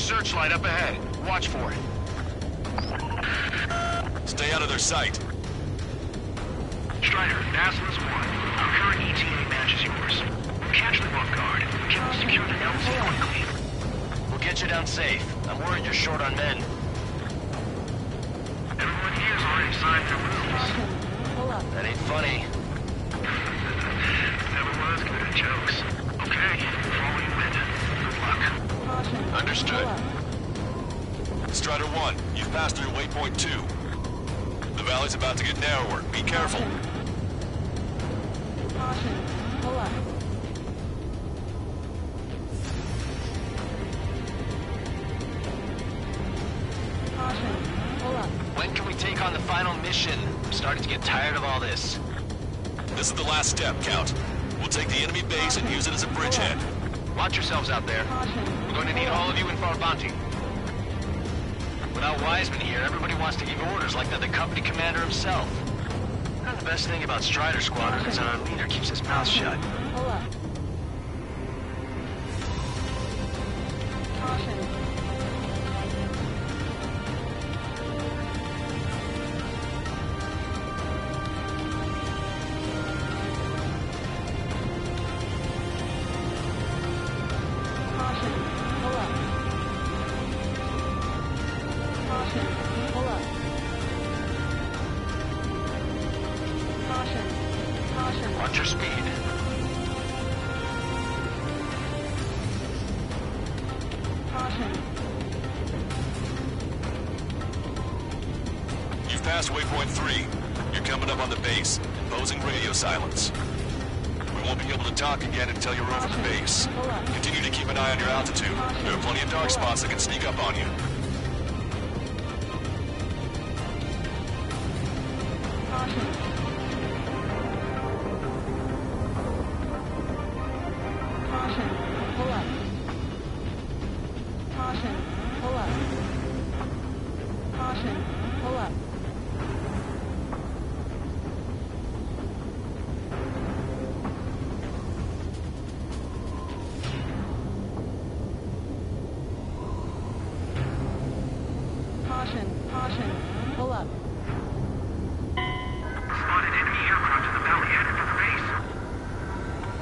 Searchlight up ahead. Watch for it. Stay out of their sight. Strider, Basilisk 1. Our current ETA matches yours. Catch them off guard. Can we secure the LZ quickly? We'll get you down safe. I'm worried you're short on men. Everyone here's already signed their rules. That ain't funny. Never was good at jokes. Okay, follow you in. Good luck. Understood. Strider 1, you've passed through waypoint 2. The valley's about to get narrower. Be careful. When can we take on the final mission? I'm starting to get tired of all this. This is the last step, Count. We'll take the enemy base and use it as a bridgehead. Watch yourselves out there. We're going to need all of you in Farbanti. Without Wiseman here, everybody wants to give orders like they're the company commander himself. And the best thing about Strider Squadron is that our leader keeps his mouth shut. Watch your speed. You've passed waypoint 3. You're coming up on the base, imposing radio silence. We won't be able to talk again until you're over the base. Continue to keep an eye on your altitude. There are plenty of dark spots that can sneak up on you. Spotted enemy aircraft in the valley headed for the base.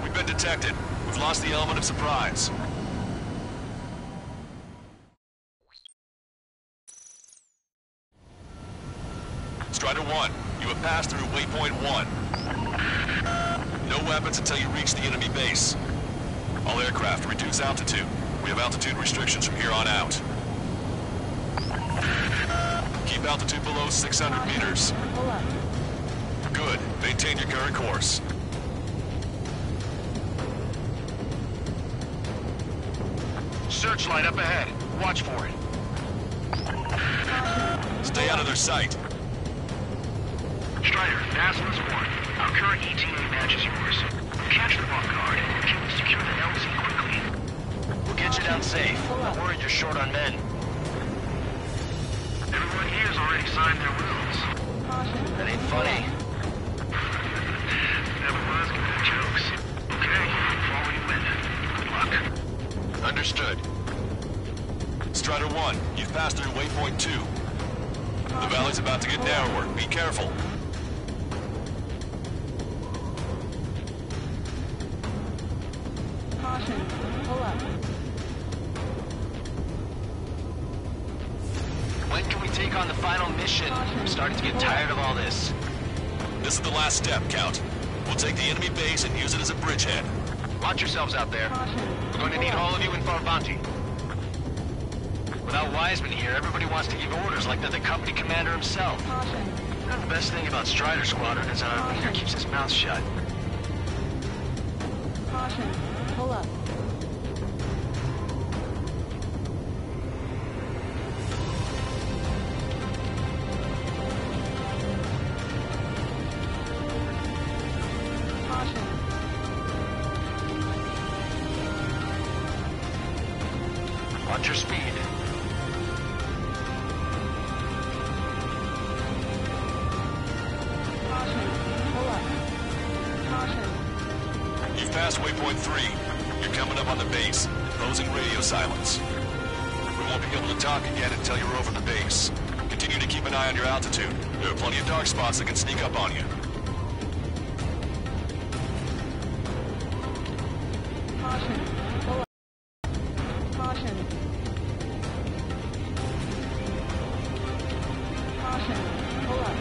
We've been detected. We've lost the element of surprise. Strider 1, you have passed through waypoint 1. No weapons until you reach the enemy base. All aircraft, reduce altitude. We have altitude restrictions from here on out. Keep altitude below 600 meters. Good. Maintain your current course. Searchlight up ahead. Watch for it. Stay out of their sight. Strider, Basilisk 1. Our current ETA matches yours. Catch them off guard. Can we secure the LZ quickly? We'll get you down safe. I'm worried you're short on men. Everyone here's already signed their rules. That ain't funny. Never was good at jokes. Okay, follow you in. Good luck. Understood. Strider 1, you've passed through waypoint 2. The valley's about to get narrower. Be careful. When can we take on the final mission? I'm starting to get tired of all this. This is the last step, Count. We'll take the enemy base and use it as a bridgehead. Watch yourselves out there. We're going to need all of you in Farbanti. Without Wiseman here, everybody wants to give orders like they're the company commander himself. And the best thing about Strider Squadron is that our leader keeps his mouth shut. Watch your speed. You've passed waypoint 3. You're coming up on the base, imposing radio silence. We won't be able to talk again until you're over the base. Continue to keep an eye on your altitude. There are plenty of dark spots that can sneak up on you. Caution. Pull up. Caution. Caution. Pull up.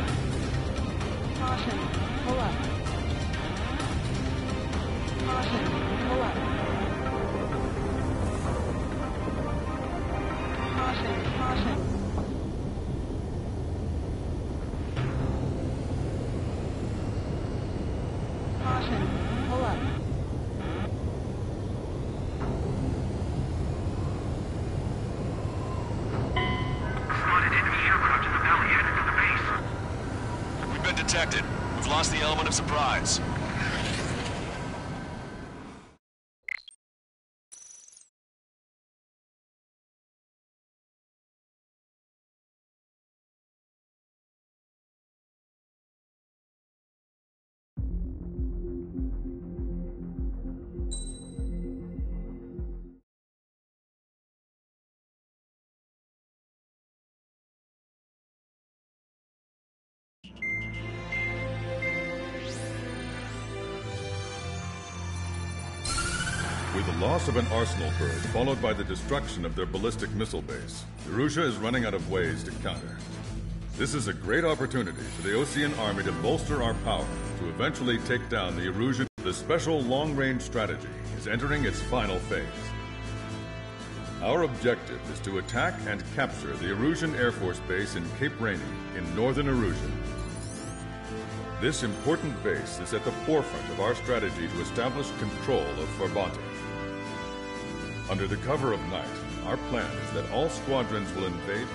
Caution. Pull up. Caution. Pull up. Caution. Caution. Caution. Pull up. Spotted enemy aircraft in the valley headed for the base. We've been detected. We've lost the element of surprise. With the loss of an arsenal bird followed by the destruction of their ballistic missile base, Erusha is running out of ways to counter. This is a great opportunity for the Osean army to bolster our power to eventually take down the Erusian. The special long-range strategy is entering its final phase. Our objective is to attack and capture the Erusian Air Force Base in Cape Rainy in northern Erusia. This important base is at the forefront of our strategy to establish control of Farbanti. Under the cover of night, our plan is that all squadrons will invade.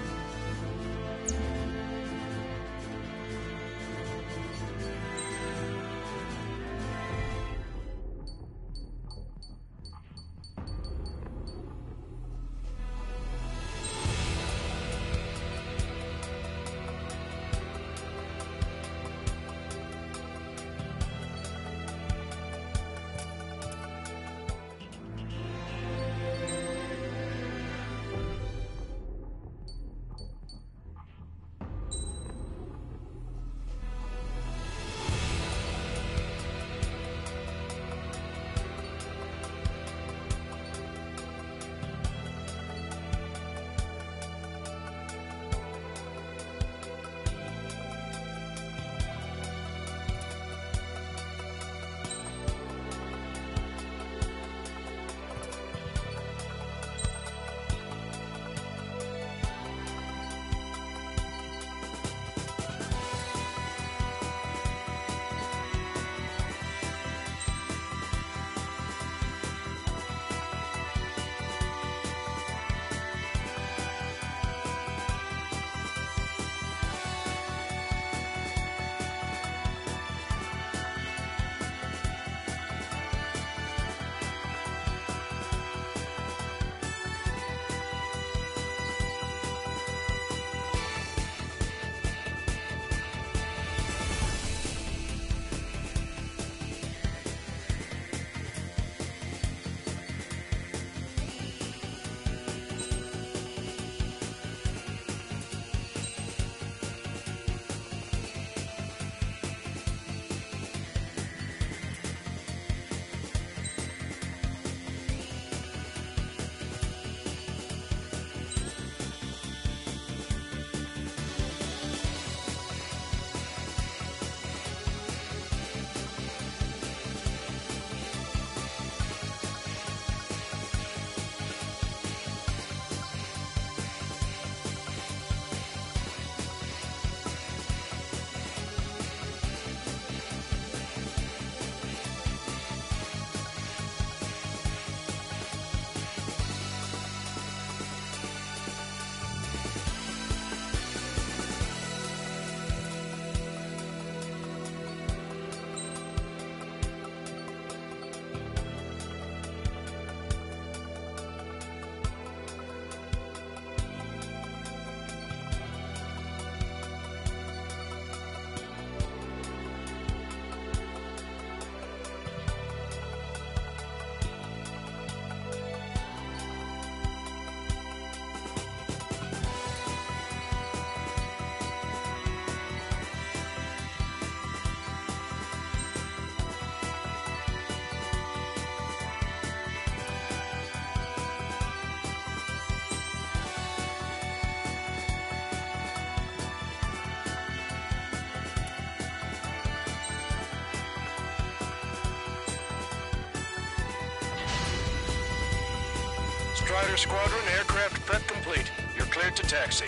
Strider Squadron, aircraft prep complete. You're cleared to taxi.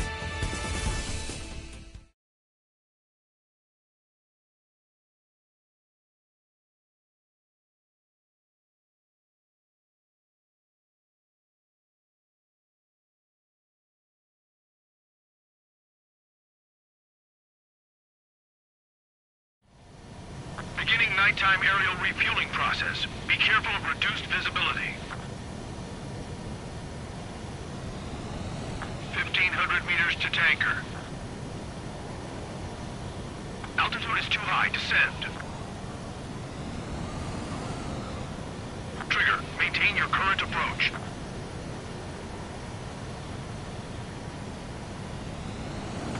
Beginning nighttime aerial refueling process. Be careful of reduced visibility. 1,500 meters to tanker. Altitude is too high. Descend. Trigger, maintain your current approach.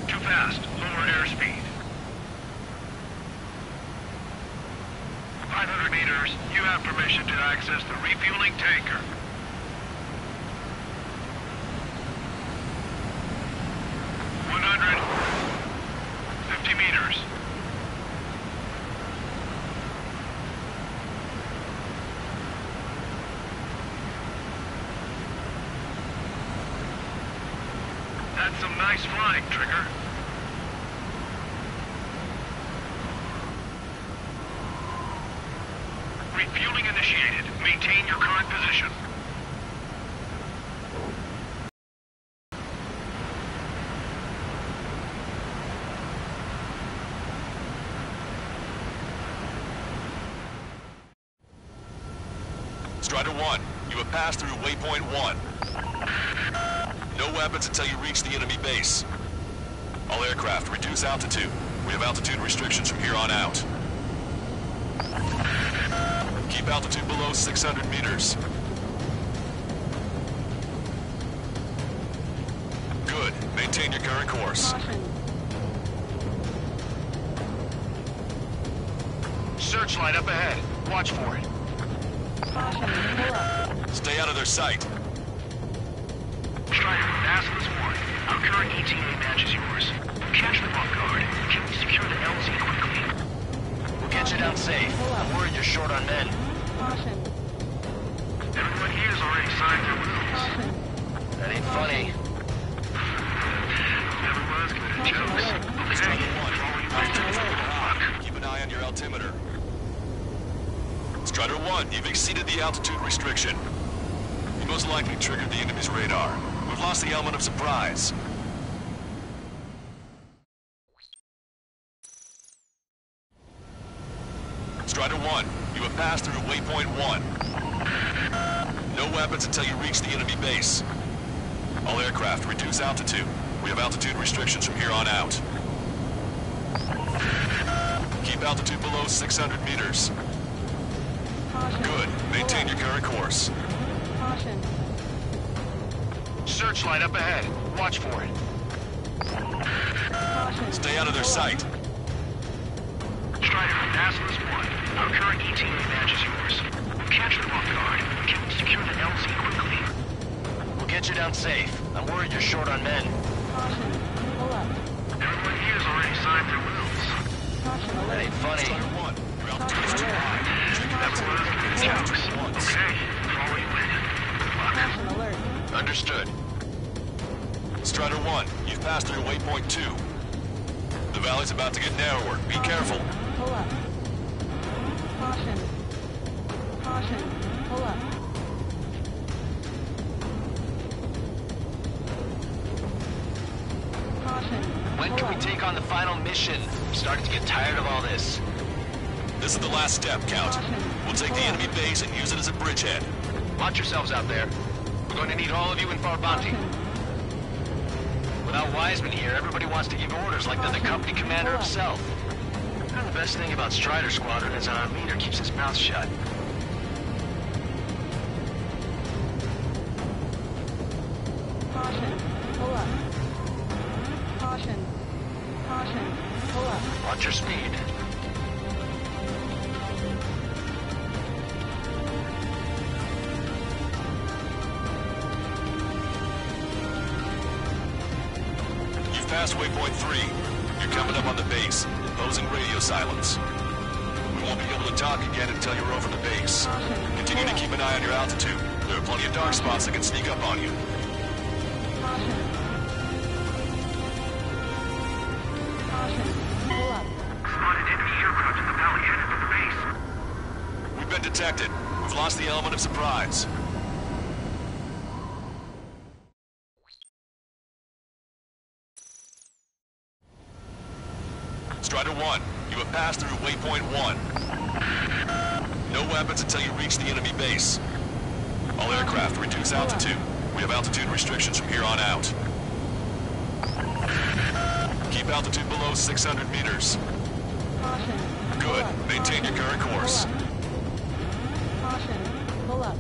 Too fast. Lower airspeed. 500 meters. You have permission to access the refueling tanker. 50 meters. That's some nice flying, Trigger. Refueling initiated. Maintain your current position. Strider 1, you have passed through waypoint 1. No weapons until you reach the enemy base. All aircraft, reduce altitude. We have altitude restrictions from here on out. Keep altitude below 600 meters. Good. Maintain your current course. Caution. Searchlight up ahead. Watch for it. Caution. Pull up. Stay out of their sight. Strider, Assless 1. Our current ETA match is yours. Catch them off guard. Can we secure the LZ quickly? We'll get you down safe. I'm worried you're short on men. Caution. Everyone here has already signed their wills. Caution. That ain't funny. Never was good at jokes. Okay, Keep an eye on your altimeter. Strider 1, you've exceeded the altitude restriction. You most likely triggered the enemy's radar. We've lost the element of surprise. Strider 1, you have passed through waypoint 1. No weapons until you reach the enemy base. All aircraft, reduce altitude. We have altitude restrictions from here on out. Keep altitude below 600 meters. Caution. Good. Maintain your current course. Caution. Searchlight up ahead. Watch for it. Caution. Stay out of their sight. Strider, Assless 1. Our current ETA match is yours. Catch them off guard. Can we secure the LZ quickly? We'll get you down safe. I'm worried you're short on men. Caution. Pull up. Everyone here has already signed their wills. Caution That alert. ain't funny. Strider 1, your altitude is too high. Never was good at jokes. Okay, follow you in. Good luck. Caution alert. Understood. Strider 1, you've passed through waypoint 2. The valley's about to get narrower. Be careful. Pull up. Caution. Caution. Pull up. Caution. When Pull can we up. take on the final mission? I'm starting to get tired of all this. This is the last step, Count. We'll take the enemy base and use it as a bridgehead. Watch yourselves out there. We're going to need all of you in Farbanti. Caution. Without Wiseman here, everybody wants to give orders like they're the company commander himself. And the best thing about Strider Squadron is our leader keeps his mouth shut. Caution. Pull up. Caution. Caution. Pull up. Watch your speed. You've passed waypoint 3. You're coming up on the base, imposing radio silence. We won't be able to talk again until you're over the base. Continue to keep an eye on your altitude. There are plenty of dark spots that can sneak up on you. Caution. Caution. Pull up. Spotted enemy aircraft in the valley headed for the base. We've been detected. We've lost the element of surprise. Strider 1, you have passed through waypoint 1. No weapons until you reach the enemy base. All aircraft reduce altitude. We have altitude restrictions from here on out. Keep altitude below 600 meters. Caution. Good. Maintain your current course. Caution. Pull up.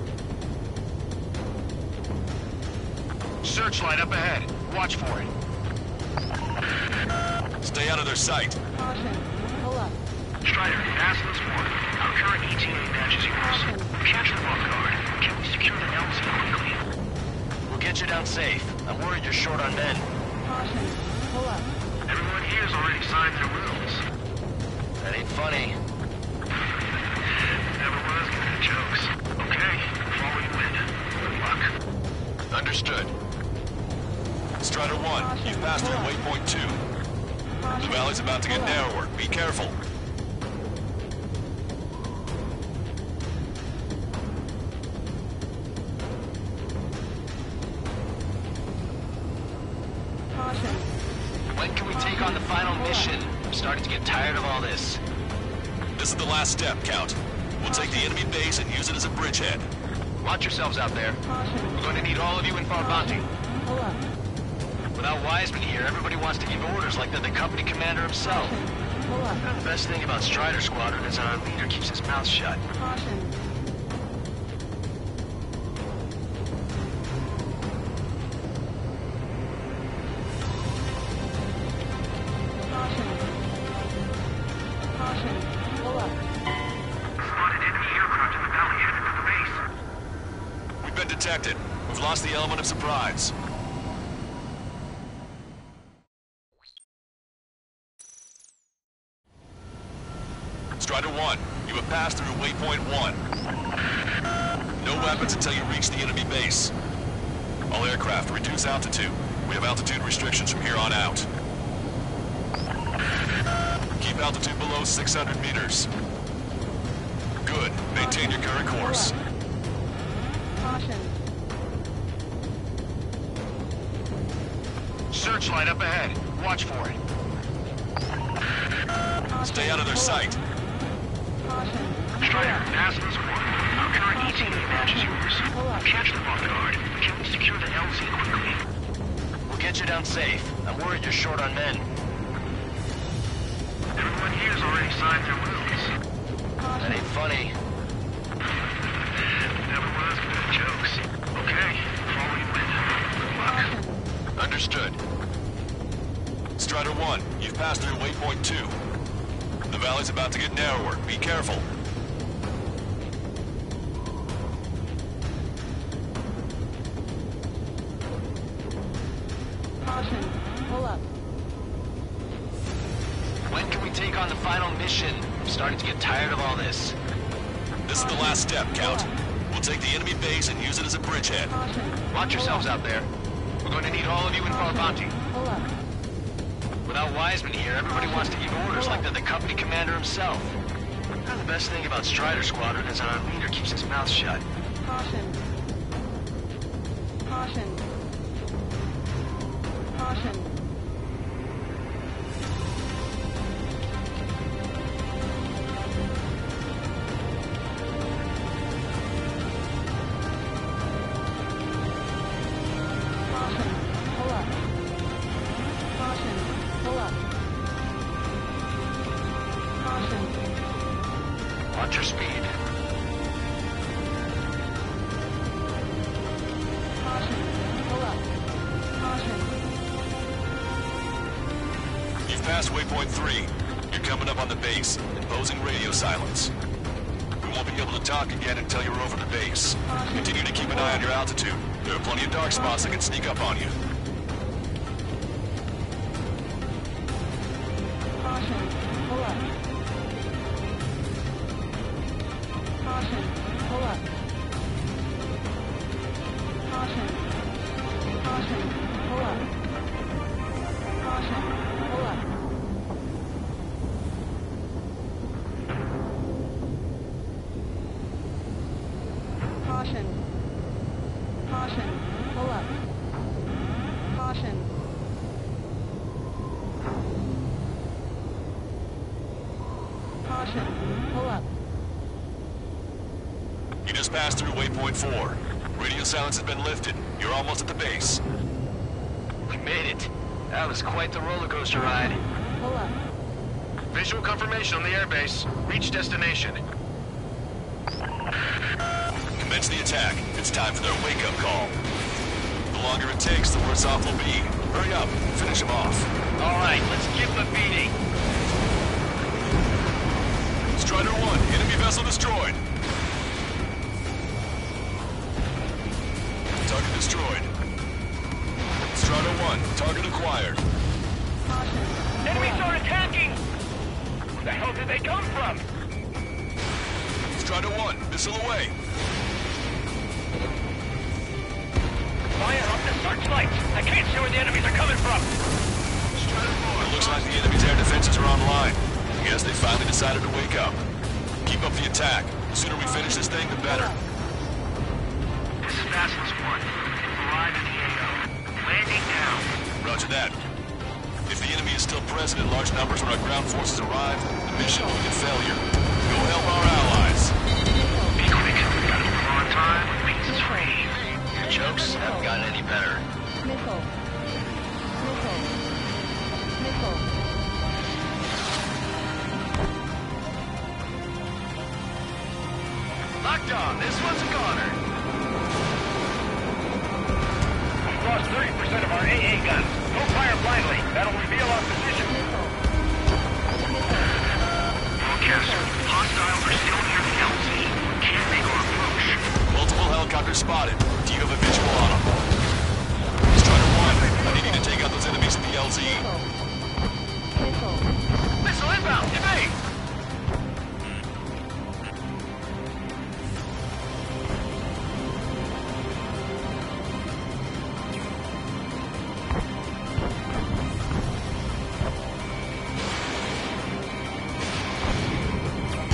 Searchlight up ahead. Watch for it. Stay out of their sight. Caution. Pull up. Strider, Aslan's 1. Our current ETA matches yours. Catch them off guard. Can we secure the LZ quickly? We'll get you down safe. I'm worried you're short on men. Caution. Pull up. Everyone here's already signed their wills. That ain't funny. Never was good at jokes. Okay, follow you in. Good luck. Understood. Strider 1, you've passed through waypoint 2. The valley's about to get narrower. Be careful. Caution. When can we take on the final mission? I'm starting to get tired of all this. This is the last step, Count. We'll take the enemy base and use it as a bridgehead. Watch yourselves out there. Caution. We're going to need all of you in Farbanti. Pull up. Without Wiseman here, everybody wants to give orders like they're the company commander himself. Pull up. The best thing about Strider Squadron is our leader keeps his mouth shut. Caution. Caution. Caution. Pull up. Spotted enemy aircraft in the valley headed for the base. We've been detected. We've lost the element of surprise. Strider 1, you have passed through waypoint 1. No weapons until you reach the enemy base. All aircraft reduce altitude. We have altitude restrictions from here on out. Keep altitude below 600 meters. Good. Maintain your current course. Caution. Searchlight up ahead. Watch for it. Stay out of their sight. Caution. Strider, Aslan's 1. Our current ETA matches yours. Catch them off guard. Can we secure the LZ quickly? We'll get you down safe. I'm worried you're short on men. Everyone here's already signed their wills. That ain't funny. Never was good at jokes. Okay, follow you in. Good luck. Understood. Strider 1, you've passed through waypoint 2. The valley's about to get narrower. Be careful. Caution. Pull up. When can we take on the final mission? I'm starting to get tired of all this. This is the last step, Count. We'll take the enemy base and use it as a bridgehead. Caution. Watch yourselves out there. We're going to need all of you in Farbanti. Pull up. Without Wiseman here, everybody wants to give orders like they're the company commander himself. The best thing about Strider Squadron is our leader keeps his mouth shut. Caution. Caution. Caution. Caution. Pull up. Caution. Pull up. Caution. Watch your speed. Caution. Pull up. Caution. You've passed waypoint 3. You're coming up on the base, imposing radio silence. We won't be able to talk again until you're over the base. Continue to keep an eye on your altitude. There are plenty of dark spots that can sneak up on you. Caution. Pull up. Caution. Pull up. Caution. Caution. Pull up. Caution. Pull up. Caution. Caution. Pull up. Caution. Caution. Pull up. You just passed through waypoint 4. Radio silence has been lifted. You're almost at the base. We made it. That was quite the roller coaster ride. Pull up. Visual confirmation on the airbase. Reach destination. Commence the attack. It's time for their wake-up call. The longer it takes, the worse off we'll be. Hurry up. Finish them off. All right, let's give them a beating. Strider 1, enemy vessel destroyed. Target destroyed. Strider 1, target acquired. Caution. Enemies are attacking! Where the hell did they come from? Strider 1, missile away. Fire up the searchlights! I can't see where the enemies are coming from! It looks like the enemy's air defenses are online. Guess they finally decided to wake up. Keep up the attack. The sooner we finish this thing, the better. This is Basilisk 1. Arrive at the AO. Landing now. Roger that. If the enemy is still present in large numbers when our ground forces arrive, the mission will be a failure. Go help our allies. Be quick. Gotta move on time. Wings is free. Your jokes haven't gotten any better. Missile. Missile. Missile. Locked on. This one's a goner. We've lost 30% of our AA guns. Don't fire blindly. That'll reveal our position. Missile. Broadcaster, hostiles are still near the LZ. Can't make our approach. Multiple helicopters spotted. Do you have a visual on them? Strider 1, I need you to take out those enemies at the LZ. Missile. Missile inbound. Evade.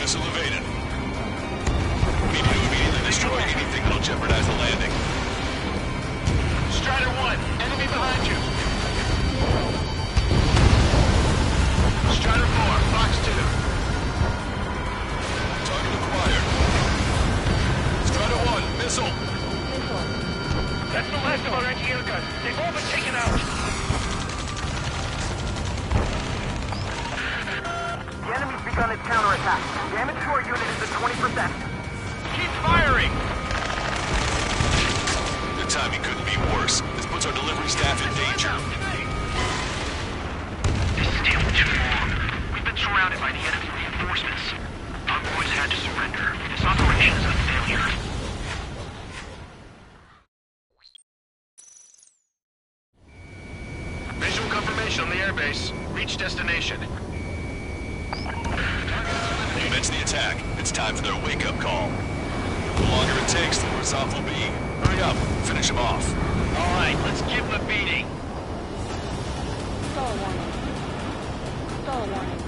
Missile evaded. We need to immediately destroy anything that'll jeopardize the landing. Strider 1, enemy behind you. Strider 4, Fox 2. Target acquired. Strider 1, missile. Missile. That's the last of our anti-air guns. They've all been taken out. The enemy's begun its counterattack. Damage to our unit is at 20%. Keep firing. The timing couldn't be worse. This puts our delivery staff in danger. This is taking too long. We've been surrounded by the enemy reinforcements. Our boys had to surrender. This operation is a failure. Visual confirmation on the airbase. Reach destination. Commence the attack. It's time for their wake-up call. The longer it takes, the worse off we'll be. Hurry up. Finish them off. All right, let's give them a beating. Stall warning. Stall warning.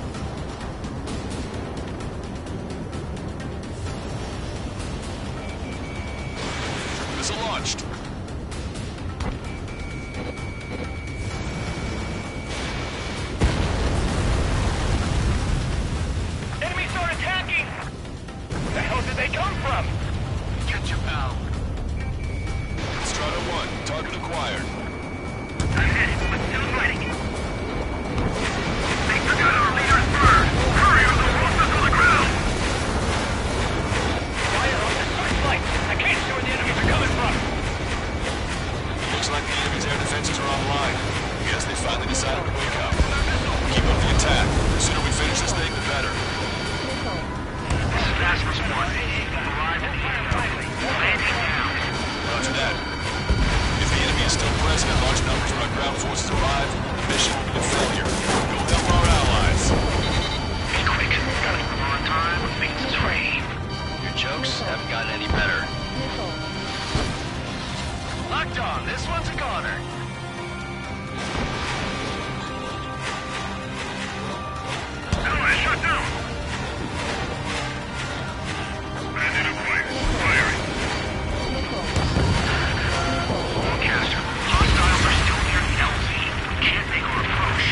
Missile launched. Enemies are attacking! Where the hell did they come from? Get your pal. Strider 1, target acquired. I'm headed, but still fighting. They forgot our leader's bird! Hurry or they'll roast us on the ground! Fire on the searchlights! I can't see where the enemies are coming from! Looks like the enemy's air defenses are online. Guess they finally decided to wake up. Keep up the attack. The sooner we finish this thing, the better. Missile. This is Basilisk 1. Arrive at the AO. Landing now. Roger that. If the enemy is still present close. Haven't gotten any better. Missile. Locked on. This one's a goner. Ally shut down. Bandit acquired. Firing. Missile. Forecaster, hostiles are still near the LZ. Can't make our approach.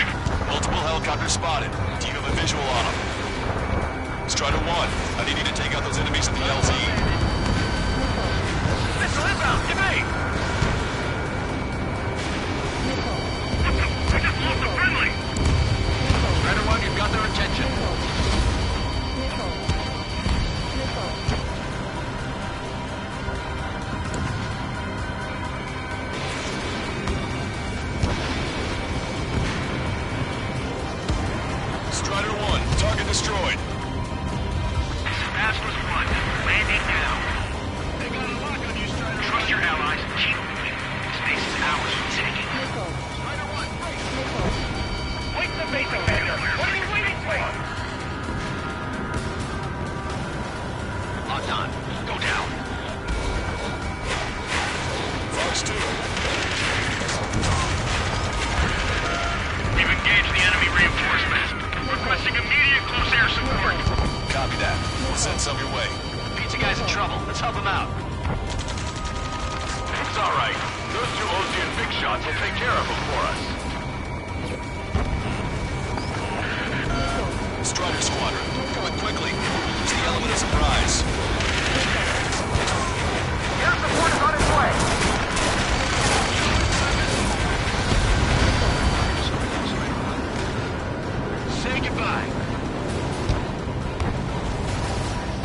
Multiple helicopters spotted. Do you have a visual on them? Strider 1, I need you to take out those enemies at the LZ. Missile inbound. Give me. Missile. We just lost a friendly. Strider 1, you've got their attention. Missile. Missile. Strider 1, target destroyed. Aspas 1, landing now. They got a lock on you, Strider. Trust your allies. Keep moving. Space is ours for taking. Missile. Strider 1, break. Missile. Wait the base offender. What are you waiting for? Locked on. Go down. Fox 2, We've engaged the enemy reinforcements. Requesting immediate close air support. copy that. We'll send some your way. Pizza guy's in trouble. Let's help him out. It's all right. Those two Ocean big shots will take care of him for us. Strider Squadron, do it quickly. Use the element of surprise. Air support is on its way. Say goodbye.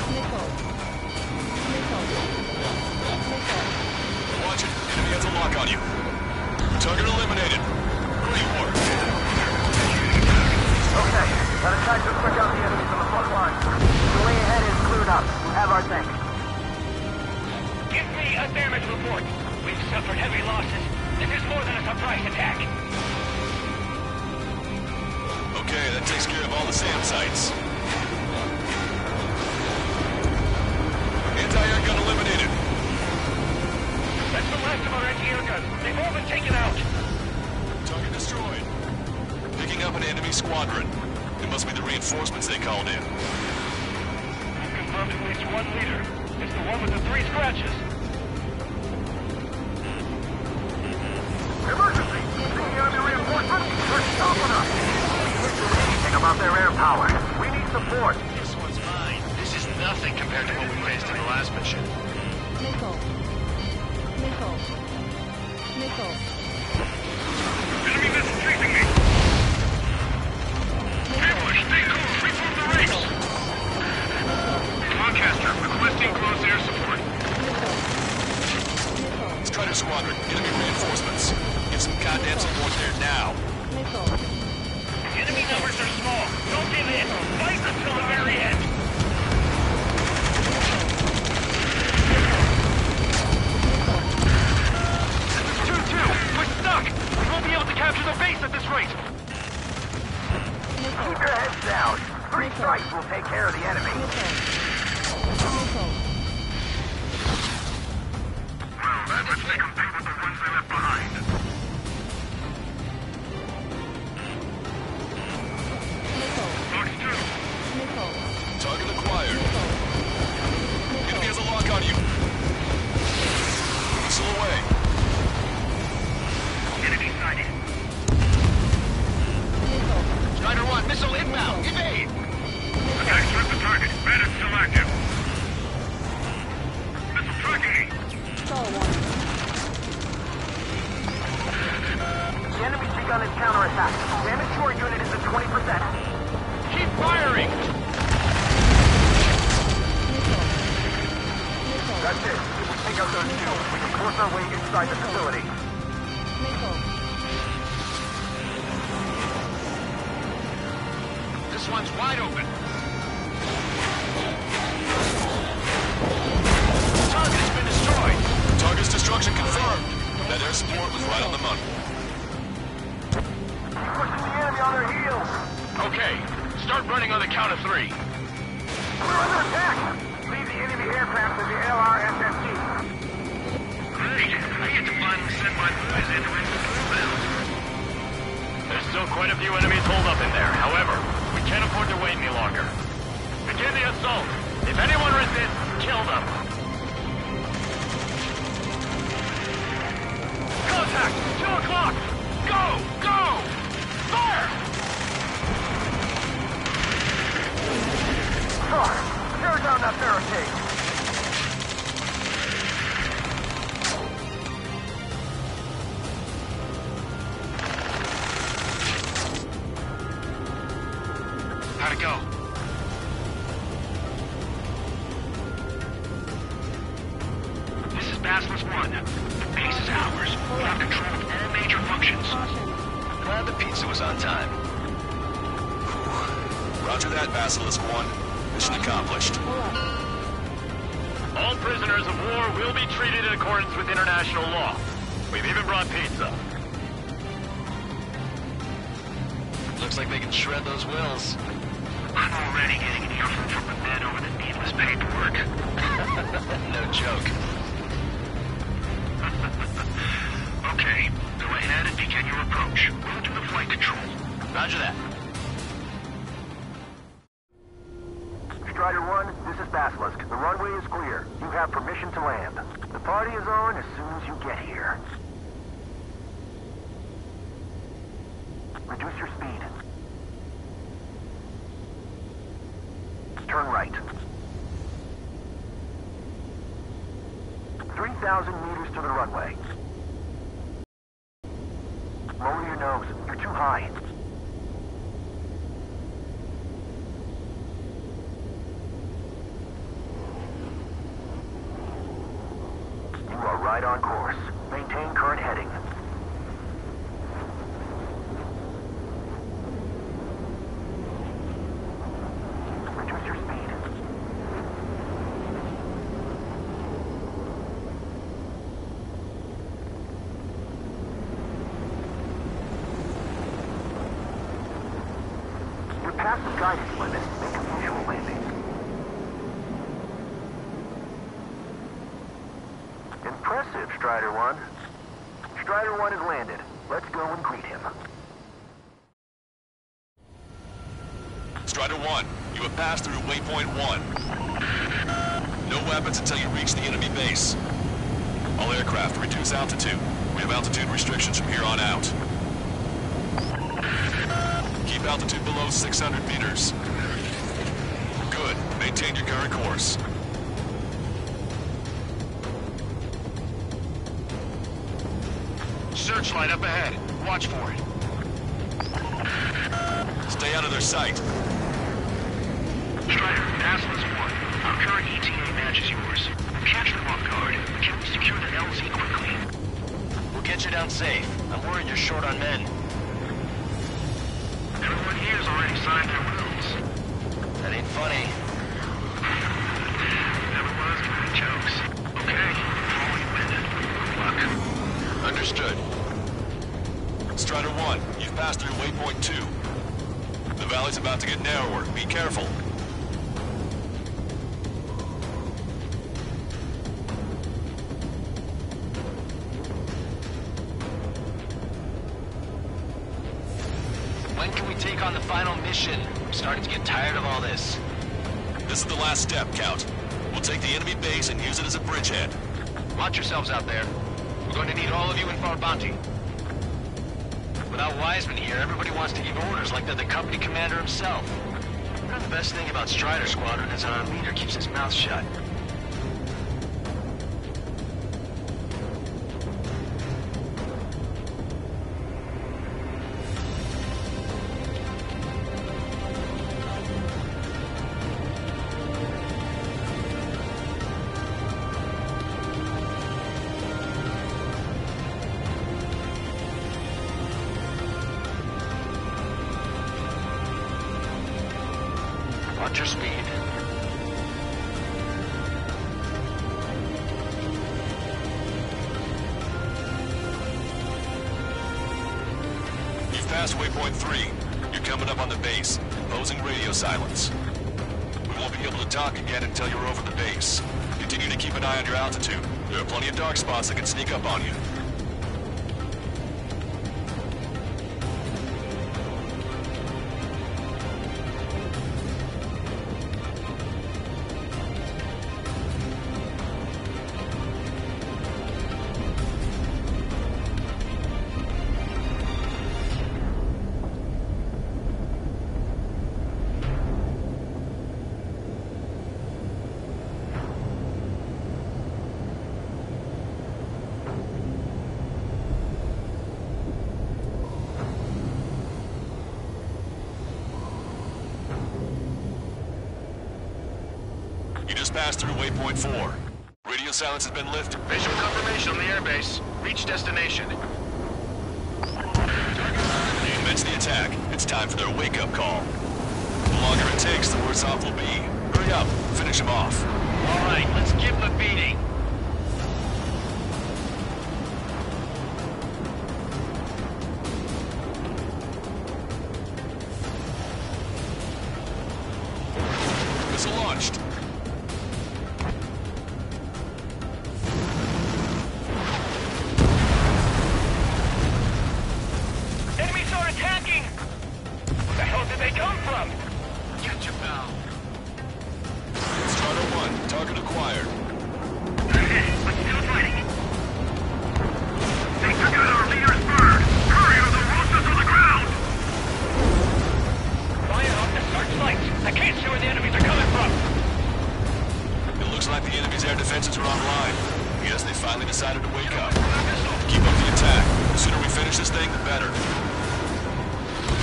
Missile. Missile. Missile. Watch it. Enemy has a lock on you. Target eliminated. Great work. Okay, got a time to quick out the enemies on the front line. The way ahead is cleared up. We have our thing. Give me a damage report. We've suffered heavy losses. This is more than a surprise attack. Okay, that takes care of all the SAM sites. Anti-air gun eliminated. That's the last of our anti-air guns. They've all been taken out. Target destroyed. Picking up an enemy squadron. It must be the reinforcements they called in. We've confirmed at least one leader. It's the one with the 3 scratches. Emergency! Seeing enemy reinforcements? They're stopping us! We can't do anything about their air power. We need support. This one's mine. This is nothing compared to what we faced in the last mission. Missile. Missile. Missile. Enemy missile chasing me. Ambush, stay cool. Reform the race. Lancaster, requesting close air support. Missile. Strider Squadron, enemy reinforcements. Get some goddamn support there now. Missile. Enemy numbers are small. Don't give in. Fight until the very end. This is 2-2. We're stuck. We won't be able to capture the base at this rate. Keep your heads down. 3 strikes will take care of the enemy. Let's make them pay with the ones they left behind. Fox 2. Target acquired. Enemy has a lock on you. Missile away. Enemy sighted. Strider 1, missile inbound. Evade. Attack towards the target. Bandit still active. Missile tracking me. The enemy's begun its counterattack. Damage to our unit is at 20%. Keep firing. That's it. If we take out those two, we can force our way inside the facility. This one's wide open. Target has been destroyed. Target's destruction confirmed. That air support was right on the money. Pushing the enemy on their heels. Okay, start running on the count of 3. We're under attack. Leave the enemy air aircraft in the LRSSG. Great. I get to finally send my boys in to ring the doorbell. There's still quite a few enemies holed up in there. However, we can't afford to wait any longer. Begin the assault. If anyone resists, kill them. Contact! 2 o'clock! Go! Go! Fire! Tear down that barricade. How'd it go? This is Basilisk 1. The base is ours. We have control of all major functions. Glad the pizza was on time. Roger that, Basilisk 1. Mission accomplished. All prisoners of war will be treated in accordance with international law. We've even brought pizza. Looks like they can shred those wills. I'm already getting an earful from the men over the needless paperwork. No joke. Okay, go ahead and begin your approach. We'll do the flight control. Roger that. Strider 1, this is Basilisk. The runway is clear. You have permission to land. The party is on as soon as you get here. Reduce your speed. Turn right. 3,000 meters to the runway. Lower your nose. You're too high. You are right on course. Maintain current heading. Reduce your speed. You're past the guidance limit. Make a visual landing. Impressive, Strider 1. Strider 1 has landed. Let's go and greet him. Strider 1, you have passed through waypoint 1. No weapons until you reach the enemy base. All aircraft, reduce altitude. We have altitude restrictions from here on out. Keep altitude below 600 meters. Good. Maintain your current course. Searchlight up ahead. Watch for it. Stay out of their sight. Strider, Basilisk 1. Our current ETA matches yours. Catch them off guard. Can we secure the LZ quickly? We'll get you down safe. I'm worried you're short on men. Everyone here's already signed their wills. That ain't funny. Never was good at jokes. Okay, follow you in. Good luck. Understood. Strider 1, you've passed through waypoint 2. The valley's about to get narrower. Be careful. When can we take on the final mission? I'm starting to get tired of all this. This is the last step, Count. We'll take the enemy base and use it as a bridgehead. Watch yourselves out there. We're going to need all of you in Farbanti. Without Wiseman here, everybody wants to give orders like they're the company commander himself. And the best thing about Strider Squadron is our leader keeps his mouth shut. Watch your speed. You've passed waypoint 3. You're coming up on the base, imposing radio silence. We won't be able to talk again until you're over the base. Be Continue to keep an eye on your altitude. There are plenty of dark spots that can sneak up on you. You just passed through waypoint 4. Radio silence has been lifted. Visual confirmation on the airbase. Reach destination. They commence the attack. It's time for their wake-up call. The longer it takes, the worse off we'll be. Hurry up. Finish them off. All right, let's give them a beating. Missile launched. Enemies are attacking! Where the hell did they come from? Get your pal. Strider 1, target acquired. But still fighting. They took out our leader's bird! Hurry or the roosters on the ground! Fire off the searchlights! I can't see where the enemies are coming from! It looks like the enemy's air defenses are online. Yes, they finally decided to wake up. Keep up the attack. The sooner we finish this thing, the better.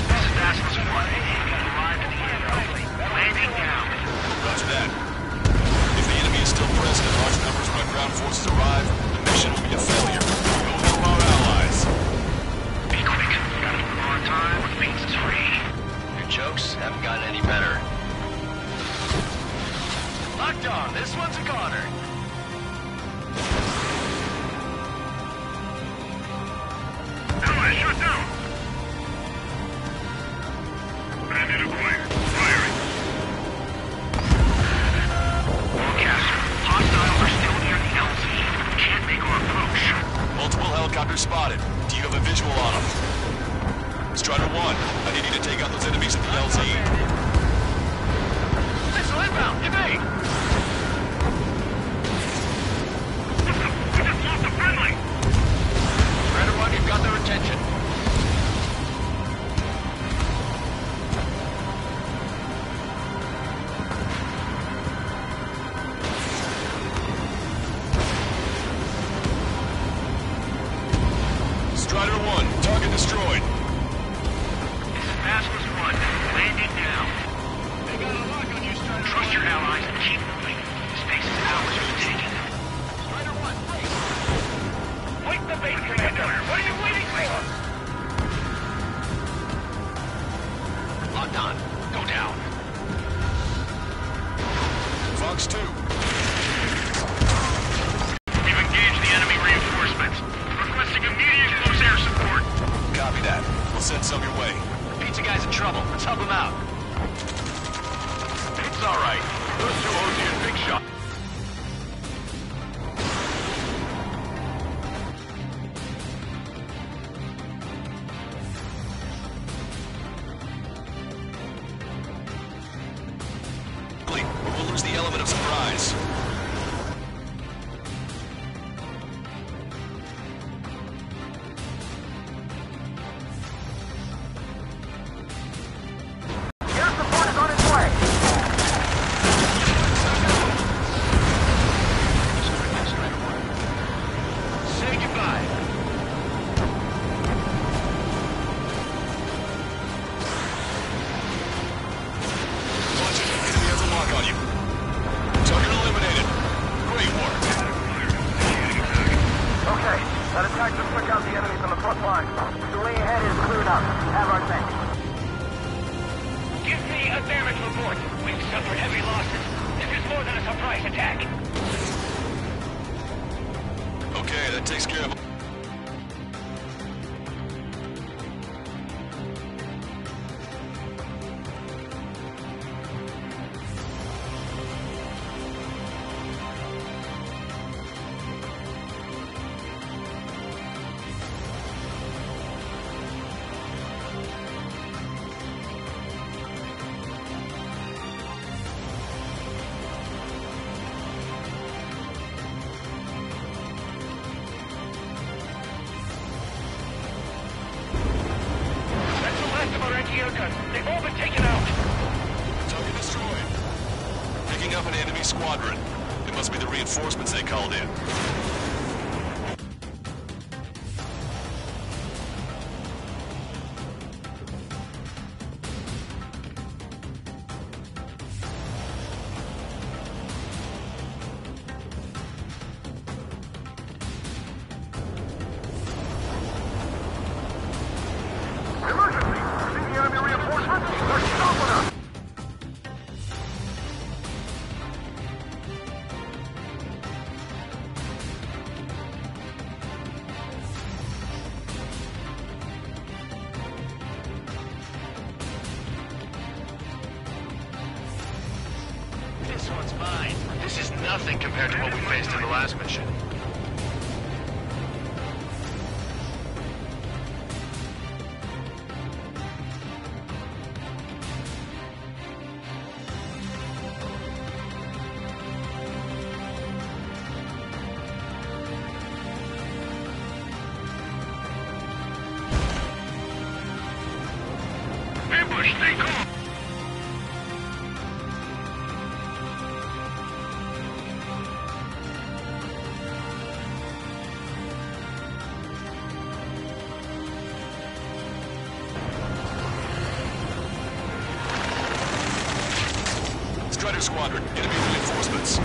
This is Basilisk 1. Arrived at the airfield. Landing down. Roger that. If the enemy is still present in large numbers when our ground forces arrive, the mission will be a failure. Go help our allies. Be quick. Gotta move on time. Means it's free. Your jokes haven't gotten any better. Locked on. This one's a goner. Allies shut down! Bandit acquired. Firing. Forecaster, hostiles are still near the LZ. Can't make our approach. Multiple helicopters spotted. Do you have a visual on them? Strider 1, I need you to take out those enemies at the LZ. Missile inbound. Give me. We just lost a friendly! Strider 1, you've got their attention. Strider 1, target destroyed. This is Basilisk 1. Landing now. They got a lock on you, Strider 1. Trust your allies and keep moving. Space is ours for the taking. Strider 1, please. Wait the base, Commander! What are you waiting for? Locked on. Go down. Fox 2. We've engaged the enemy reinforcements. Requesting immediate close air support. Copy that. We'll send some your way. Pizza guy's in trouble. Let's help him out. It's all right. Those two owe you a big shot. We'll lose the element of surprise. Air support is on its way. Say goodbye. Watch it. Enemy has a lock on you. Target eliminated. Great work. Okay, that attack just took out the enemy from the front line. The way ahead is cleared up. Have our thanks. Give me a damage report. We've suffered heavy losses. This is more than a surprise attack. Okay, that takes care of rest of our anti-air guns. They've all been taken out. Target destroyed. Picking up an enemy squadron. It must be the reinforcements they called in. Emergency! See the enemy reinforcements? They're stopping us! This one's mine. This is nothing compared to what we faced in the last mission. Ambush, stay calm. Strider Squadron, enemy reinforcements.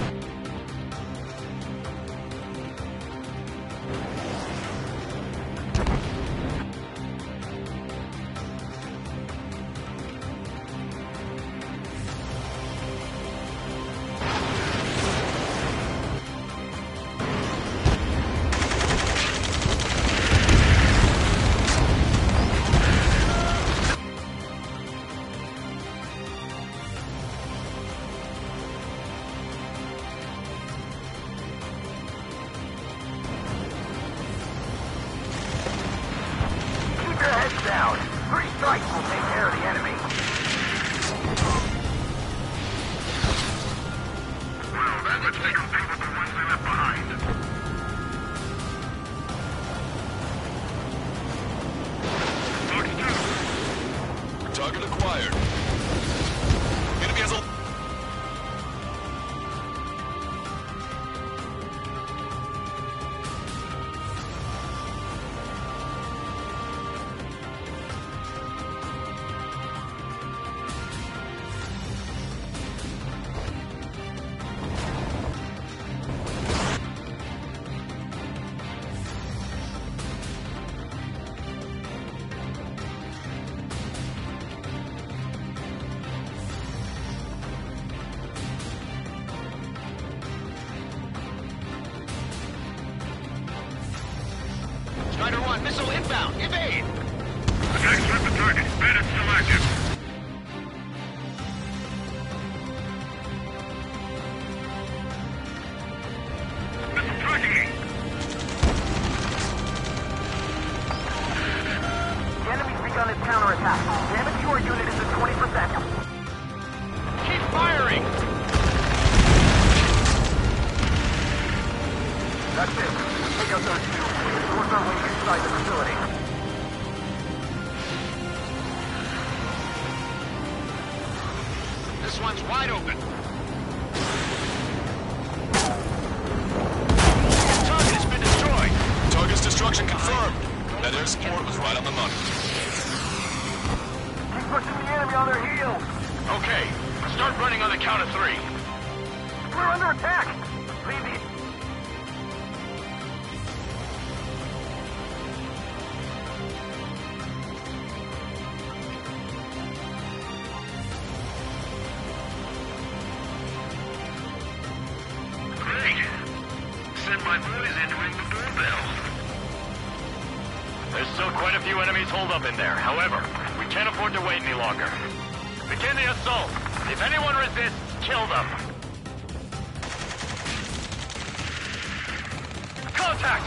Keep your heads down. 3 strikes will take care of the enemy. Well, that looks like thing with the ones they left behind. Fox 2. Target acquired. Enemy has a... Strider 1, missile inbound. Evade! Attack swept the target. Bandit still active. Missile tracking me. The enemy's begun its counterattack. Damage to our unit is at 20%. Keep firing! That's it. Take out those 2. Force our way inside the facility. This one's wide open. Target has been destroyed. Target's destruction confirmed. That air support was right on the money. Keep pushing the enemy on their heels. Okay, start running on the count of 3. We're under attack. Leave the... Great. Send my boys in to ring the doorbell. There's still quite a few enemies holed up in there. However, we can't afford to wait any longer. Begin the assault. If anyone resists, kill them. Contact!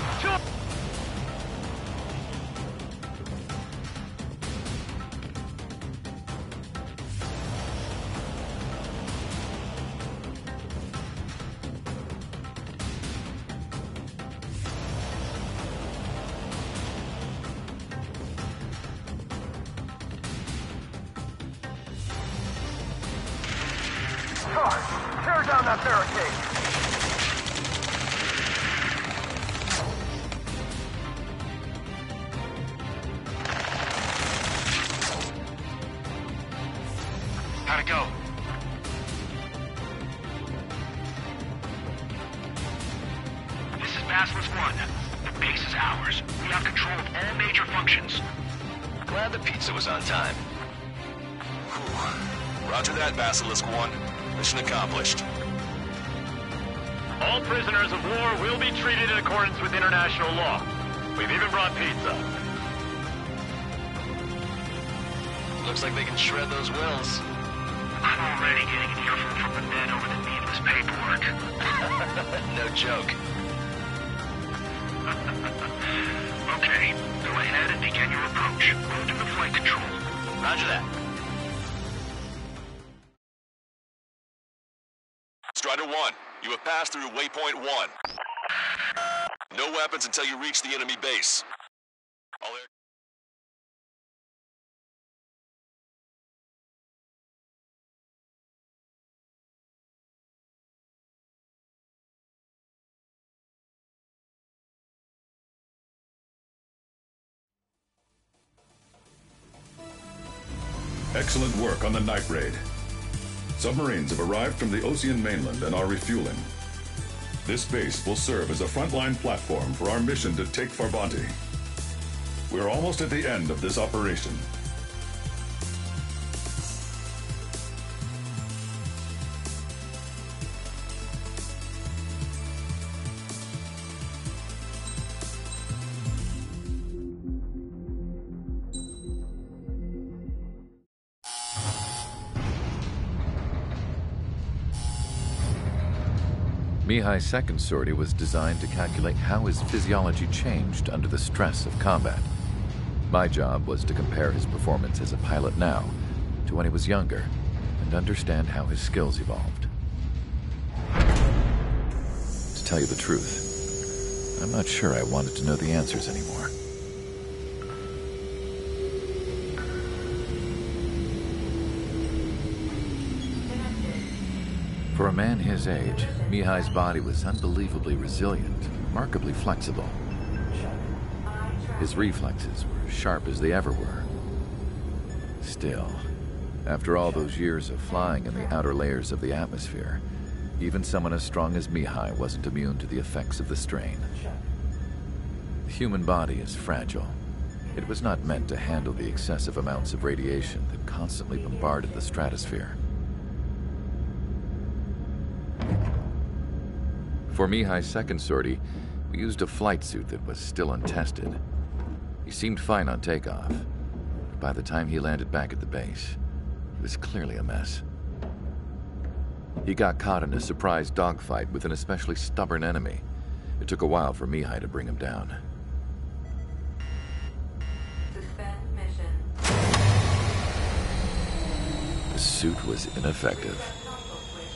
that barricade. How'd it go? This is Basilisk 1. The base is ours. We have control of all major functions. Glad the pizza was on time. Roger that, Basilisk 1. Mission accomplished. All prisoners of war will be treated in accordance with international law. We've even brought pizza. Looks like they can shred those wills. I'm already getting an earful from the men over the needless paperwork. No joke. Okay, go ahead and begin your approach. Move to the flight control. Roger that. Strider 1, you have passed through waypoint 1. No weapons until you reach the enemy base. All air... Excellent work on the night raid. Submarines have arrived from the Ocean mainland and are refueling. This base will serve as a frontline platform for our mission to take Farbanti. We're almost at the end of this operation. Mihai's second sortie was designed to calculate how his physiology changed under the stress of combat. My job was to compare his performance as a pilot now to when he was younger and understand how his skills evolved. To tell you the truth, I'm not sure I wanted to know the answers anymore. For a man his age, Mihai's body was unbelievably resilient, remarkably flexible. His reflexes were as sharp as they ever were. Still, after all those years of flying in the outer layers of the atmosphere, even someone as strong as Mihai wasn't immune to the effects of the strain. The human body is fragile. It was not meant to handle the excessive amounts of radiation that constantly bombarded the stratosphere. For Mihai's second sortie, we used a flight suit that was still untested. He seemed fine on takeoff, but by the time he landed back at the base, he was clearly a mess. He got caught in a surprise dogfight with an especially stubborn enemy. It took a while for Mihai to bring him down. Suspend mission. The suit was ineffective.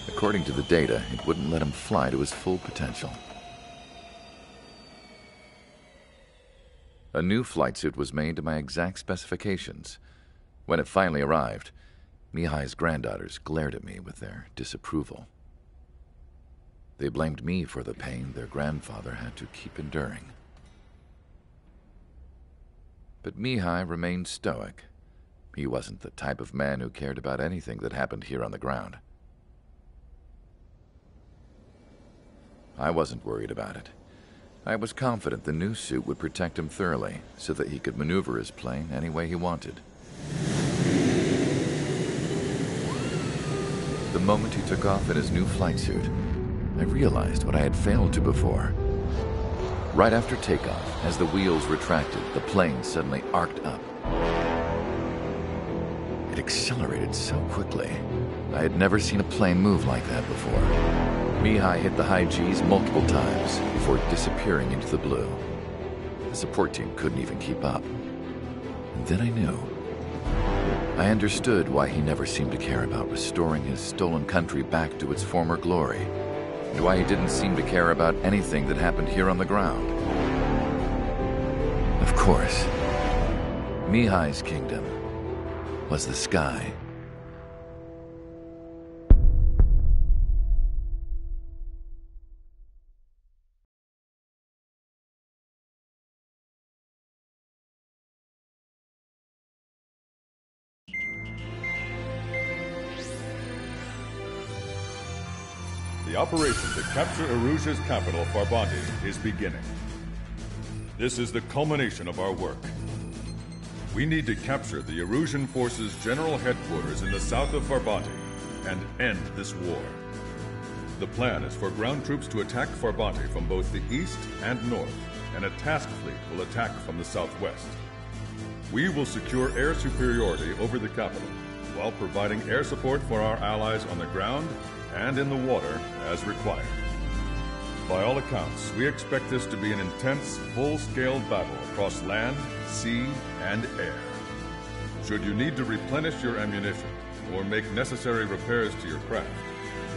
According to the data, it wouldn't let him fly to his full potential. A new flight suit was made to my exact specifications. When it finally arrived, Mihai's granddaughters glared at me with their disapproval. They blamed me for the pain their grandfather had to keep enduring. But Mihai remained stoic. He wasn't the type of man who cared about anything that happened here on the ground. I wasn't worried about it. I was confident the new suit would protect him thoroughly so that he could maneuver his plane any way he wanted. The moment he took off in his new flight suit, I realized what I had failed to before. Right after takeoff, as the wheels retracted, the plane suddenly arced up. It accelerated so quickly. I had never seen a plane move like that before. Mihai hit the high G's multiple times before disappearing into the blue. The support team couldn't even keep up. And then I knew. I understood why he never seemed to care about restoring his stolen country back to its former glory, and why he didn't seem to care about anything that happened here on the ground. Of course, Mihai's kingdom was the sky. The operation to capture Erusia's capital, Farbanti, is beginning. This is the culmination of our work. We need to capture the Erusian forces' general headquarters in the south of Farbanti and end this war. The plan is for ground troops to attack Farbanti from both the east and north, and a task fleet will attack from the southwest. We will secure air superiority over the capital, while providing air support for our allies on the ground and in the water as required. By all accounts, we expect this to be an intense, full-scale battle across land, sea, and air. Should you need to replenish your ammunition or make necessary repairs to your craft,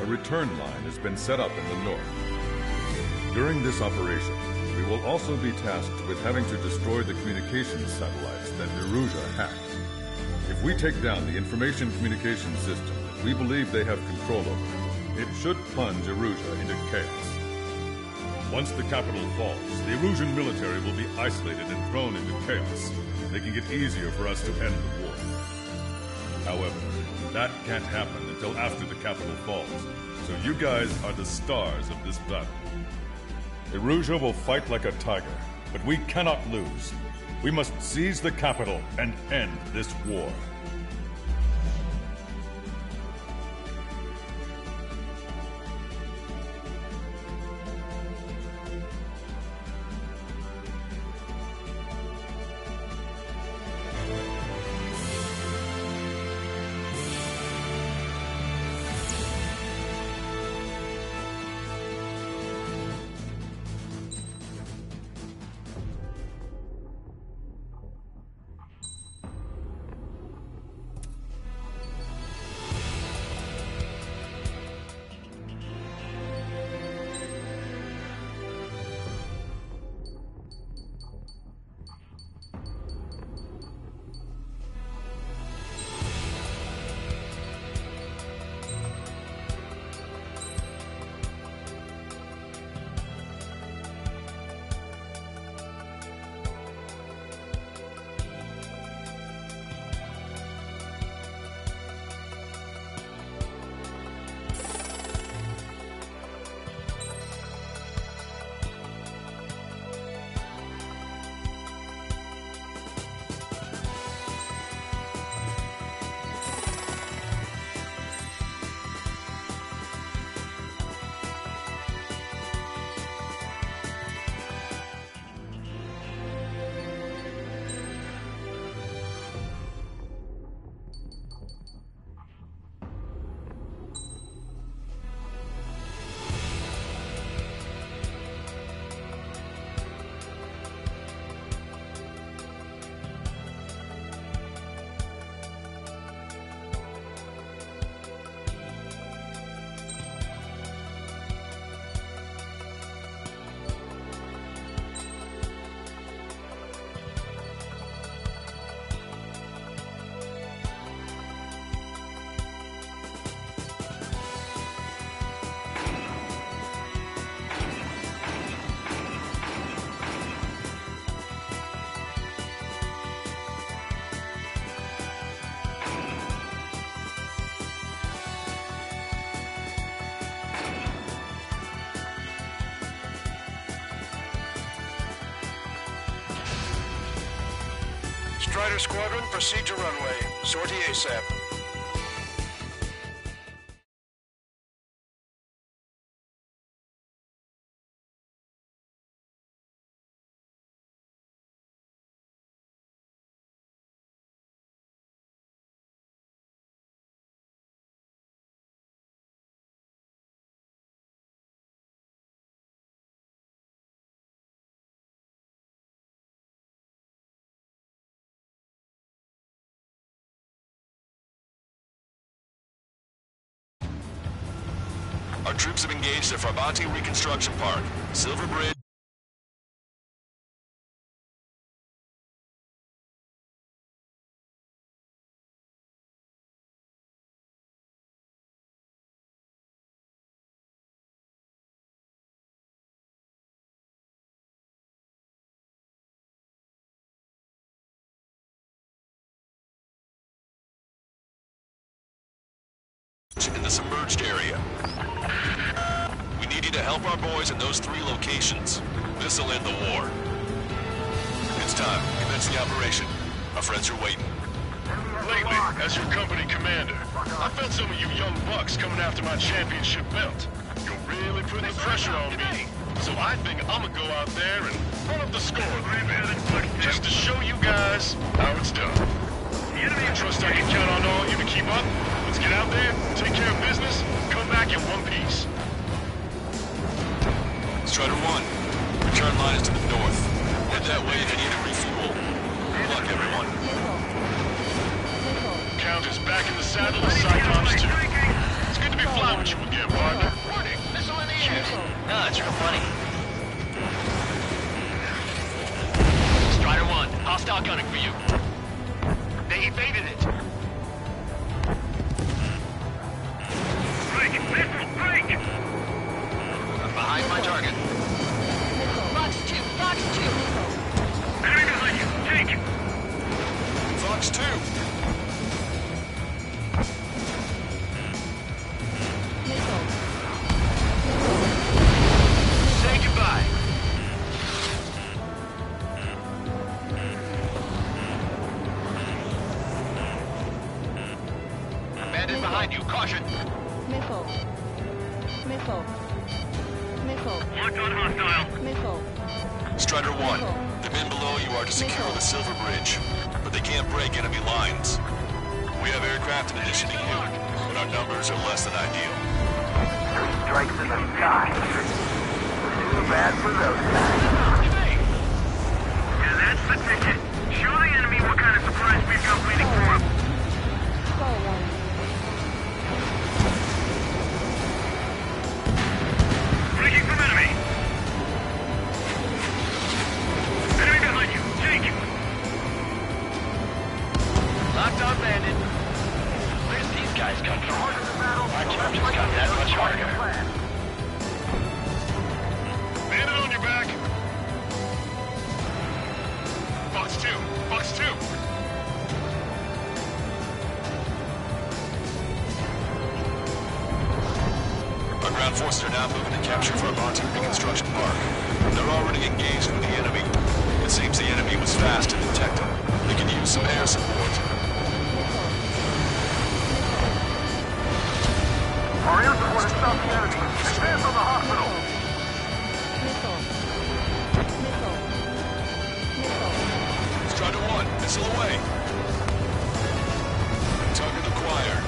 a return line has been set up in the north. During this operation, we will also be tasked with having to destroy the communications satellites that Erusia hacked. If we take down the information communication system that we believe they have control over, it should plunge Erusia into chaos. Once the capital falls, the Erusian military will be isolated and thrown into chaos, making it easier for us to end the war. However, that can't happen until after the capital falls, so you guys are the stars of this battle. Erusia will fight like a tiger, but we cannot lose. We must seize the capital and end this war. Strider Squadron, proceed to runway. Sortie ASAP. Our troops have engaged at Farbanti Reconstruction Park, Silver Bridge. In the submerged area. need to help our boys in those 3 locations. This'll end the war. It's time. Commence the operation. Our friends are waiting. Lately, as your company commander, I felt some of you young bucks coming after my championship belt. You're really putting the pressure on me. So I think I'm gonna go out there and run up the score a little bit. Just to show you guys how it's done. I trust I can count on all of you to keep up. Let's get out there, take care of business, come back in one piece. Strider 1, return line is to the north. Head that way if you need to refuel. Good luck, everyone. Count is back in the saddle as Cyclops 2. It's good to be flying with you again, partner. Warning, missile in the air. No, it's real funny. Strider 1, hostile gunning for you. They evaded it. Break! Missile! Break! I'm behind my target. Fox 2, Fox 2. Enemy behind you! Take! Fox 2! Missile. Say goodbye. Bandit behind you. Caution. Missile. Missile. Missile. Locked on hostile. Missile. Strider 1, the men below you are to secure the Silver Bridge, but they can't break enemy lines. We have aircraft in addition to you, but our numbers are less than ideal. 3 strikes in the sky. Too bad for those guys. Yeah, that's the ticket. Show the enemy what kind of surprise we've got waiting for them. Star warning. Breaking from enemy. Enemy behind you. Take! Locked on bandit. Where's these guys come from? Our captain's got that much harder. Bandit on your back. Fox 2. Fox 2. Our ground forces are now moving to capture Farbanti Reconstruction Park. They're already engaged with the enemy. It seems the enemy was fast to detect them. They can use some air support. Our air support has stopped the enemy. Advance on the hospital. Missile. Missile. Missile. Strider 1, missile away. Target acquired.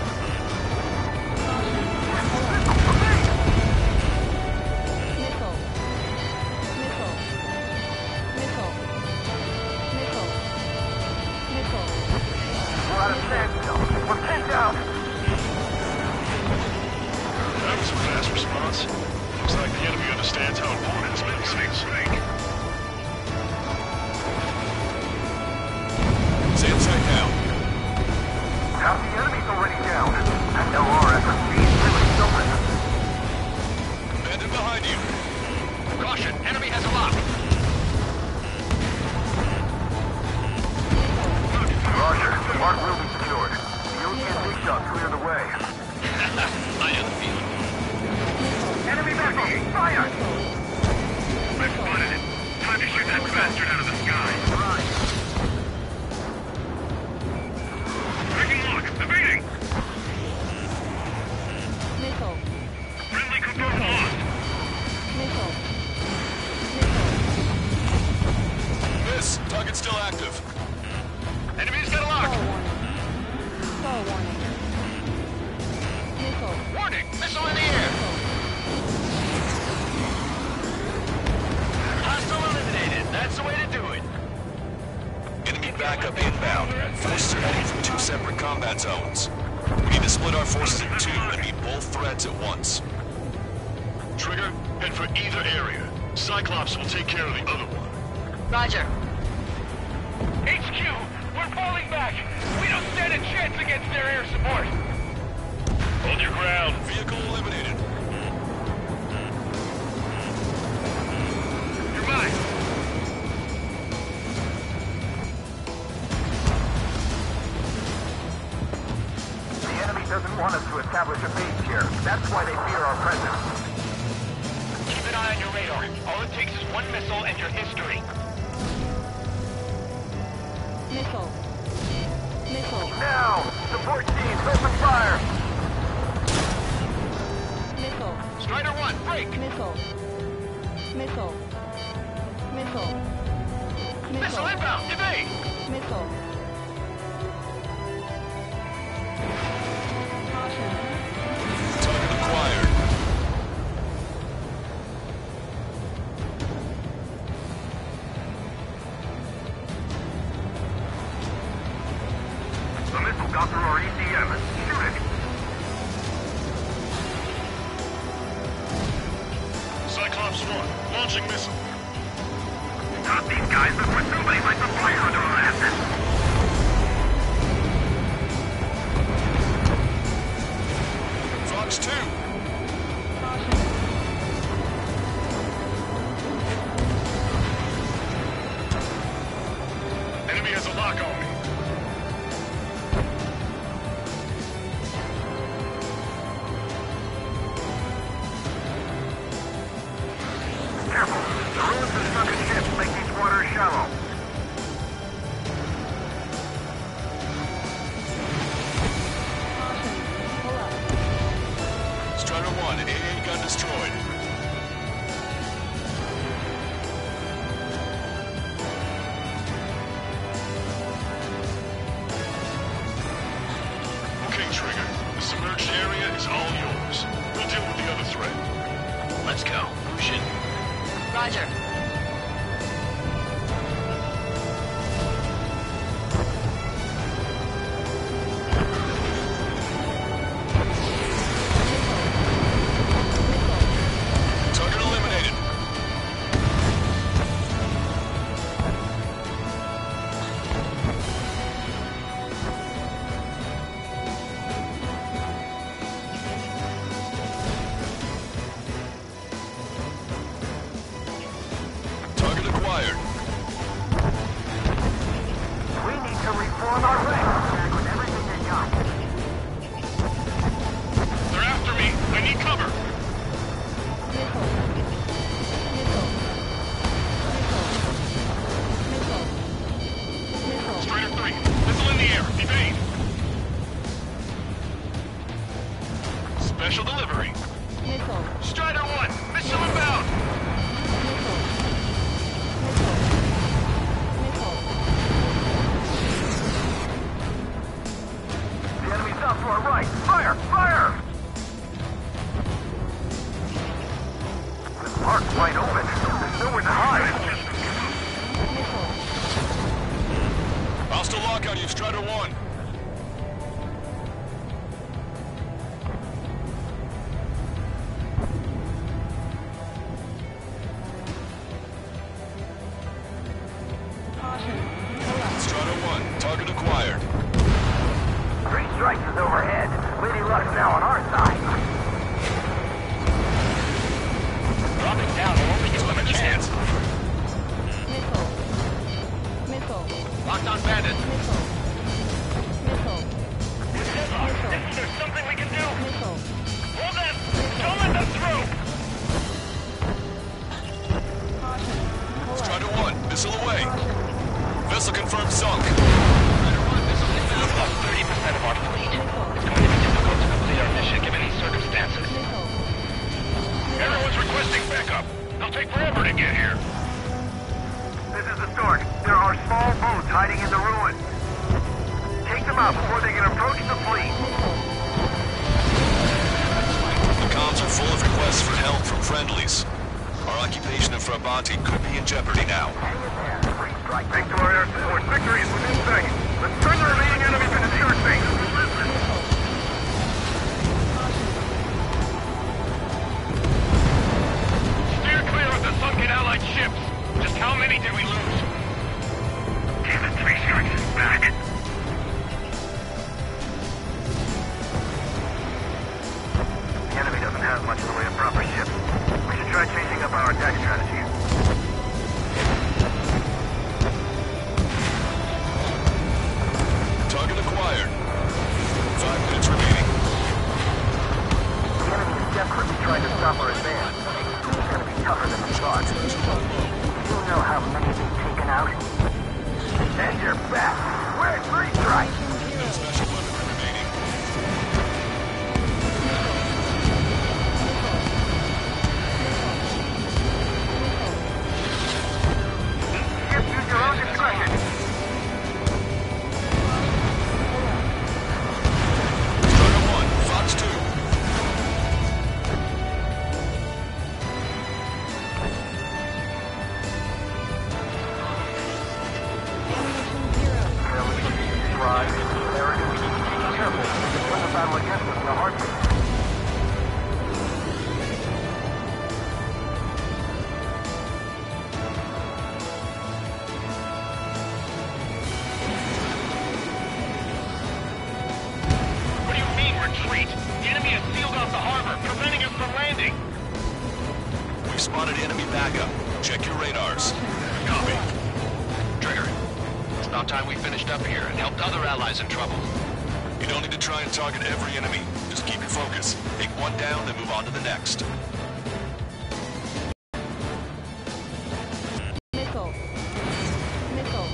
Missile. Missile. Missile. Missile. Missile. We're out of standstill. We're pinned out. That was a fast response. Looks like the enemy understands how important it's been since. Stay inside now. Half the enemy's already down. That LRSSB is really something. Bandit behind you. Caution, enemy has a lock. Roger. The mark will be secured. The OCN big shot clear the way. I know the feeling. Enemy missile! Fire! I spotted it. Time to shoot that bastard out of the sky. Breaking lock. Evading. Missile. Friendly component lost. Missile. Missile. Miss, target's still active. Enemy's got a Star lock. warning. Star warning. Missile. Warning, missile in the air. Hostile eliminated. That's the way to do it. Enemy backup inbound. Forces are heading from 2 separate combat zones. We need to split our forces in 2 and meet both threats at once. Trigger, head for either area. Cyclops will take care of the other one. Roger. HQ, we're falling back. We don't stand a chance against their air support. Hold your ground. Vehicle eliminated. You're mine. The enemy doesn't want us to establish a base here. That's why they fear our presence. One missile and your history. Missile. Missile. Now! Support teams, open fire! Missile. Strider 1, break! Missile. Missile. Missile. Missile inbound, evade! Missile. Caution. Target acquired. The missile got through our ECM. Shoot it! Cyclops 1, launching missile. Got these guys before somebody lights a fire under our asses! Fox 2. Enemy has a lock on me. Careful! The ruins of sunken ships make these waters shallow. Caution. Pull up. Strider 1, AA gun destroyed. Okay, Trigger. The submerged area is all yours. We'll deal with the other threat. Let's go. Lucian. Roger. Target eliminated. Target acquired. We need to reform our ranks with everything they got. They're after me. I need cover. Missile. Missile. Missile. Missile. Missile. Strider 3, missile in the air. Evade. Special delivery. Missile. Strider 1, missile inbound. Missile. Missile. Missile. The enemy's out to our right! Fire! Fire! The park's wide open. There's nowhere to hide. Missile. Hostile lock on you, Strider 1. Caution. Pull up. Strider 1, target acquired. 3 strikes is overhead. Lady Luck's now on our side. Dropping down will only give them a chance. Missile. Missile. Locked on bandit. Missile. Missile. There's something we can do. Missile. Hold them. Don't let them through. Caution. Pull up. Strider 1, missile away. Vessel confirmed sunk. Strider 1, missile inbound. We've lost 30% of our fleet. It's going to be difficult to complete our mission given these circumstances. Missile. Everyone's requesting backup. They'll take forever to get here. This is the start. There are small boats hiding in the ruins. Take them out before they can approach the fleet. The comms are full of requests for help from friendlies. Our occupation of Farbanti could be in jeopardy now. Thanks to our air support, victory is within seconds. Let's turn the remaining enemies into shark bait. Steer clear of the sunken Allied ships. Just how many did we lose? Damn it, 3 sharks is back. The enemy doesn't have much in the way of proper ships. We should try changing up our attack strategy. Target acquired. 5 minutes remaining. The enemy is desperately trying to stop our advance. It's going to be tougher than we thought. the harbor, preventing us from landing. We've spotted enemy backup. Check your radars. Copy. Trigger, it's about time we finished up here and helped other allies in trouble. You don't need to try and target every enemy. Just keep your focus. Take one down, then move on to the next. Missile. Missile.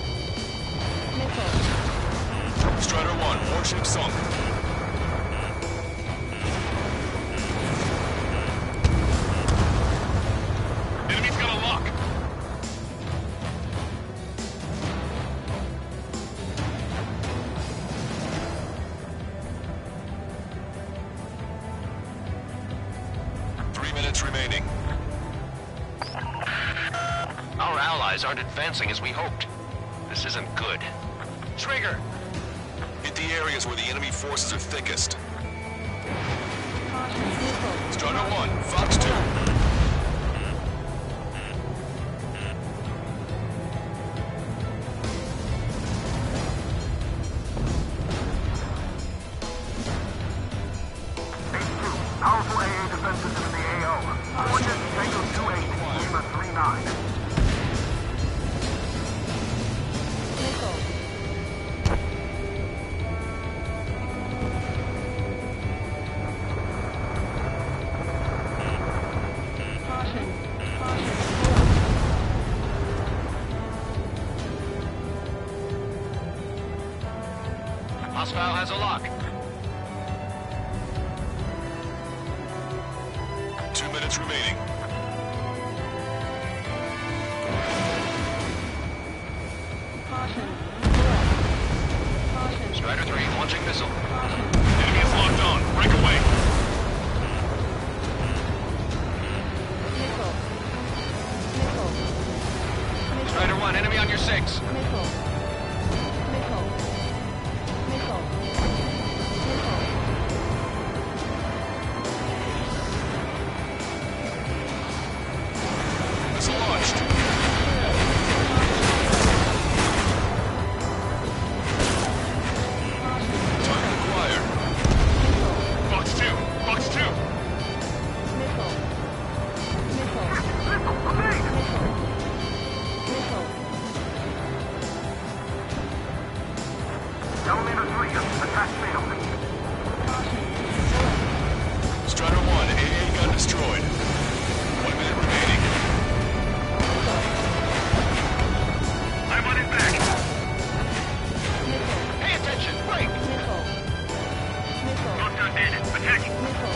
Missile. Strider 1, warship sunk. Enemy's got a lock. Remaining. Our allies aren't advancing as we hoped. This isn't good. Trigger! Hit the areas where the enemy forces are thickest. Missile. Strider 1, Fox 2. Powerful AA defense system in the AO. Coordinates Tango 28, Lima 39. Missile. Caution. Caution. Hostile has a lock. 2 minutes remaining. Caution. Caution. Strider 3 launching missile. Enemy is locked on. Break away. Missile. Missile. Strider 1, enemy on your 6. Missile. Missile. Missile. Missile. Missile launched. Target acquired. Fox 2. Fox 2. Missile. Missile. Missile. Elevator 3, attack failed. Strider 1, AA gun destroyed. 1 minute remaining. I'm on it back. Pay attention! Break! Missile. Missile. Locked on bandit. Attacking. Missile.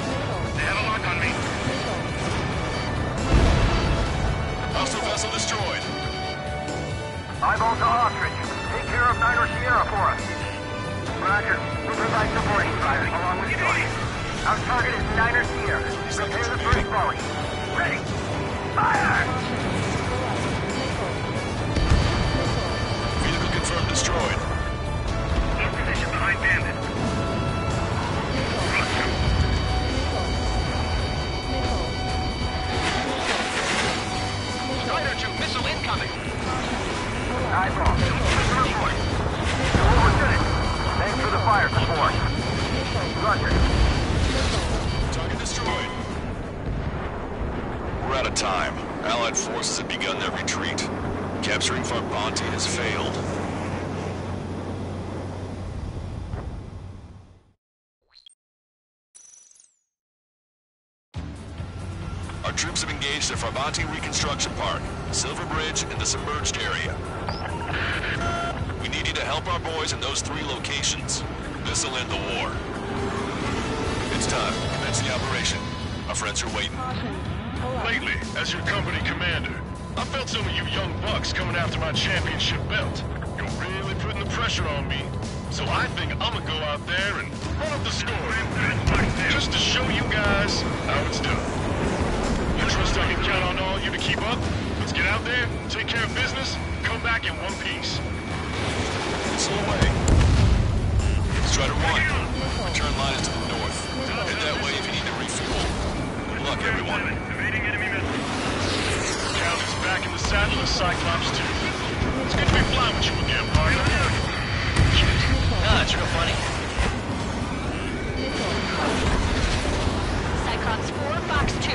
Missile. They have a lock on me. Missile. Hostile vessel destroyed. Eyeball to Ostrich. Take care of Niner Sierra for us. Roger. We'll provide supporting fire along with yours. Our target is Niner Sierra. Prepare the first volley. Ready. Fire! Vehicle confirmed destroyed. In position behind bandit. Strider 2, missile incoming! Eyeball. Report. Overstood it. Thanks for the fire support. Roger. Target destroyed. We're out of time. Allied forces have begun their retreat. Capturing Farbanti has failed. Our troops have engaged the Farbanti Reconstruction Park, Silver Bridge, and the submerged area. We need you to help our boys in those 3 locations. This'll end the war. It's time. Commence the operation. Our friends are waiting. Lately, as your company commander, I felt some of you young bucks coming after my championship belt. You're really putting the pressure on me. So I think I'm gonna go out there and run up the score. Just to show you guys how it's done. You trust I can count on all you to keep up? Let's get out there, take care of business, come back in one piece. Missile away. Strider 1. Return line is to the north. Head that way if you need to refuel. Good luck, everyone. Evading enemy missiles. Calvin's back in the saddle as Cyclops 2. It's good to be flying with you again, partner. Nah, it's real funny. Missile. Cyclops 4, Fox 2.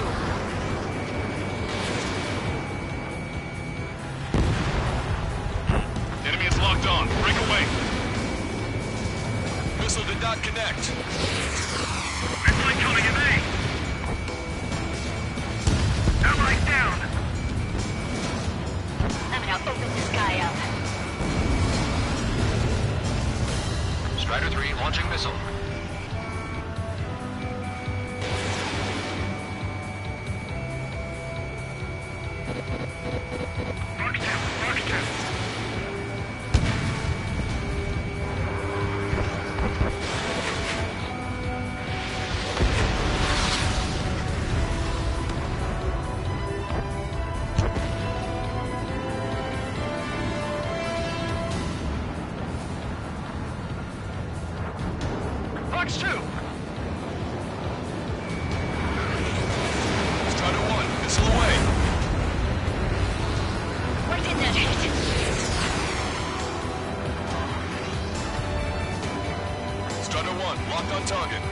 Enemy is locked on. Break away. Missile did not connect. Missile incoming in A. Allies down. I'm gonna open this guy up. Strider 3 launching missile. Fox 2. Fox 2. Fox 2! Strider 1, missile away. Where did that hit? Strider 1, locked on target.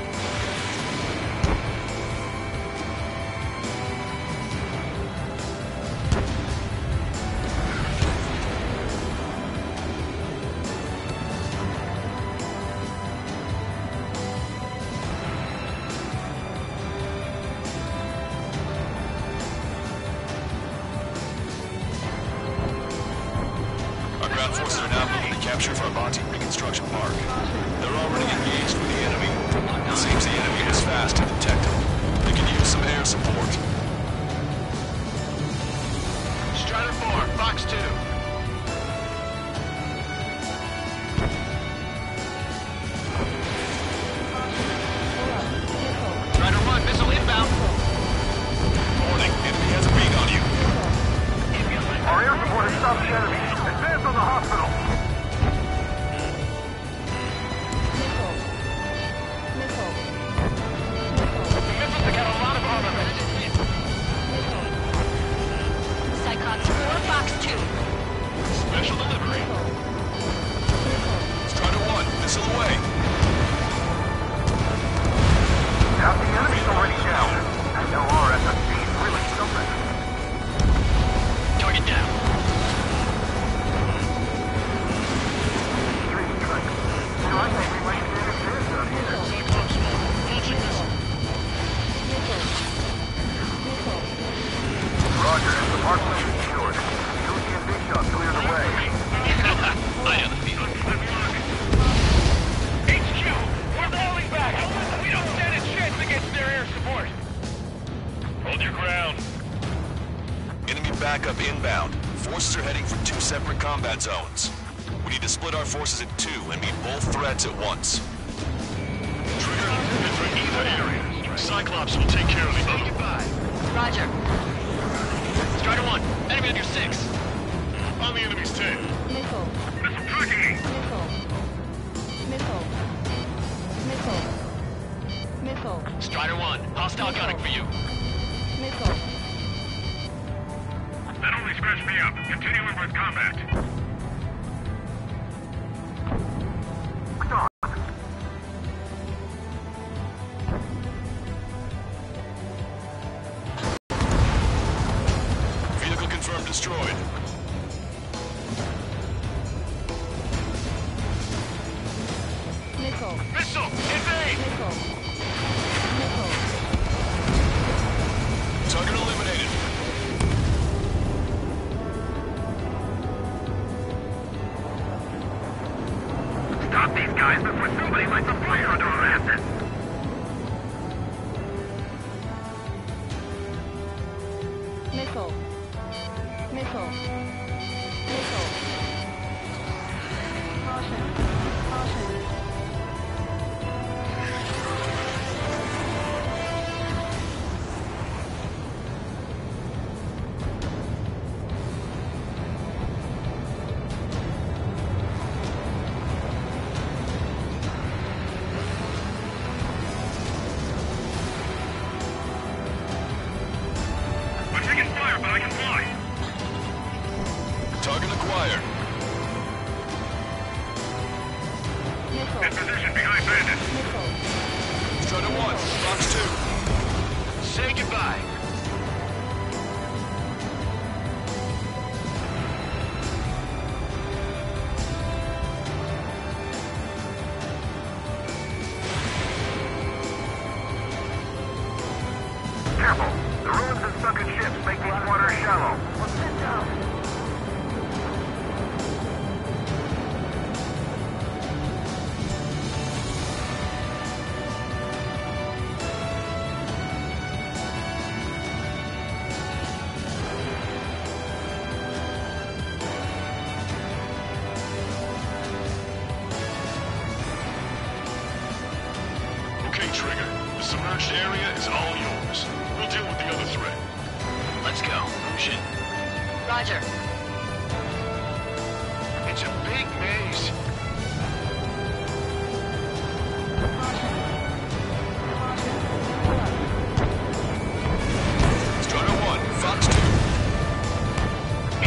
Our ground forces are now moving to capture Farbanti Reconstruction Park. They're already engaged with the enemy. It seems the enemy is fast to detect them. They can use some air support. Strider 4, Fox 2. Strider 1, missile inbound. Warning, enemy has a beat on you. Our air support has stopped the enemy. Advance on the hospital. Missile. Missile. The missiles have got a lot of armament. Cyclops 4, Fox 2. Special delivery. Strider 1, missile away. Half the enemy's already down. LR SFC is really something. Target down. Strange trick. You know, I think we might stand a chance out here. Roger, the park will be secured. Lucy and Big Shot clear the way. I know the feeling. HQ, we're falling back. We don't stand a chance against their air support. Hold your ground. Enemy backup inbound. Forces are heading for 2 separate combat zones. We need to split our forces in 2 and meet both threats at once. Trigger, enter either area. Cyclops will take care of the other. Roger. Strider 1, enemy on your 6. On the enemy's 10. Missile. Missile tracking me. Missile. Missile. Missile. Missile. Strider 1, hostile gunning for you. Missile. That only scratched me up. Continuing with combat. Vehicle confirmed destroyed. Missile. Missile, invade! Missile. Missile. Target eliminated. Stop these guys before somebody lights a fire under our asses! Missile. Missile. Missile. Caution. Caution. I'm taking fire, but I can fly! Target acquired. Missile. In position behind bandits. Missile. Strider 1, Fox Say goodbye. Careful. The ruins of sunken ships make these waters shallow. Let's sit down. Okay, Trigger. The submerged area is all yours. We'll deal with the other threat. Let's go. Push it. Roger. It's a big maze. Strider 1, Fox 2.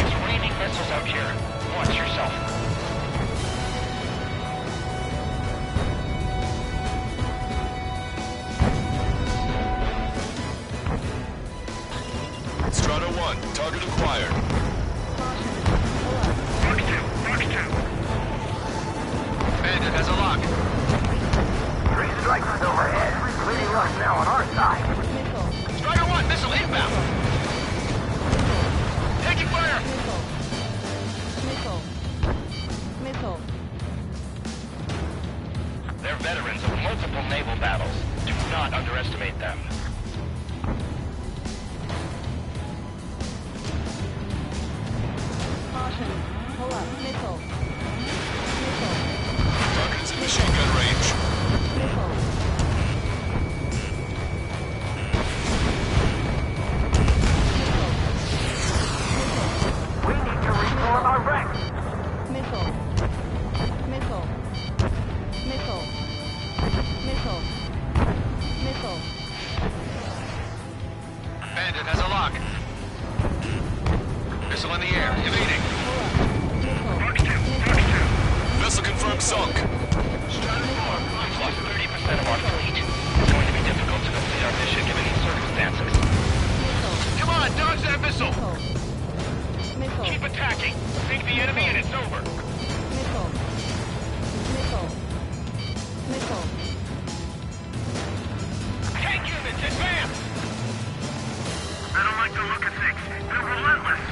It's raining missiles out here. Watch yourself. Strider 1, target acquired. Fox 2, Fox 2. Bandit has a lock. 3 strikers overhead. Leading us now on our side. Missile. Strider 1, missile inbound. Taking fire. Missile. Missile. They're veterans of multiple naval battles. Do not underestimate them. Caution. Pull up. Missile. Missile. Target is in machine gun range. Missile. We need to reform our ranks. Missile. Missile. Missile. Missile. Missile. Bandit has a lock. Missile in the air. Evading. Missile. Fox 2, Fox 2. Vessel confirmed sunk. We've lost 30% of our fleet. It's going to be difficult to complete our mission given these circumstances. Come on, dodge that missile. Missile. Keep attacking. Sink the enemy and it's over. Missile. Missile. Missile. Tank units, advance! I don't like the look of things. They're relentless.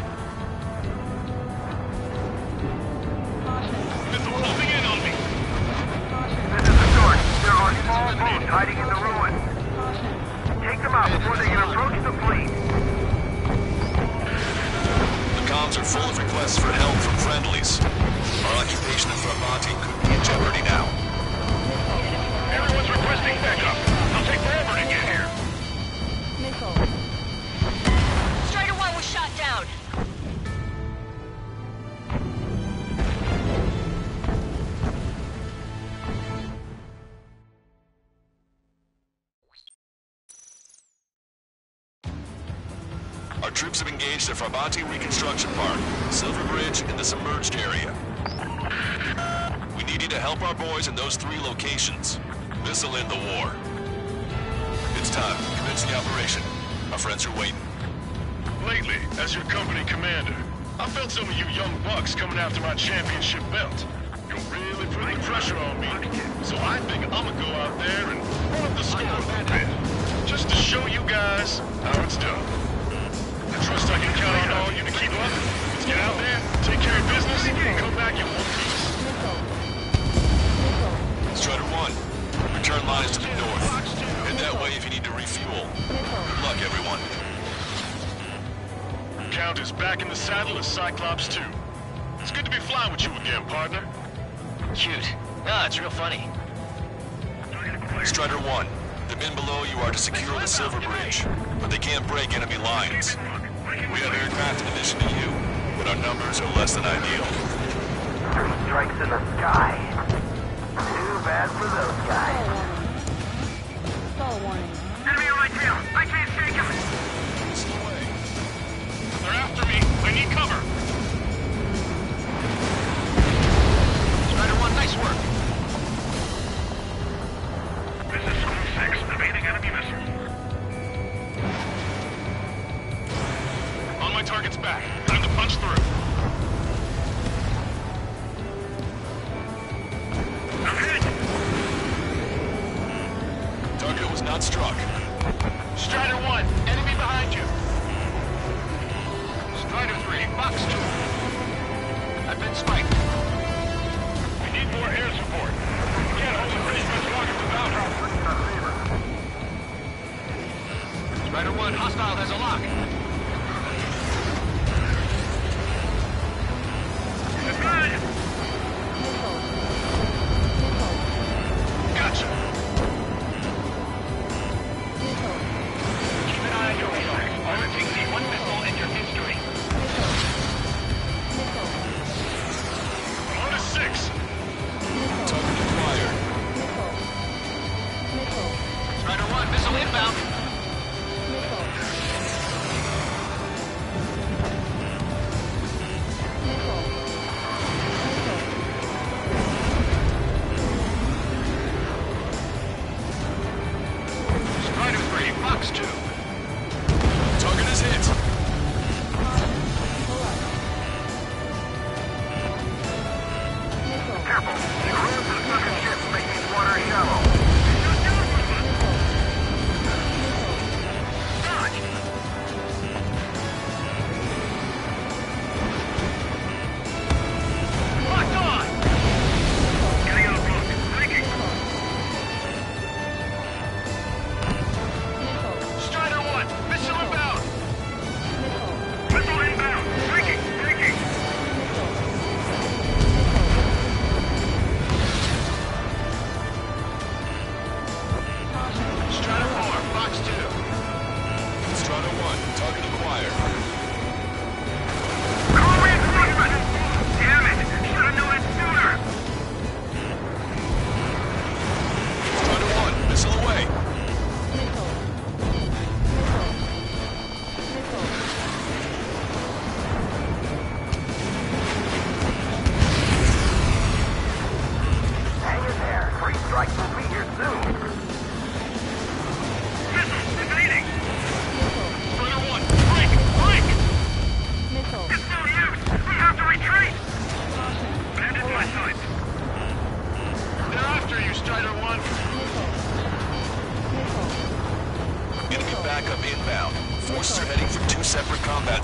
Caution. Missile closing in on me. Caution. This is the source. There are small boats hiding in the ruins. Caution. Take them out before they can approach the fleet. The comms are full of requests for help from friendlies. Our occupation of Farbanti could be in jeopardy now. Everyone's requesting backup. It'll take forever to get here. Missile. Strider 1 was shot down. Our troops have engaged at Farbanti Reconstruction Park, Silver Bridge, and the submerged area. We need you to help our boys in those 3 locations. This'll end the war. It's time. Commence the operation. Our friends are waiting. Lately, as your company commander, I felt some of you young bucks coming after my championship belt. You're really putting the pressure on me. So I think I'ma go out there and run up the score a little bit. Just to show you guys how it's done. I trust I can count on all you to keep up. Let's get out there, take care of business, and come back in one piece. Missile. Missile. Strider 1, return line is to the north. Head that way if you need to refuel. Good luck, everyone. Count is back in the saddle as Cyclops 2. It's good to be flying with you again, partner. Cute. Ah, it's real funny. Strider 1, the men below you are to secure the Silver Bridge, but they can't break enemy lines. We have aircraft in addition to you, but our numbers are less than ideal. 3 strikes in the sky. Too bad for those guys. Stall warning. Enemy on my tail. I can't shake him. They're after me. I need cover. Strider 1, nice work. This is School 6, evading enemy missile.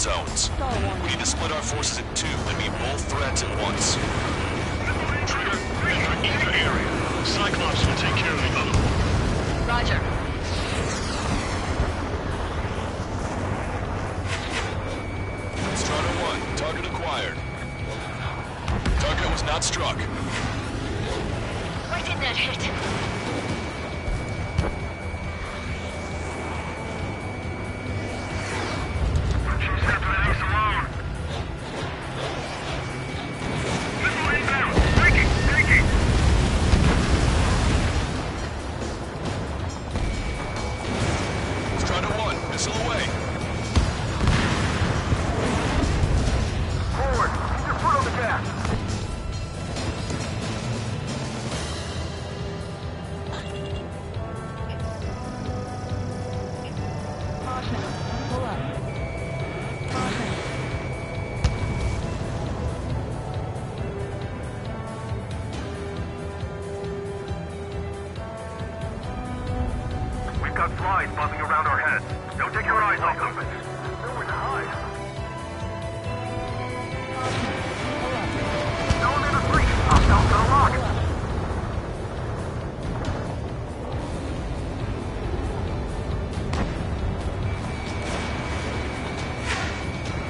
zones. Stall warning. We need to split our forces in two and meet both threats at once. Trigger, enter either area. Cyclops will take care of the other one. Roger. Strider 1, target acquired. Target was not struck. Why didn't that hit? Strider 1, missile away. Forward. Keep your foot on the gas. Caution. Pull up. Caution. We've got flies buzzing around our heads. Don't take your eyes off them. Nowhere to hide. Pull up. No one in the street. Hostiles got a lock. Pull up.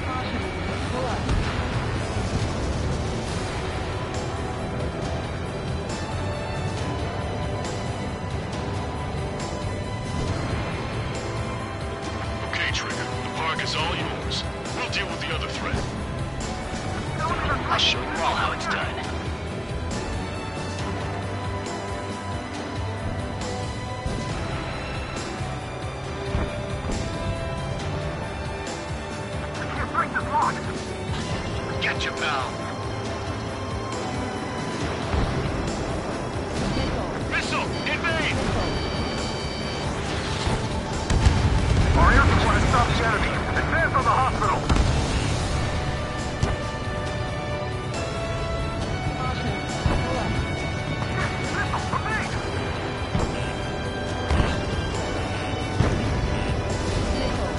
Caution. Pull up. Okay, Trigger. The park is all yours. We'll deal with the other threat. I'll show you all how it's done. Can't break this lock. Gotcha, pal. Missile. Missile! Invade! Missile. Our air support has stopped the enemy. Advance on the hospital. Caution. Pull up. Missile, evade. Missile.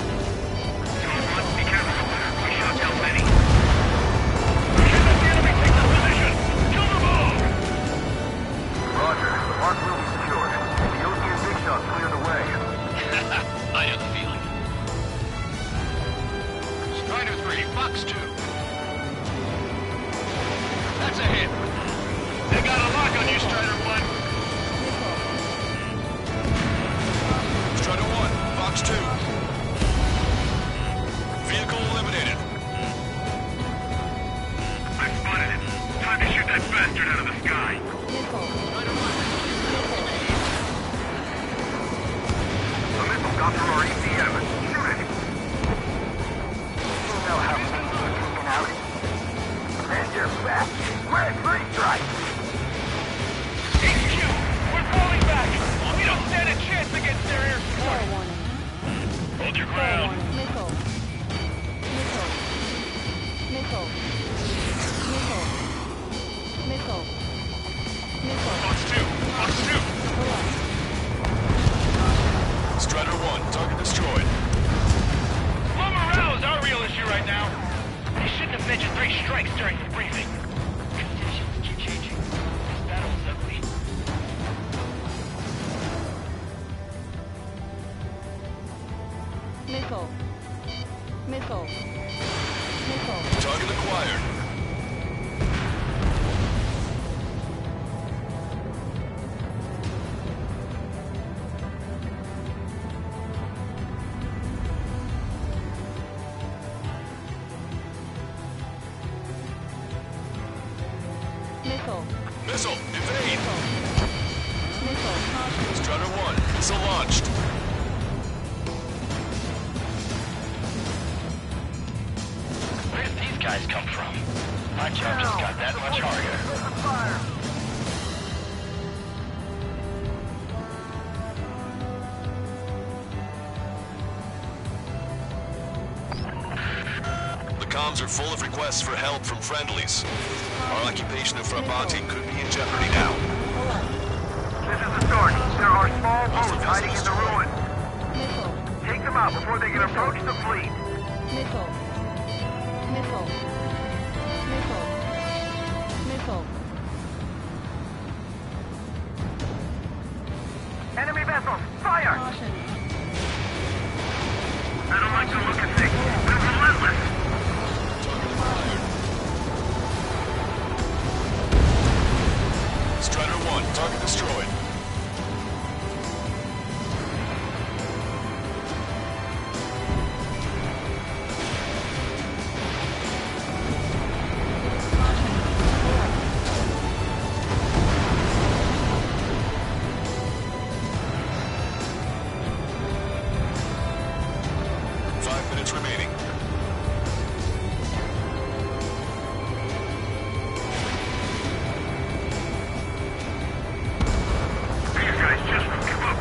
Be careful. We shot down many. Can't let the enemy take the position! Kill them all! Roger. The park will be secured. The Ocean Big Shot's cleared away. I have a feeling. Strider 3, Fox 2. That's a hit. They got a lock on you, Strider 1. Strider 1, Fox 2. Vehicle eliminated. I spotted it. Time to shoot that bastard out of the sky. Missile. The missile got through our ECM. Shoot it. You know how things are taken out. And you're back. Red free strike. HQ! We're falling back! We don't stand a chance against their air Stall support! warning. Hold your Stall ground! warning. Missile. Missile. Missile. Missile. Missile. Missile. Fox 2! Fox 2! Pull up. Strider 1, target destroyed. Low morale is our real issue right now. They shouldn't have mentioned 3 strikes during the briefing. Conditions keep changing. This battle is ugly. Missile. Missile. Missile. Target acquired. Missile. Missile, evade. Missile. Caution. Strider 1, missile launched. Where did these guys come from? My job just got that much harder. Fire. The comms are full of requests for help from friendlies. Our occupation of Frabanti could be in jeopardy now. Pull up. This is the start. There are small boats hiding in the ruins. Missile. Take them out before they can approach the fleet. Missile. Missile. Missile. Missile. Enemy vessels, fire! Caution. I don't like the look of things. They're relentless. Strider 1, target destroyed. Remaining. These guys just won't give up.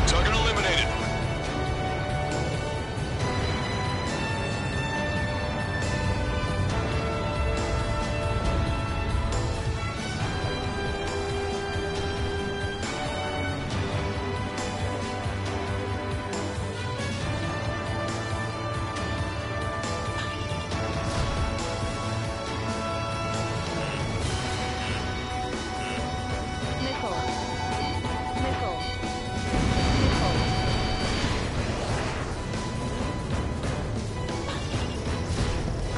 Target eliminated. Missile. Missile. Missile.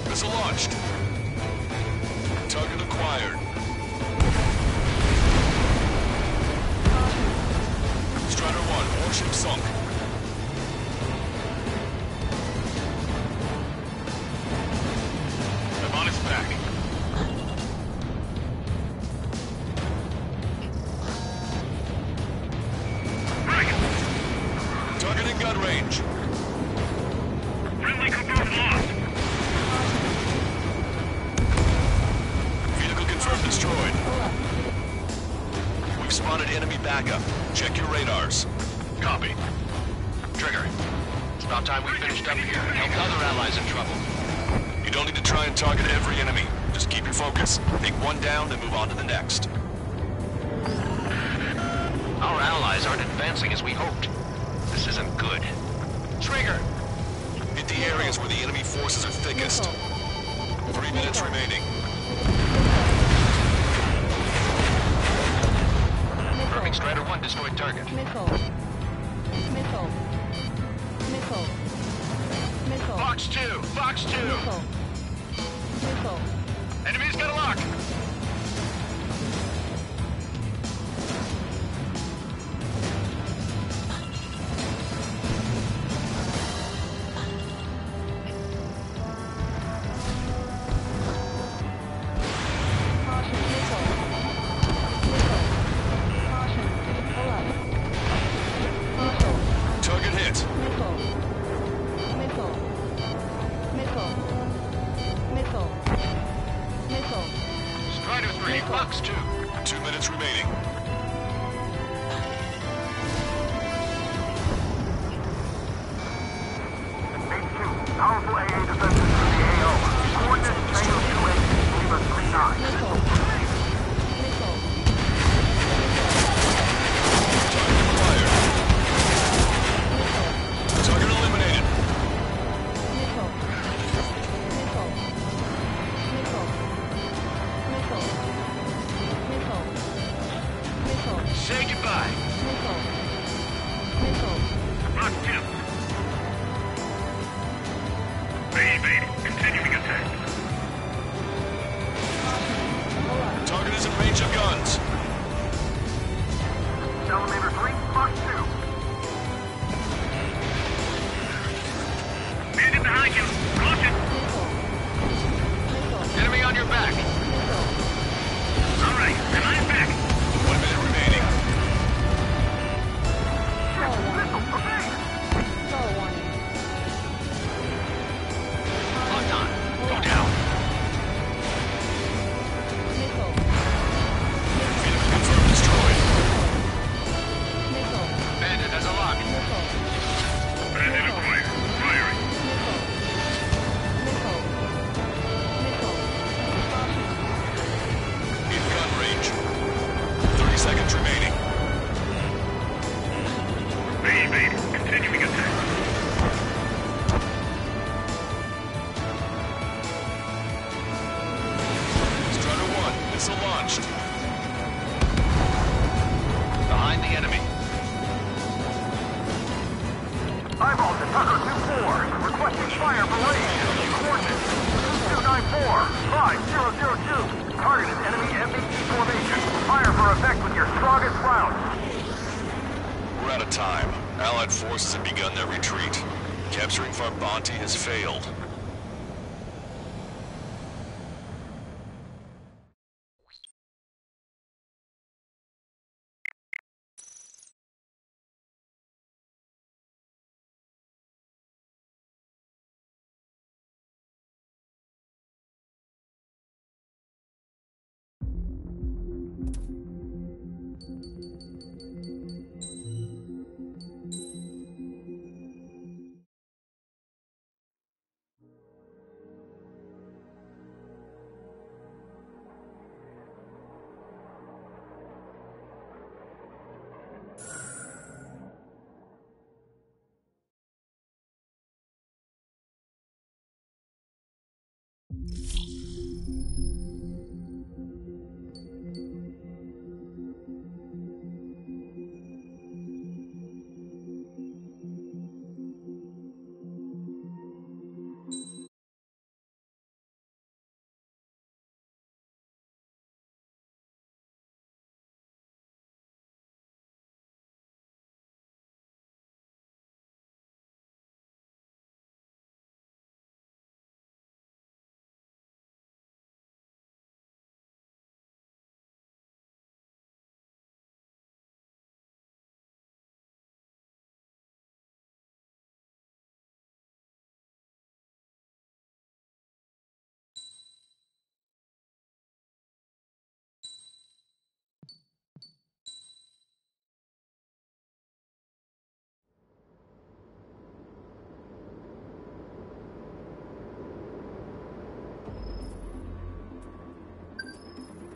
Missile launched. Target acquired. Strider 1, warship sunk. I'm on its back. Target in gun range. Friendly caboose lost. Vehicle confirmed destroyed. We've spotted enemy backup. Check your radars. Copy. Trigger. It's about time we finished up here. Help other allies in trouble. You don't need to try and target every enemy. Just keep your focus. Take one down and move on to the next. Our allies aren't advancing as we hoped. This isn't good. Trigger! Hit the areas where the enemy forces are thickest. 3 minutes remaining. Confirming Strider 1 destroyed target. Missile. Missile. Missile. Missile. Fox 2! Fox 2! Missile. Missile. Enemy's got a lock! Caution. Missile. Missile. Caution. Pull up. Missile. Target hit. Missile. Missile. Missile. Missile. Missile. Fire below. Coordinates 294-5002. Target is enemy MBT formation. Fire for effect with your strongest round. We're out of time. Allied forces have begun their retreat. Capturing Farbanti has failed.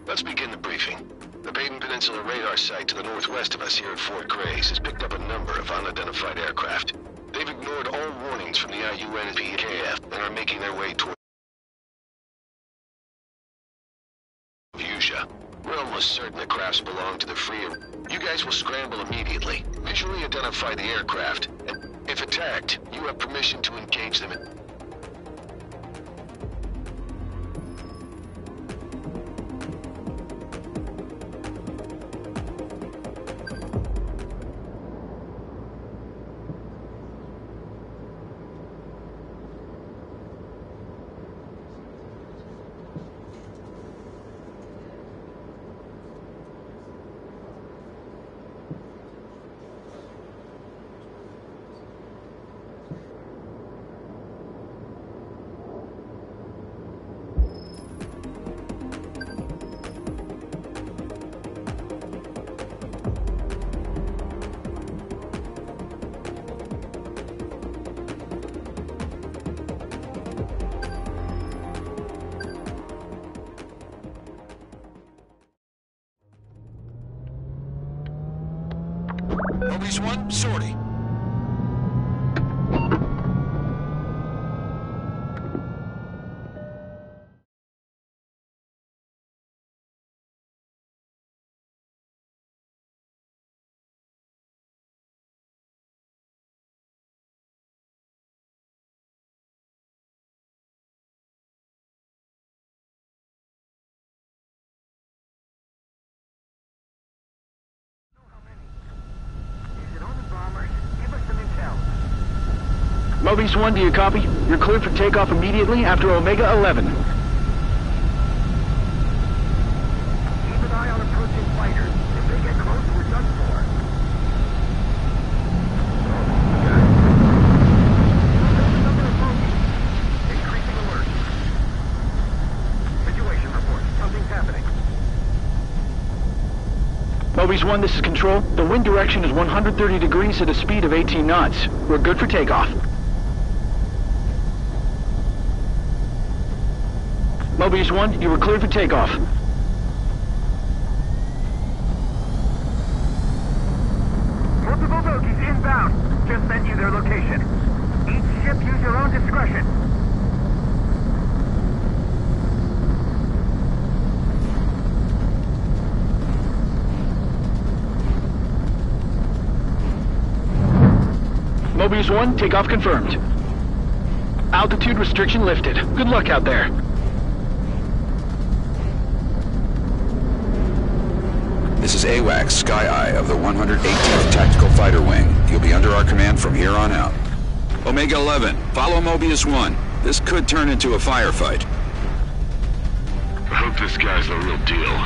Let's begin the briefing. The Baden Peninsula radar site to the northwest of us here at Fort Grays has picked up a number of unidentified aircraft. They've ignored all warnings from the IUN and PKF and are making their way toward Fuchsia. We're almost certain the crafts belong to the Free. You guys will scramble immediately. Visually identify the aircraft, and if attacked, you have permission to engage them. Nobody's one, sortie. Mobius 1, do you copy? You're cleared for takeoff immediately after Omega 11. Keep an eye on approaching fighters. If they get close, we're done for. Increasing alert. Situation report. Something's happening. Mobius 1, this is Control. The wind direction is 130 degrees at a speed of 18 knots. We're good for takeoff. Mobius 1, you were cleared for takeoff. Multiple bogies inbound. Just sent you their location. Each ship use your own discretion. Mobius 1, takeoff confirmed. Altitude restriction lifted. Good luck out there. This is AWACS, Sky Eye of the 118th Tactical Fighter Wing. You'll be under our command from here on out. Omega 11, follow Mobius 1. This could turn into a firefight. I hope this guy's the real deal.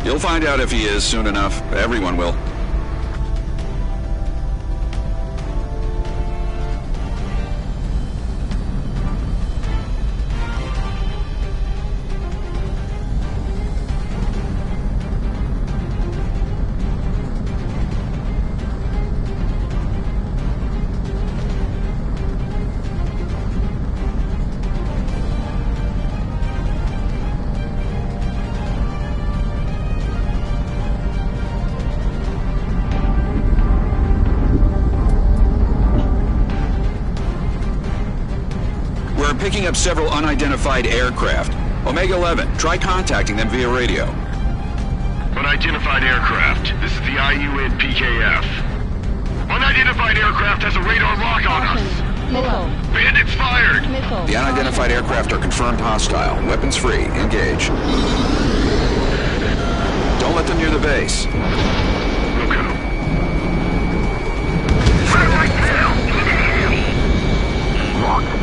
You'll find out if he is soon enough. Everyone will. Picking up several unidentified aircraft. Omega 11, try contacting them via radio. Unidentified aircraft. This is the IUN PKF. Unidentified aircraft has a radar lock on us. Missile. Bandits fired! Missile. The unidentified aircraft are confirmed hostile. Weapons free. Engage. Don't let them near the base. Okay. Fire right now! Locked.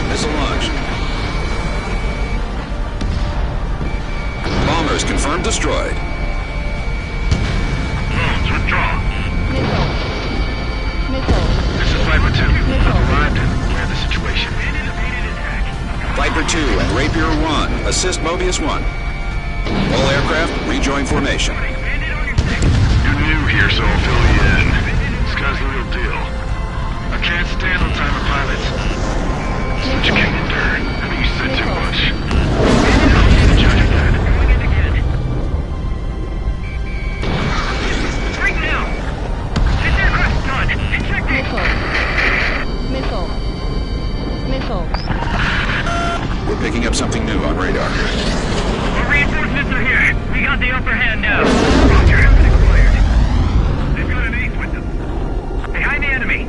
Missile launch. Bombers confirmed destroyed. Drones, withdraw. Missile. Missile. This is Viper 2. Missile. I've arrived and cleared the situation. Viper 2 and Rapier 1, assist Mobius 1. All aircraft, rejoin formation. You're new here, so I'll fill you in. This guy's the real deal. I can't stand on time of pilots. But you can't endure. I mean, you said too much. Right now! This aircraft's done! Check this! Missile. Missile. Missile. We're picking up something new on radar. Our reinforcements are here. We got the upper hand now. Roger, acquired. They've got an ace with them. Behind the enemy.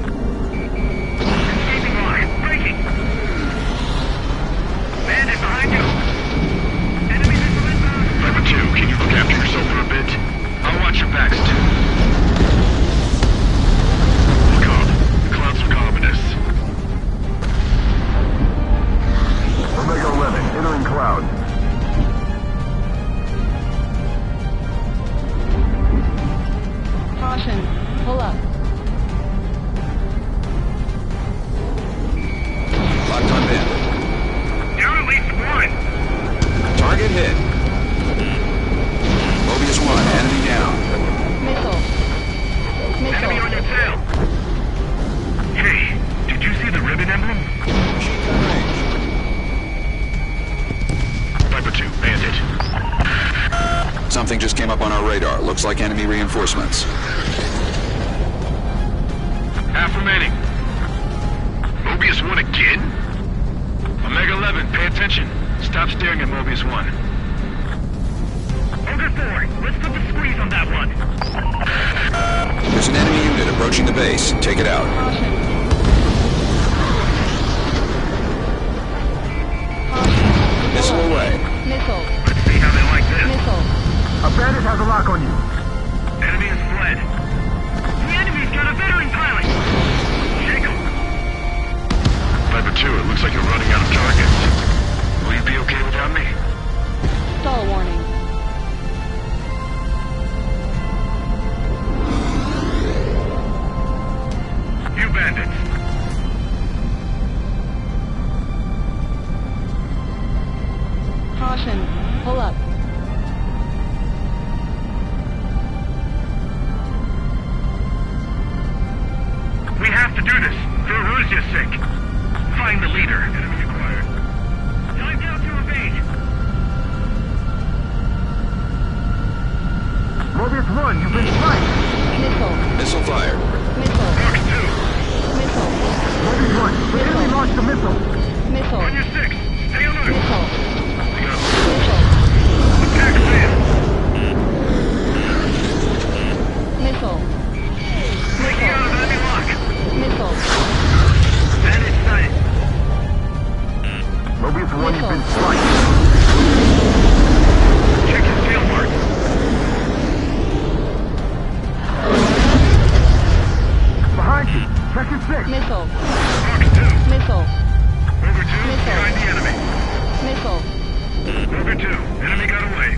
Escaping line. Breaking. Bandit behind you. Enemy missile inbound. Viper 2, can you look after yourself for a bit? I'll watch your backs, too. Look up. The clouds are ominous. Omega 11, entering cloud. Caution. Pull up. Locked on bandit. Down at least one. Target hit. Mobius 1, enemy down. Missile. Enemy on Missile. your tail. Hey, did you see the ribbon emblem? Viper 2, bandit. Something just came up on our radar. Looks like enemy reinforcements. Half remaining. Mobius 1 again? Omega 11, pay attention. Stop staring at Mobius 1. Ogre 4, let's put the squeeze on that one. There's an enemy unit approaching the base. Take it out. Caution. Missile away. Missile. Let's see how they like this. Missile. A bandit has a lock on you. Enemy has fled. The enemy's got a veteran pilot. Shake him. Viper 2, it looks like you're running out of targets. Will you be okay without me? Stall warning. You bandits. Caution. Pull up. We have to do this. For Russia's sake. Find the leader. Enemy acquired. Time down to evade. Mobius 1, you've been sniped. Missile. Missile fired. Missile. Mark 2. Missile. Mobius 1, the enemy launched a missile. Missile. On your 6. Stay alert. Missile. Fox 2. Missile. Rover 2, Missile. behind the enemy. Missile. Rover 2, enemy got away.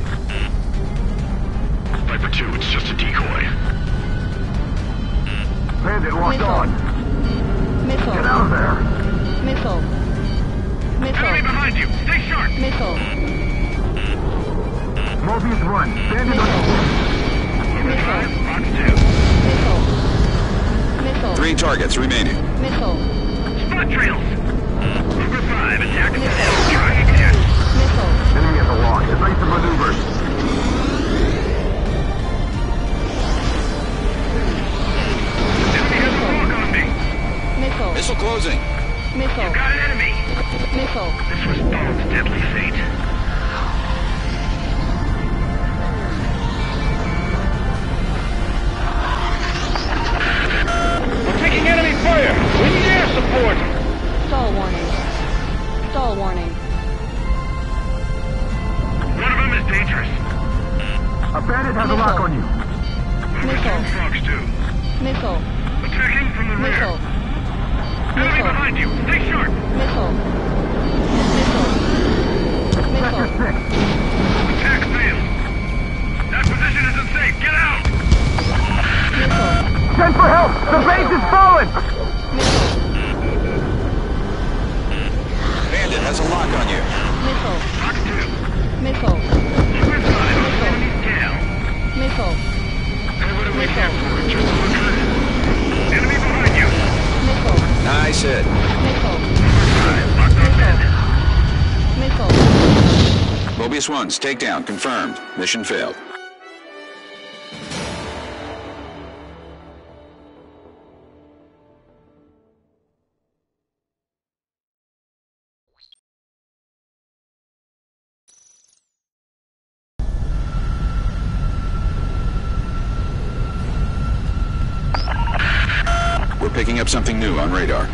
Viper 2, it's just a decoy. Bandit locked Missile. on. Missile. Get out of there. Missile. Enemy Missile. behind you. Stay sharp. Missile. Mobius 1. Bandit on Missile. Rover 5, Fox 2. Missile. Missile. 3 targets remaining. Missile. Spot trails. Rover 5, attack at the hill. Try again. Missile. enemy at the lock. Evasive maneuvers. Enemy has a lock on me. Missile. Missile closing. Missile. Got an enemy. Missile. This was Ball's deadly fate. We're taking enemy fire. We need air support. Stall warning. Stall warning. One of them is dangerous. A bandit has a lock on you. Missile. Fox 2. Missile. Attacking from the rear. Missile. Enemy Missile. behind you. Stay sharp. Missile. Missile. Missile. Attack failed. That position isn't safe. Get out. Missile. Send for help! The base is fallen! Missile. Bandit has a lock on you. Missile. Fox 2. Missile. Keep inside on the enemy's tail. Missile. Hey, what do we have for it? Just a look good. Enemy behind you. Missile. Nice hit. Missile. Locked on dead. Missile. Mobius 1's takedown confirmed. Mission failed. We're picking up something new on radar.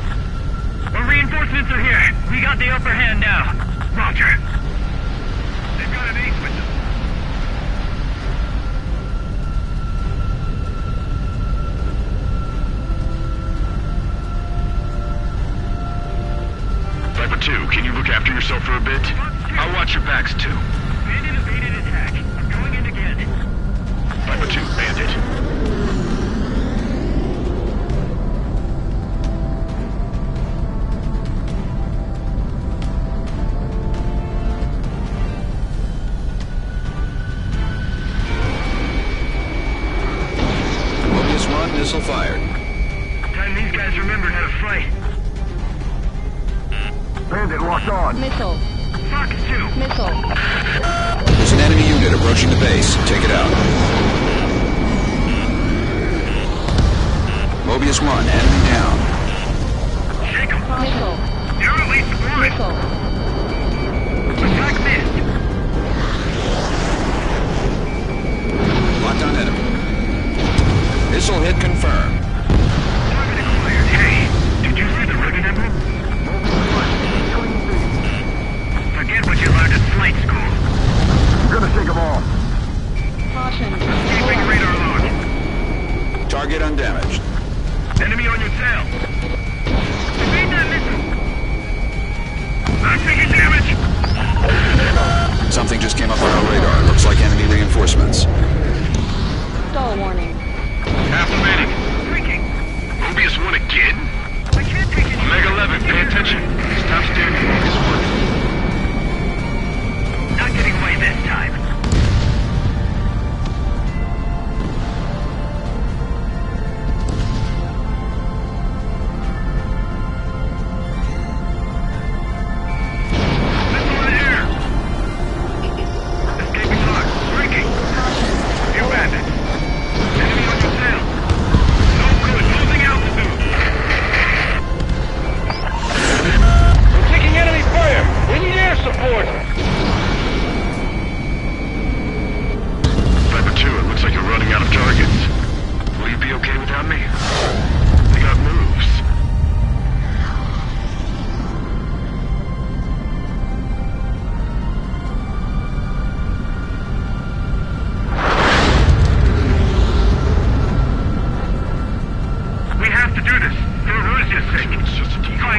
Our reinforcements are here. We got the upper hand now. Roger. They've got an ace with them. Viper 2, can you look after yourself for a bit? I'll watch your backs, too. Bandit evaded attack. I'm going in again. Viper 2, Bandit. Mobius 1, missile fired. Time these guys remembered how to fight. Bandit locked on. Missile. Fox 2. Missile. There's an enemy unit approaching the base. Take it out. Mobius 1, enemy down. Shake 'em. Missile. You're at least one. Missile. Attack missed. Locked on enemy. Missile hit confirmed. Target acquired. Hey, did you see the ribbon emblem? Forget what you learned at flight school. You're gonna shake them all. Caution. Keeping radar locked. Target undamaged. Enemy on your tail. Evade that missile. I'm taking damage. Something just came up on our radar. Looks like enemy reinforcements. Stall warning. Half remaining. Breaking. Mobius 1 again? I can't take any. Omega 11, pay attention. Stop standing. Mobius 1. Not getting away this time. Missile in the air. Escaping lock. Breaking. You bandit. Enemy on your tail. No good. Losing altitude. We're taking enemy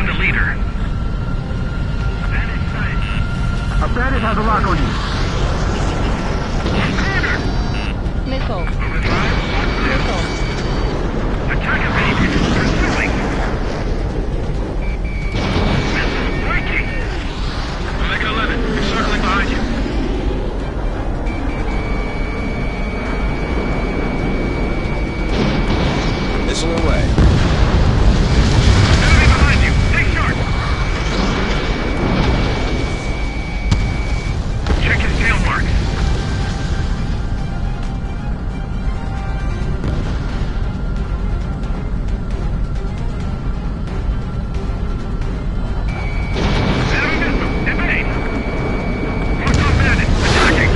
find the leader. A bandit has a lock on you. Missile. Overdrive. Missile. Attack evaded. Pursuing. Missile breaking. Omega 11, we're circling behind you. Missile away. Enemy behind you. Stay sharp. Check his tail marks. Enemy missile. Evade. Mark off bandit. Attacking.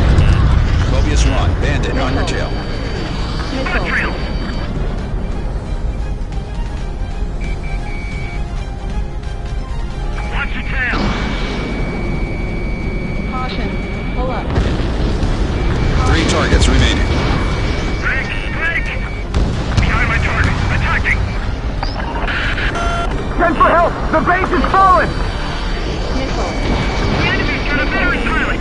Mobius 1, bandit on your tail. Spot Missile. trails. Watch your tail. Caution. Pull up. 3 targets remaining. Break. Break. Behind my target. Attacking. Send for help! The base is fallen! Missile. The enemy's got a veteran pilot.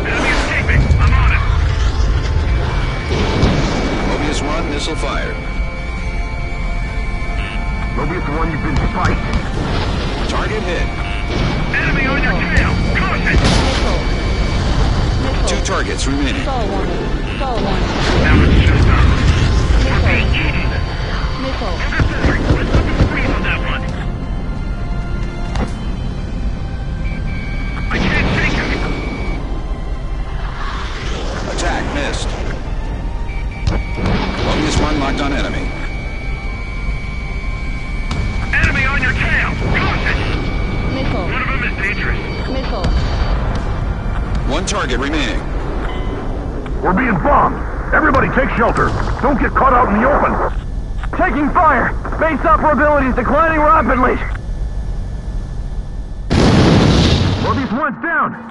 Enemy escaping. I'm on it. Mobius 1, missile fired. Mobius 1, you've been spiked. Target hit. Enemy on your tail. Caution. Missile. Missile. 2 targets remaining. Stall warning. Stall warning. Now it's just us. We're being Missile. eaten. Missile. Necessary. Let's look at the freeze on that one. I can't take him. Attack missed. Mobius 1 locked on enemy. Enemy on your tail. Caution. Missile. One of them is dangerous. Missile. 1 target remaining. We're being bombed. Everybody take shelter. Don't get caught out in the open. Taking fire. Base operability is declining rapidly. Mobius 1's down.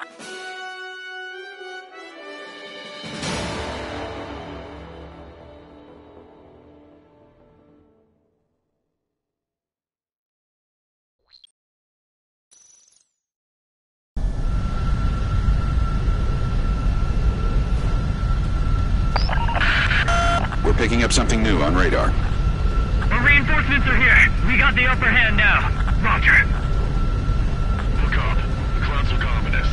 We're picking up something new on radar. Our reinforcements are here. We got the upper hand now. Roger. Look up. The clouds look ominous.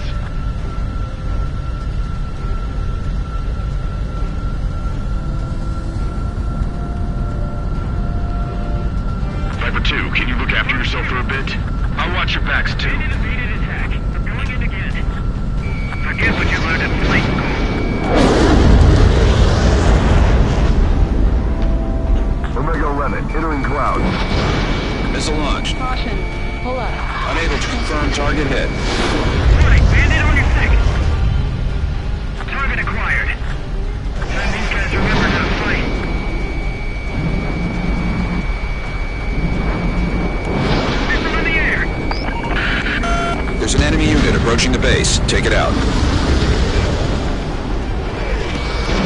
Viper 2, can you look after yourself for a bit? I'll watch your backs too. Evaded attack. We're going in again. Forget what you learned in flight school. Omega 11, entering clouds. Missile launched. Caution. Pull up. Unable to confirm target hit. Warning, bandit on your 6. Target acquired. Time these guys remember how to fight. Missile in the air. There's an enemy unit approaching the base. Take it out.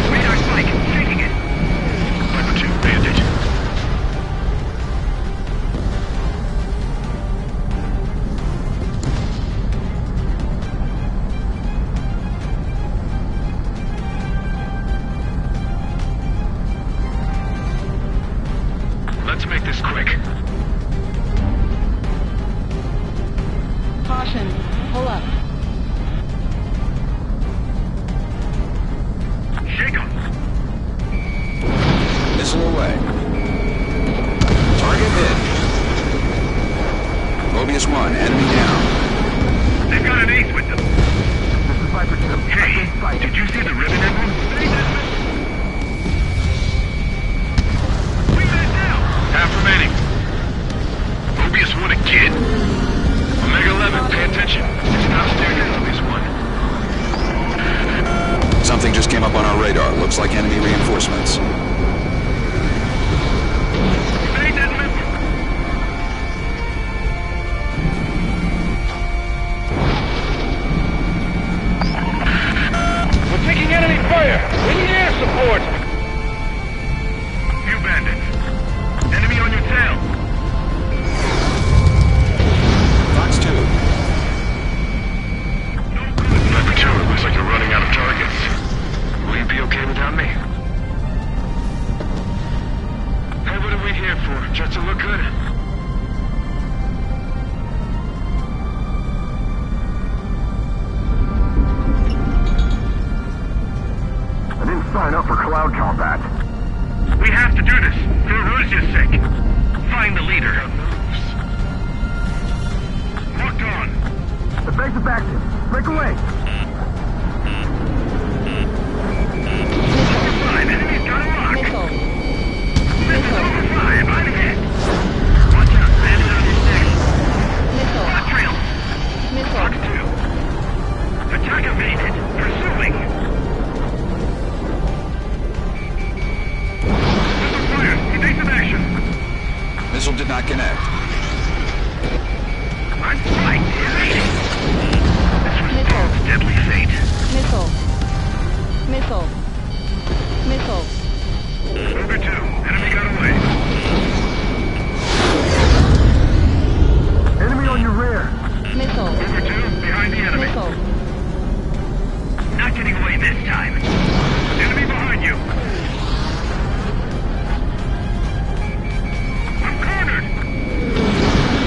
Radar spike. Shaking it. Viper 2, bandit. Let's make this quick. Caution. Pull up. Shake 'em. Missile away. Target hit. Mobius 1, enemy down. They've got an ace with them. This is Viper 2. Hey, did you see the ribbon emblem? Bring that down. Half remaining. Mobius 1 again? Omega 11, pay attention. It's not standard Mobius 1. Something just came up on our radar. Looks like enemy reinforcements. Evade that missile. We're taking enemy fire! We need air support! You bandits. Enemy on your tail. way! Enemies got a lock! Missile. Missile over 5, I'm hit! Watch out, landed on your 6. Missile. Hot trail! Missile. Fox 2. Attack evaded. Pursuing. Missile fired. Evasive action. Missile did not connect. On strike. Evading. This was Missile. Bob's deadly fate. Missile. Missile. Missile. Over 2. Enemy got away. Enemy on your rear. Missile. Over 2. Behind the enemy. Missile. Not getting away this time. Enemy behind you. I'm cornered.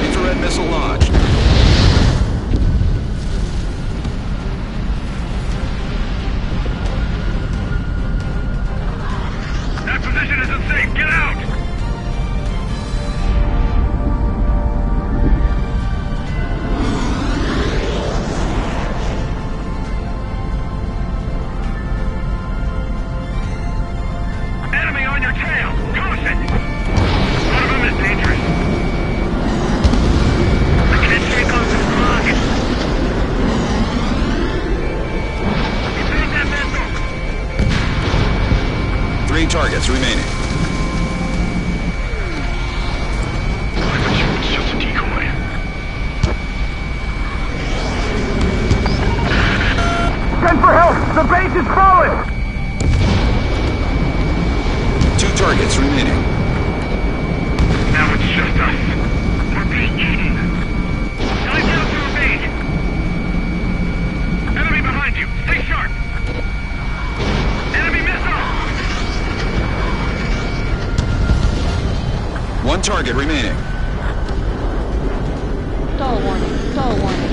Infrared missile launched. That position isn't safe. Get out. Enemy on your tail. Caution. One of them is dangerous. I can't take off this lock. Evade that missile. 3 targets remaining. I bet you it's just a decoy. Send for help! The base is falling! 2 targets remaining. Now it's just us. We're being eaten. Time down to evade. Enemy behind you. Stay sharp. Enemy missile! 1 target remaining. Stall warning. Stall warning.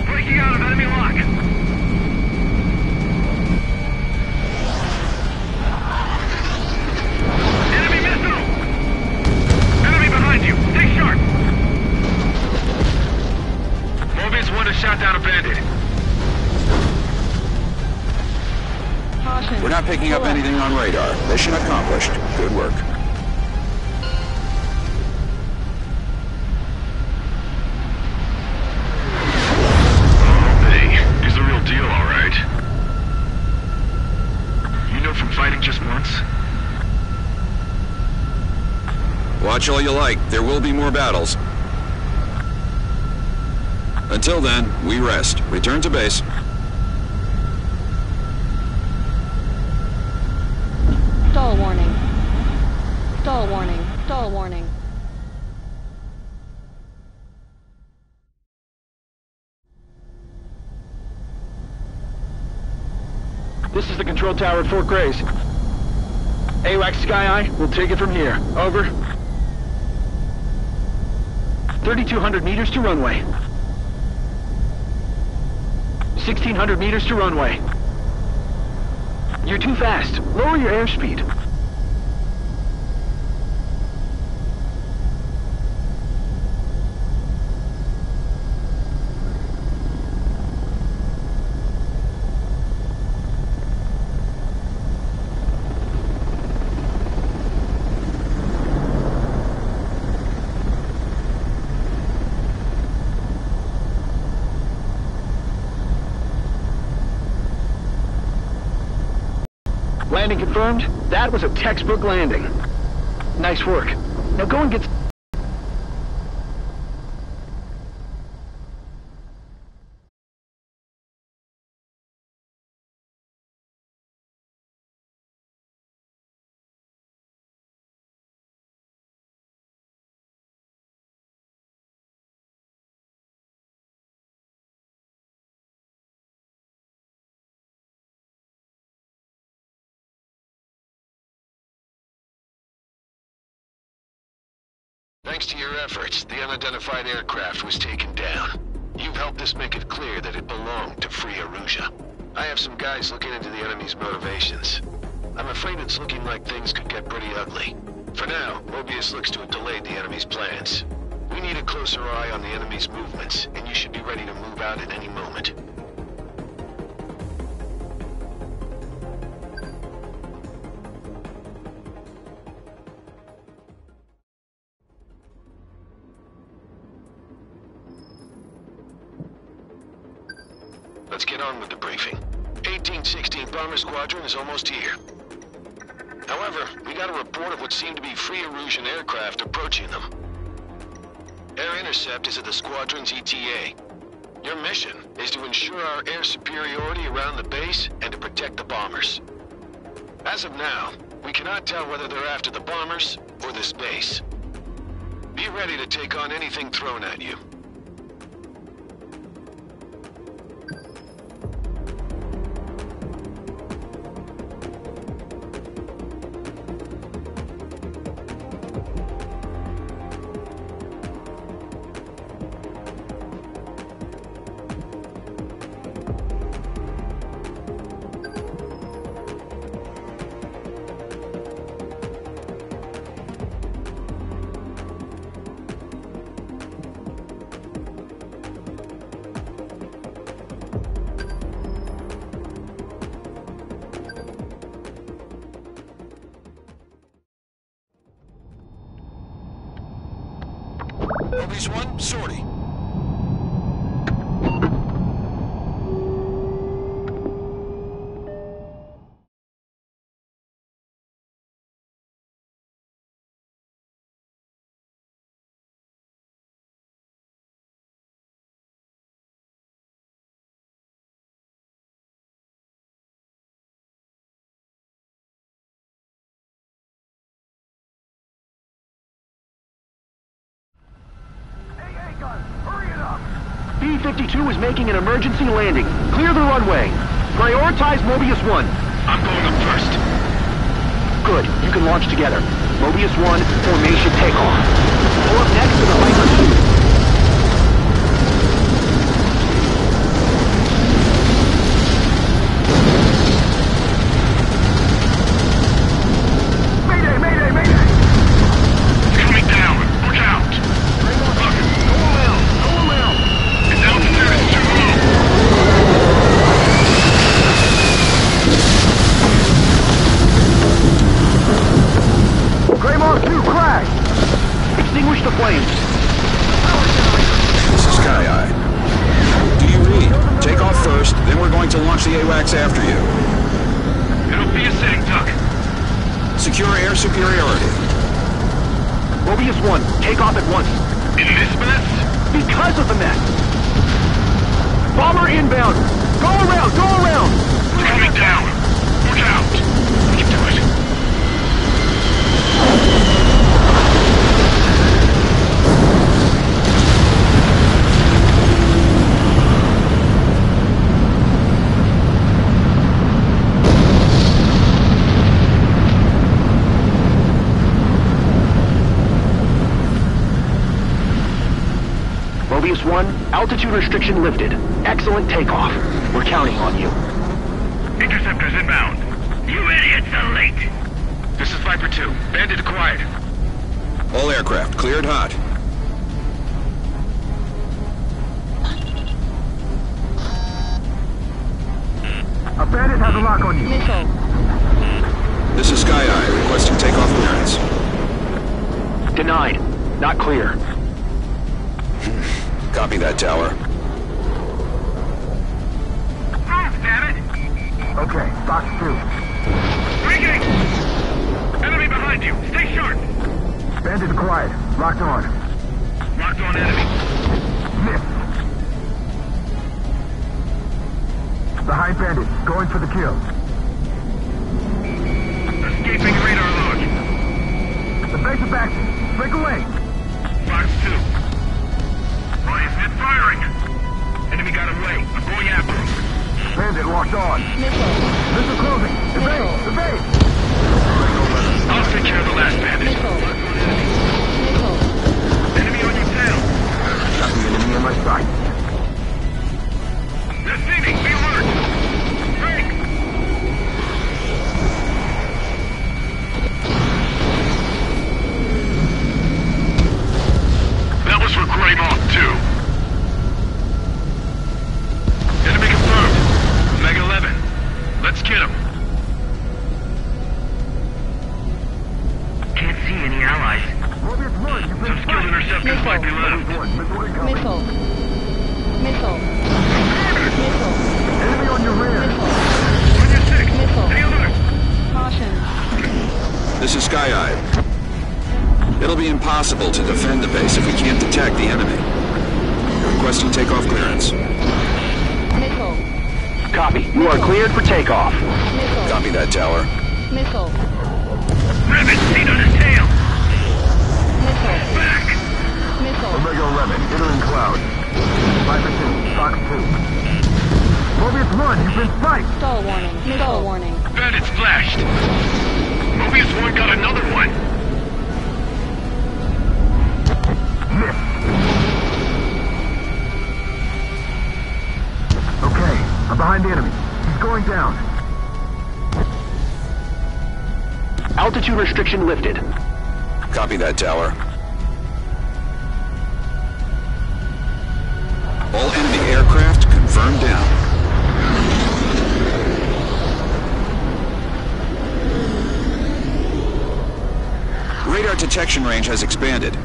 Breaking out of enemy lock. Enemy missile! Enemy behind you. Stay sharp. Mobius 1 has shot down a bandit. Caution. We're not picking up Pull anything on radar. Mission accomplished. Good work. Hey, he's the real deal, all right. You know from fighting just once? Watch all you like. There will be more battles. Until then, we rest. Return to base. Stall warning. Stall warning. Stall warning. This is the control tower at Fort Grays. AWACS Sky Eye, we'll take it from here. Over. 3,200 meters to runway. 1,600 meters to runway. You're too fast. Lower your airspeed. Landing confirmed. That was a textbook landing. Nice work. Now go and get... Thanks to your efforts, the unidentified aircraft was taken down. You've helped us make it clear that it belonged to Free Erusea. I have some guys looking into the enemy's motivations. I'm afraid it's looking like things could get pretty ugly. For now, Mobius looks to have delayed the enemy's plans. We We need a closer eye on the enemy's movements, and you should be ready to move out at any moment. Let's get on with the briefing. 1816 Bomber Squadron is almost here. However, we got a report of what seemed to be Free Erusian aircraft approaching them. Air intercept is at the squadron's ETA. Your mission is to ensure our air superiority around the base and to protect the bombers. As of now, we cannot tell whether they're after the bombers or this base. Be ready to take on anything thrown at you. Mobius 1, sortie. B-52 is making an emergency landing. Clear the runway. Prioritize Mobius 1. I'm going up first. Good. You can launch together. Mobius 1, formation takeoff. Pull up next to the Viper 2. Extinguish the flames. This is Sky Eye. Do you read? Take off first, then we're going to launch the AWACS after you. It'll be a sitting duck. Secure air superiority. Mobius 1, take off at once. In this mess? Because of the mess. Bomber inbound. Go around, go around. Coming down. Look out. You can do it. Mobius 1, altitude restriction lifted. Excellent takeoff. We're counting on you. Interceptors inbound. You idiots are late. This is Viper 2. Bandit acquired. All aircraft cleared hot. A bandit has a lock on you. Missile. This is Sky Eye, requesting takeoff clearance. Denied. Not clear. Copy that, tower. Move, damn it! Okay, box 2. Breaking! Enemy behind you. Stay sharp. Bandit acquired. Locked on. Locked on enemy. Miss. Behind bandit. Going for the kill. Escaping radar launch. The base of action. Break away. Box 2. Ryan firing. Enemy got away. I'm going after him. Bandit locked on. Missile. Missile closing. Evade. Evade. I'll take care of the last bandit. Missile. Missile. Enemy on your tail. Got the enemy in my sight. They're seeing. Be alert. Break. That was Some skilled interceptors might be left. Missile. Missile. Missile. Enemy on your rear. Missile. On your six. Missile. Stay alert. Caution. This is Sky Eye. It'll be impossible to defend the base if we can't detect the enemy. Requesting takeoff clearance. Missile. Copy. You are cleared for takeoff. Missile. Copy that, tower. Missile. Rivet, seat on his tail. Missile. Back. Missile. Omega 11, entering cloud. Viper 2, Fox 2. Mobius 1, you've been spiked! Stall warning. Missile warning. Bandits flashed. Mobius 1 got another one. Missed. Okay, I'm behind the enemy. He's going down. Altitude restriction lifted. Copy that, tower. All enemy aircraft confirmed down. Radar detection range has expanded.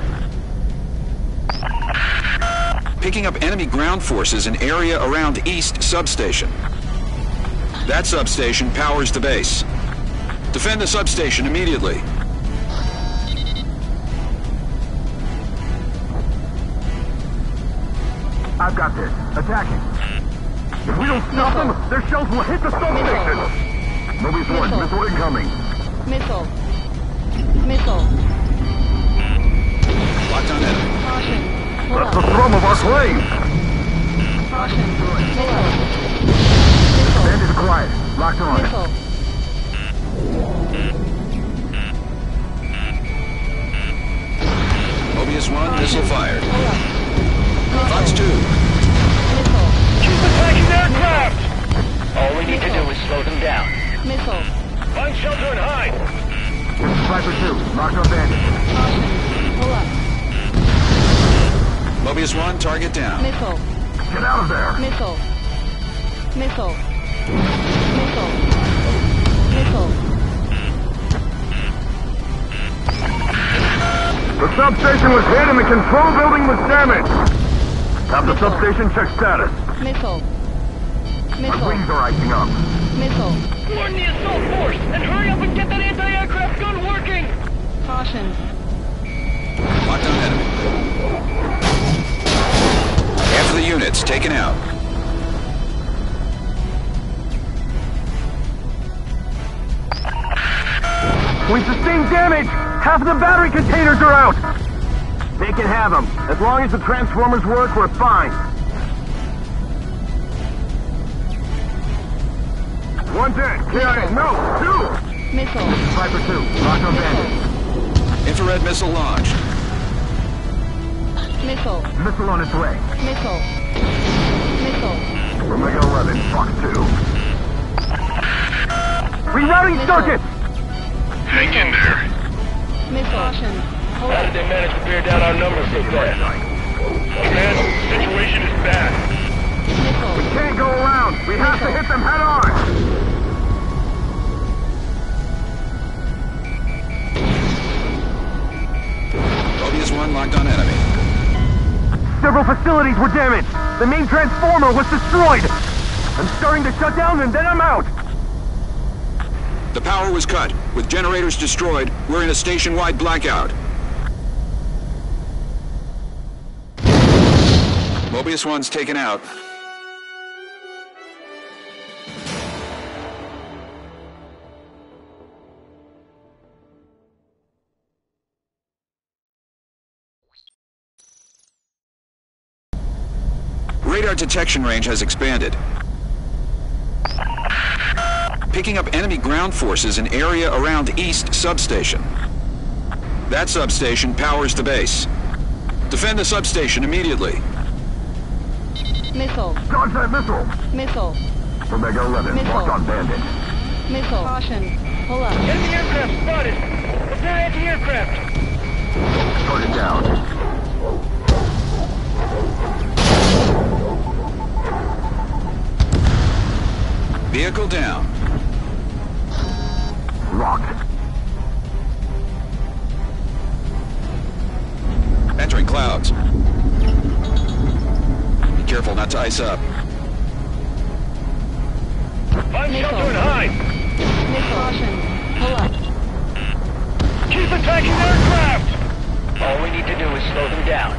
Picking up enemy ground forces in area around East Substation. That substation powers the base. Defend the substation immediately. I've got this. Attacking. If we don't stop them, their shells will hit the substation! Mobius 1, Missile. missile incoming. Missile. Missile. Locked on enemy. Caution. Hold That's the up. thrum of our flames! Caution. Missile. Missile. Bandits quiet. Locked on. Missile. Mobius 1, missile fired. Hold up. Fox 2. Missile. Keep attacking aircraft! All we need to do is slow them down. Missile. Find shelter and hide. Viper 2, locked on bandits. Caution. Hold up. Mobius 1, target down. Missile. Get out of there! Missile. Missile. Missile. Missile. The substation was hit and the control building was damaged! Have the substation check status. Missile. My Missile. wings are icing up. Missile. Warn the assault force and hurry up and get that anti-aircraft gun working! Caution. Locked on enemy. Half of the units taken out. We sustained damage! Half of the battery containers are out! They can have them. As long as the transformers work, we're fine. One dead. KIA. No, two! Missile. Viper 2, locked on bandits. Infrared missile launched. Missile. Missile on its way. Missile. Missile. Omega 11, Fox 2. Rerouting Missile. circuits! Hang in there. Missile. Caution. Hold How up. did they manage to bear down our numbers so fast? Command, situation is bad. Missile. Can't go around. We have to hit them head on. Mobius 1, locked on enemy. Several facilities were damaged. The main transformer was destroyed. I'm starting to shut down and then I'm out. The power was cut. With generators destroyed, we're in a station-wide blackout. Mobius 1's taken out. Radar detection range has expanded. Picking up enemy ground forces in area around East Substation. That substation powers the base. Defend the substation immediately. Missile. Dodge that missile. Missile. Omega 11, Missile. locked on bandit. Missile. Caution. Hold up. Enemy aircraft spotted. Prepare anti-aircraft. Target down. Vehicle down. Locked. ground. Be careful not to ice up. Find shelter and hide! Caution. Pull up. Keep attacking aircraft! All we need to do is slow them down.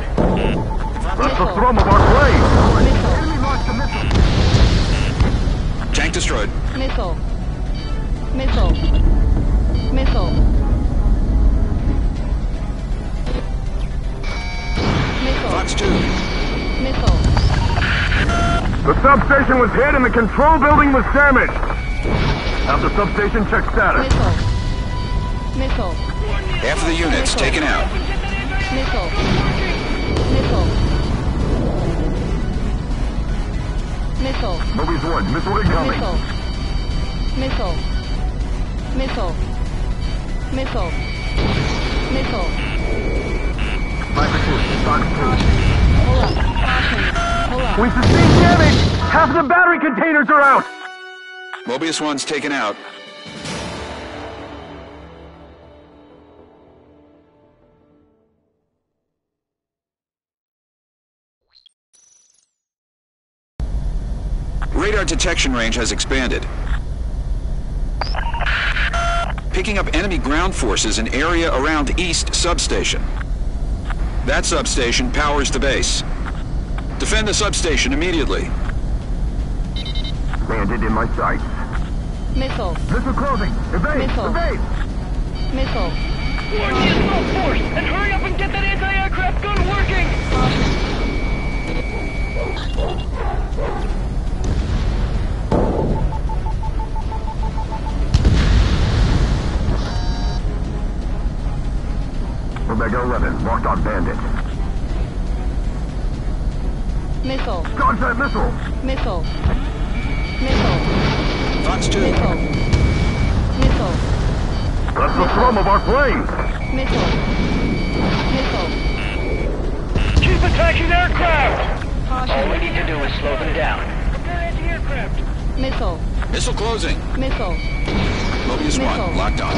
That's the thrum of our plane! Missile. Enemy launched a missile! Tank destroyed. Missile. Missile. Missile. Missile. Fox 2. Missile. The substation was hit and the control building was damaged. Have the substation check status. Missile. Missile. Half of the units taken out. Missile. Missile. Missile. Mobius 1, missile incoming. Missile. Missile. Missile. Missile. Missile. 5 2, Fox 2. Pull up. Caution. Pull up. We sustained damage! Half the battery containers are out! Mobius 1's taken out. Radar detection range has expanded. Picking up enemy ground forces in area around East Substation. That substation powers the base. Defend the substation immediately. Landed in my sights. Missile. Missile closing! Evade! Missile. Evade! Missile. Warn the assault force and hurry up and get that anti-aircraft gun working! Omega 11, locked on bandit. Missile. Dodge that missile! Missile. Missile. Fox 2. Missile. Missile. That's the thrum of our plane! Missile. Missile. Keep attacking aircraft! All we Caution. need to do is slow them down. Prepare anti-aircraft! Missile. Missile closing. Missile. Mobius 1 Missile. locked on.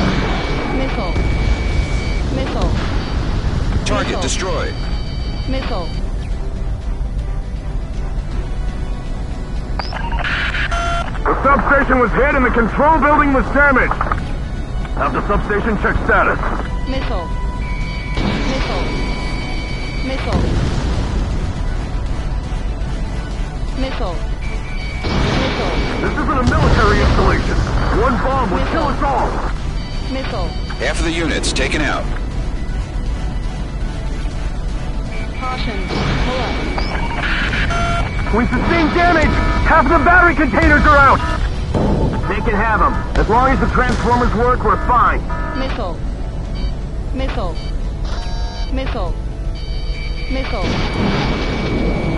Missile. Missile. Target Missile. destroyed. Missile. The substation was hit and the control building was damaged. Have the substation check status. Missile. Missile. Missile. Missile. Missile. This isn't a military installation. One bomb would kill us all. Missile. Half of the units taken out. Caution. Pull up. We sustained damage! Half the battery containers are out! They can have them. As long as the transformers work, we're fine. Missile. Missile. Missile. Missile.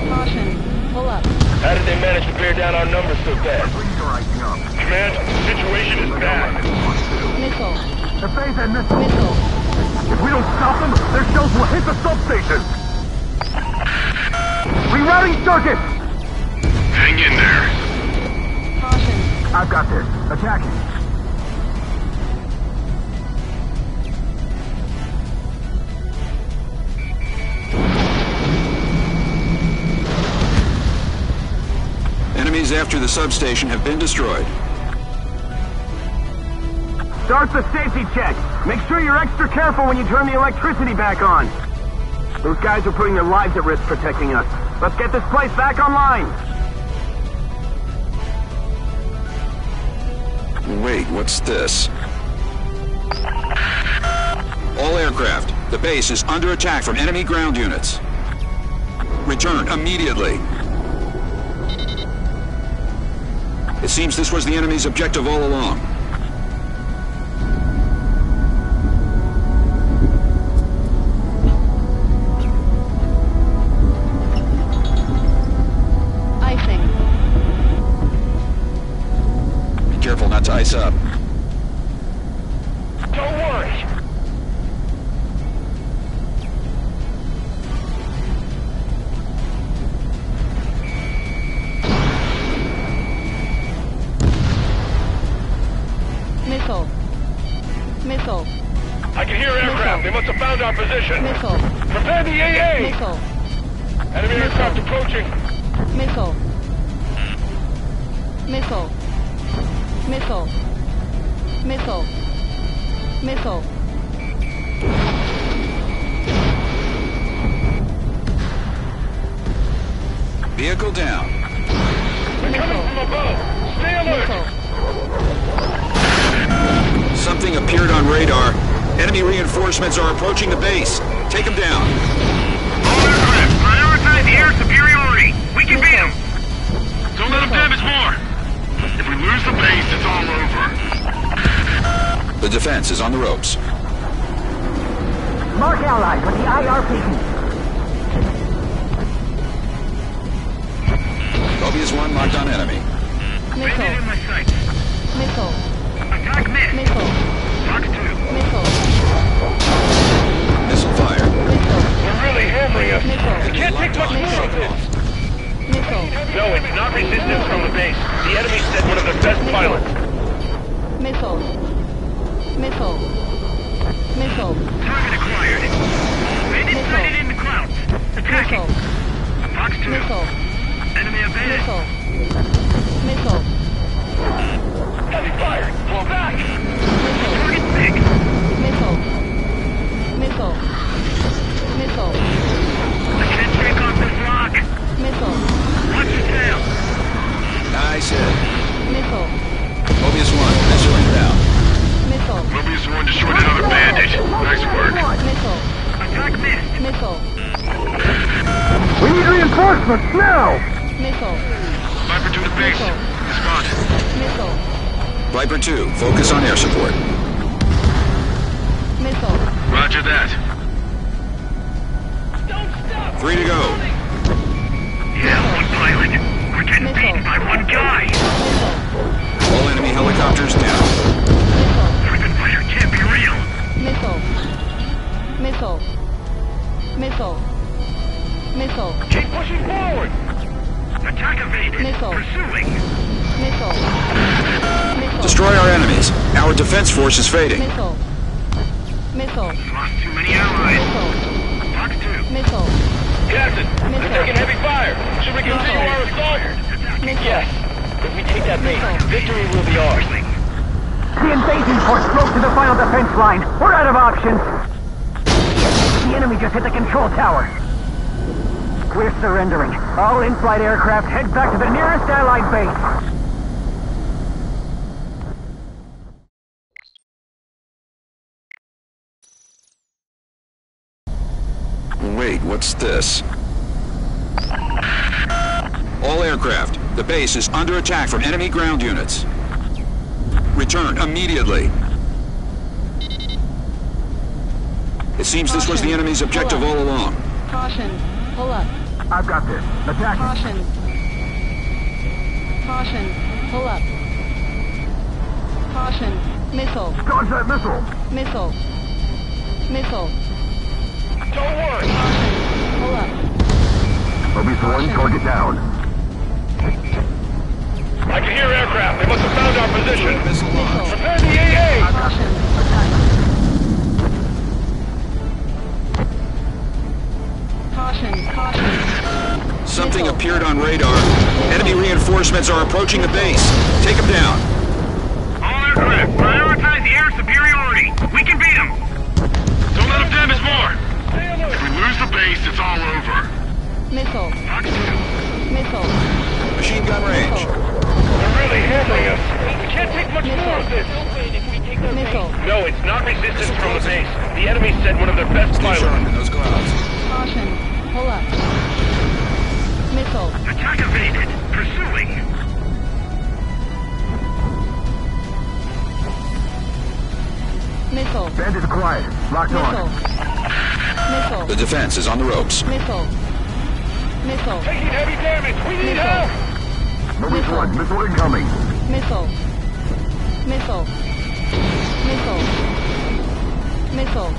Caution. Pull up. How did they manage to bear down our numbers so fast? Command, the situation is bad. Missile. The phase and missile. Missile. If we don't stop them, their shells will hit the substation! Rerouting circuit! Hang in there. Caution. I've got this. Attacking. Enemies after the substation have been destroyed. Start the safety check. Make sure you're extra careful when you turn the electricity back on. Those guys are putting their lives at risk protecting us. Let's get this place back online. Wait, what's this? All aircraft, the base is under attack from enemy ground units. Return immediately. It seems this was the enemy's objective all along. Icing. Be careful not to ice up. Don't worry. Missile. Missile. I can hear aircraft They must have found our position. Missile. Prepare the AA! Missile. Enemy aircraft approaching. Missile. Missile. Missile. Missile. Missile. Vehicle down. They're coming from above. Stay alert. Missile. Something appeared on radar. Enemy reinforcements are approaching the base. Take them down. All aircraft, prioritize air superiority. We can beat them. Don't let them damage more. If we lose the base, it's all over. The defense is on the ropes. Mark allies with the IRP. Mobius 1 locked on enemy. Bandit in my sights. Missile. Attack missed. Missile. Fox 2. Missile. Missile fire. Missile. They're really hammering us. Missile. We can't take much more of this. Missile. No, it's not resistance from the base. The enemy sent one of their best pilots. Missile. Missile. Missile. Target acquired. Bandit sighted in the clouds. Attacking. Missile. Fox 2. Missile. Enemy evaded. Missile. Missile. Heavy fire! Pull back! Target big. Missile. Missile. Missile. I can't take off this rock. Missile. Watch your tail. Nice hit. Missile. Mobius 1, missile inbound. Missile. Mobius 1 destroyed another bandit. Nice work. Missile. Attack missed. Missile. We need reinforcements now! Missile. Viper to the base. Missile. Respond. Missile. Viper 2, focus on air support. Missile. Roger that. 3 to go. Yeah, one pilot. We're getting beaten by one guy. Missile. All enemy helicopters down. Missile. Freaking fighter can't be real. Missile. Missile. Missile. Missile. Keep pushing forward! Attack evaded. Missile. Pursuing. Missile. Missile. Destroy our enemies. Our defense force is fading. Missile. Missile. Lost too many allies. Missile. Fox 2. Missile. Captain, they're taking heavy fire. Should we continue our assault? Missile. Yes. If we take that base, victory will be ours. The invasion force broke to the final defense line. We're out of options. The enemy just hit the control tower. We're surrendering. All in-flight aircraft head back to the nearest Allied base. Wait, what's this? All aircraft, the base is under attack from enemy ground units. Return immediately. It seems this was the enemy's objective all along. Caution. Pull up. I've got this. Attack. Caution. Caution. Pull up. Caution. Missile. Dodge that missile. Missile. Missile. Don't worry. Caution. Pull up. Mobius 1, target down. I can hear aircraft. They must have found our position. Missile launch. Prepare the AA! Caution. Caution. Caution. Something Missile. appeared on radar. Enemy reinforcements are approaching the base. Take them down. All aircraft, prioritize air superiority. We can beat them. Don't let them damage more. If we lose the base, it's all over. Missile. Fox 2. Missile. Machine gun range. They're really hammering us. We can't take much more of this. Missile. No, it's not resistance from the base. The enemy sent one of their best Stay pilots. sharp in those clouds. Caution. Pull up. Missile. Attack evaded. Pursuing. Missile. Bandit acquired. Locked Missile. on. Missile. The defense is on the ropes. Missile. Missile. Taking heavy damage. We need help. Mobius 1, missile incoming. Missile. Missile. Missile. Missile.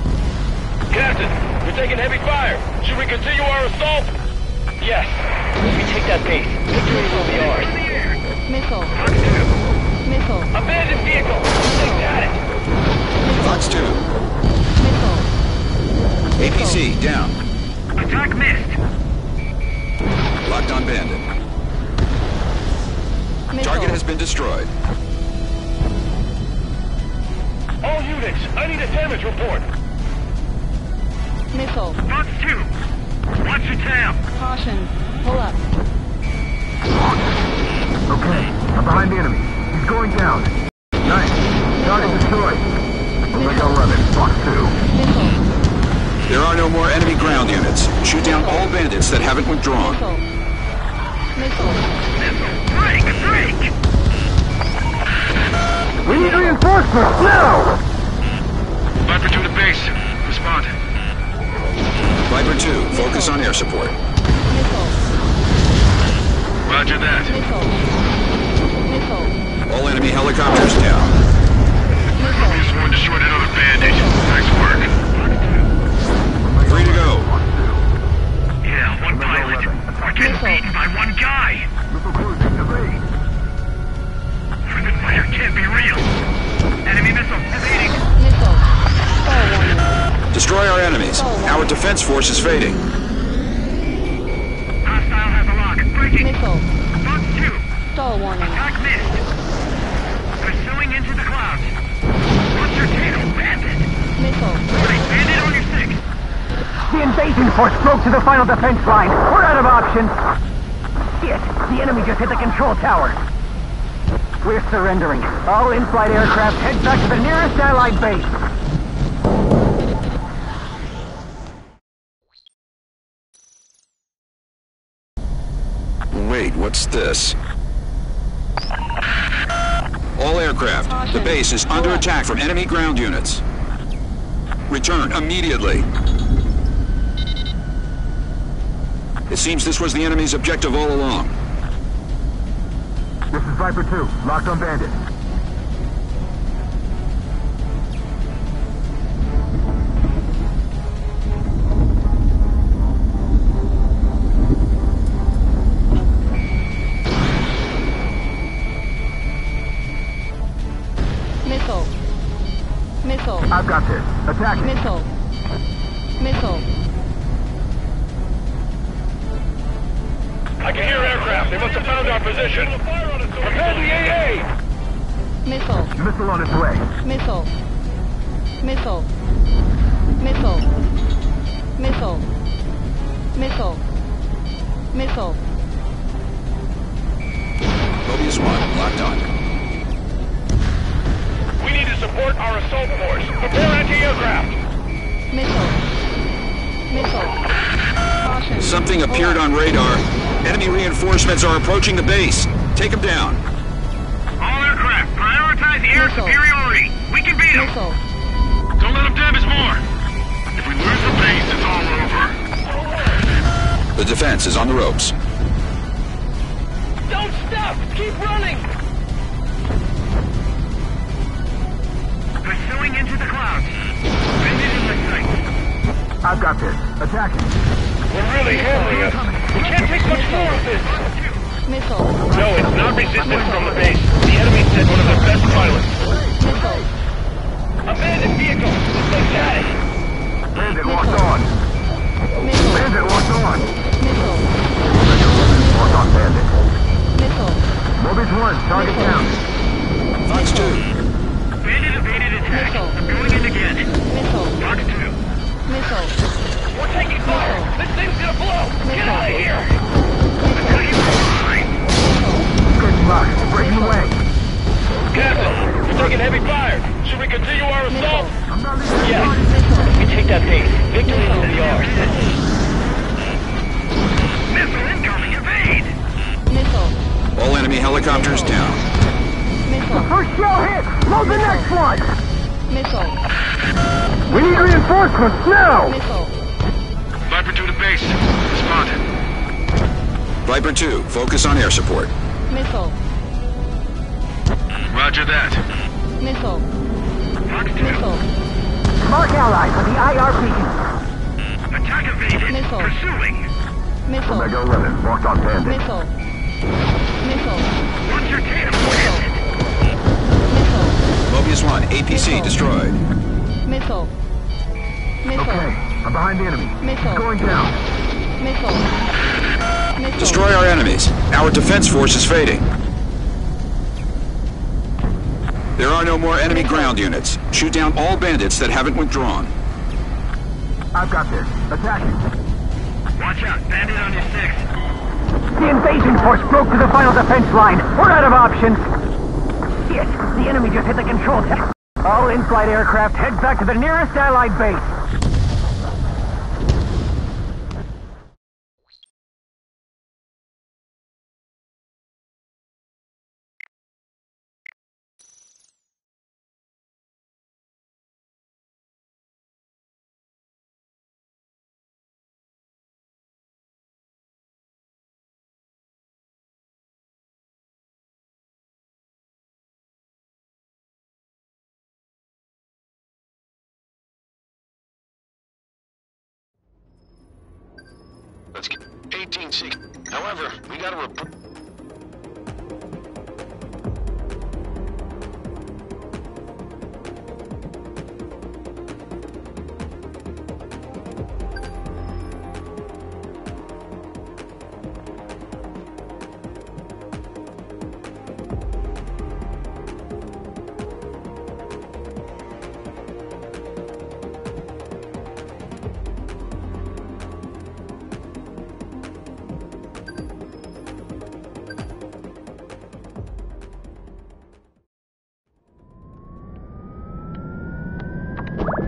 Captain, we're taking heavy fire. Should we continue our assault? Yes. If we take that base, victory will be ours. Missile. Fox 2. Missile. Abandoned vehicle. They got it. Fox 2. Missile. APC, down. Attack missed. Locked on Bandit. Missile. Target has been destroyed. All units, I need a damage report. Missile. Box 2. Watch your tail. Caution. Pull up. Okay, I'm behind the enemy. He's going down. Nice. Target destroyed. Omega 11, Box 2. Missile. There are no more enemy ground units. Shoot down all bandits that haven't withdrawn. Missile. Break! We need reinforcements now! Viper 2 to base. Respond. Viper 2, focus on air support. Missile. Roger that. Missile. All enemy helicopters down. This one destroyed another bandit. Nice work. Free to go. Yeah, one pilot. We're getting beaten by one guy. Missile cruising, evade. Friendly fire can't be real. Enemy missile evading. Missile. Stall warning. Destroy our enemies. Our defense force is fading. Hostile has a lock. Breaking. Missile. Box 2. Stall warning. Attack missed. Pursuing into the clouds. What's your tail, bandit? Missile. Right, bandit on your 6. The invasion force broke to the final defense line. We're out of options. Shit, the enemy just hit the control tower. We're surrendering. All in-flight aircraft head back to the nearest Allied base. Wait, what's this? All aircraft, the base is under attack from enemy ground units. Return immediately. It seems this was the enemy's objective all along. This is Viper 2, locked on Bandit. Missile. Missile. I've got this. Attack it. Missile. Missile. I can hear aircraft. They must have found our position. Prepare the AA! Missile. Missile on its way. Missile. Missile. Missile. Missile. Missile. Missile. Mobius 1, locked on. We need to support our assault force. Prepare anti-aircraft. Missile. Missile. Caution. Something appeared on radar. Enemy reinforcements are approaching the base. Take them down. All aircraft, prioritize air Missile. superiority. We can beat them. Missile. Don't let them damage more. If we lose the base, it's all over. The defense is on the ropes. Don't stop! Keep running! Pursuing into the clouds. Bandit in my sight. I've got this. Attack it. We're really handling us. We can't take much more of this. Missile. No, it's not resistance from the base. The enemy sent one of their best pilots. Missile. Abandoned vehicle. They got it. Bandit locked on. Missile. Bandit locked on. Missile. Locked on Bandit. Missile. Mobius 1, target down. Fox 2. Bandit evaded attack. Missile. I'm going in again. Missile. Fox 2. Missile. We're taking fire. This thing's gonna blow. Get out of here. Good luck. Breaking away. Captain, we're taking heavy fire. Should we continue our assault? I'm not leaving. Yes. We take that base. Victory is the ours. Missile incoming. Evade. Missile. All enemy helicopters down. Missile. First shell hit. Load the next one. Missile. We need reinforcements now. Missile. Viper 2 to base. Respond. Viper 2, focus on air support. Missile. Roger that. Missile. Fox 2. Missile. Mark allies with the IR beacon. Attack evaded. Missile. Pursuing. Missile. Omega 11, locked on Bandit. Missile. Missile. Watch your tail. Missile. Mobius 1, APC Missile. destroyed. Missile. Missile. Okay, I'm behind the enemy. Missile. He's going down. Missile. Missile. Destroy our enemies. Our defense force is fading. There are no more enemy ground units. Shoot down all bandits that haven't withdrawn. I've got this. Attacking. Watch out, bandit on your 6. The invasion force broke to the final defense line. We're out of options. Shit! The enemy just hit the control tower. All in-flight aircraft head back to the nearest Allied base. Let's get 18-6. However, we gotta report.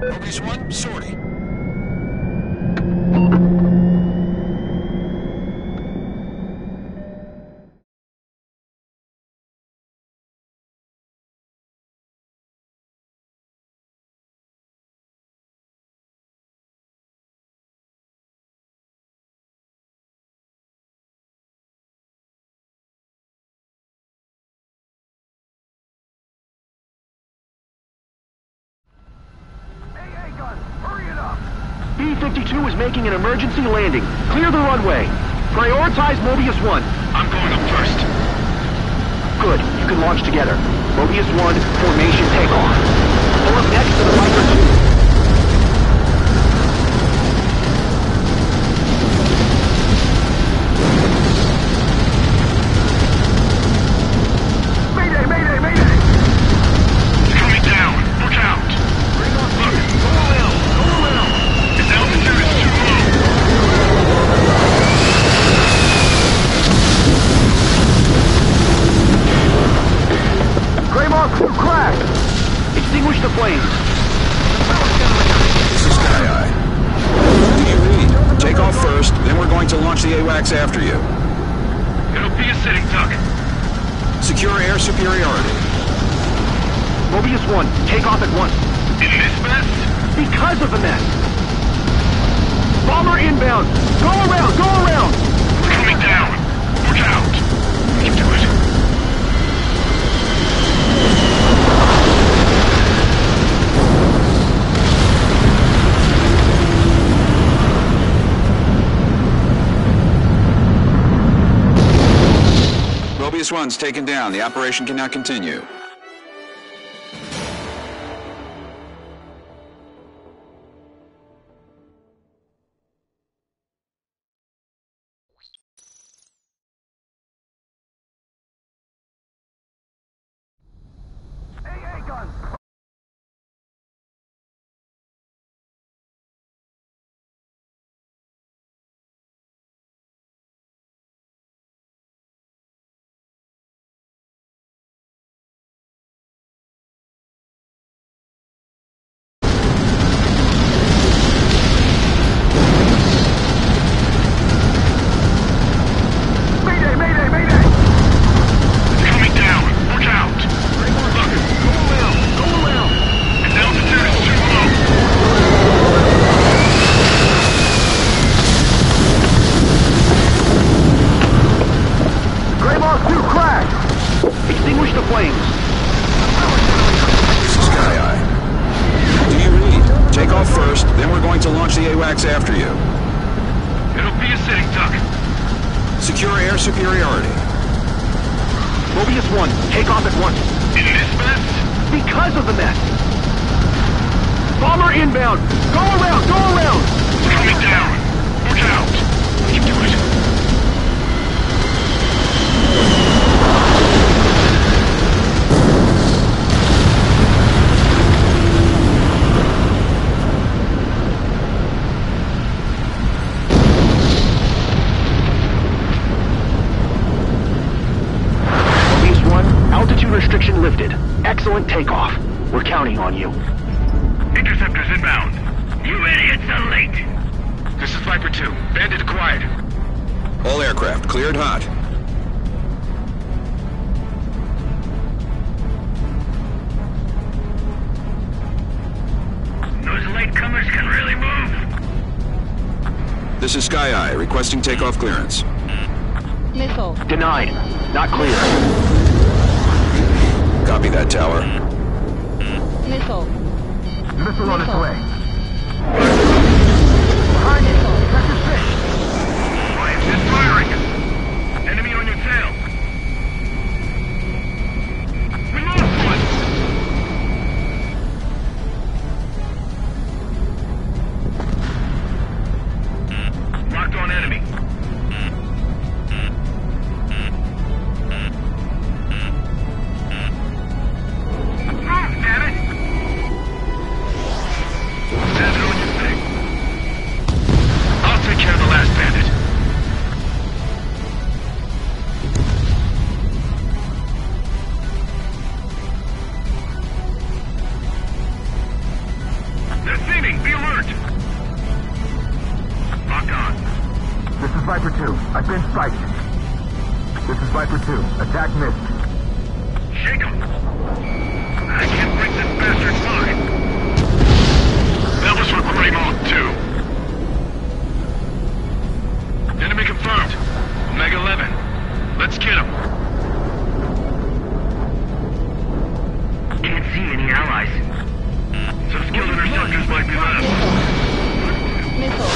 Mobius 1, sortie. B-52 is making an emergency landing. Clear the runway. Prioritize Mobius 1. I'm going up first. Good. You can launch together. Mobius 1, formation takeoff. Pull up next to the Viper 2. Extinguish the flames. This is Sky Eye. Do you read? Take off first, then we're going to launch the AWACS after you. It'll be a sitting duck. Secure air superiority. Mobius 1, take off at once. In this mess? Because of the mess. Bomber inbound. Go around, go around. Coming down. Look out. You can do it. Mobius 1's taken down. The operation cannot continue. AA guns! Extinguish the flames. This is Sky Eye. Do you read? Take off first, then we're going to launch the AWACS after you. It'll be a sitting duck. Secure air superiority. Mobius 1, take off at once. In this mess? Because of the mess. Bomber inbound. Go around, go around. counting on you. Interceptors inbound. You idiots are late. This is Viper 2. Bandit acquired. All aircraft cleared hot. Those latecomers can really move. This is Sky Eye, requesting takeoff clearance. Missile. Denied. Not clear. Copy that, Tower. Missile. Missile on its Missile. way. Behind missile. Sector 6. Just firing. Enemy on your tail. We lost one. Locked on enemy. Move, damn it! Bandit on your thing. I'll take care of the last bandit. They're seeming. Be alert. Lock on. This is Viper 2. I've been spiked. This is Viper 2. Attack missed. Shake 'em. I can't break this bastard's line. That was for Greymouth 2. Enemy confirmed. Omega 11. Let's get him. Can't see any allies. Some skilled interceptors might be left. Missile.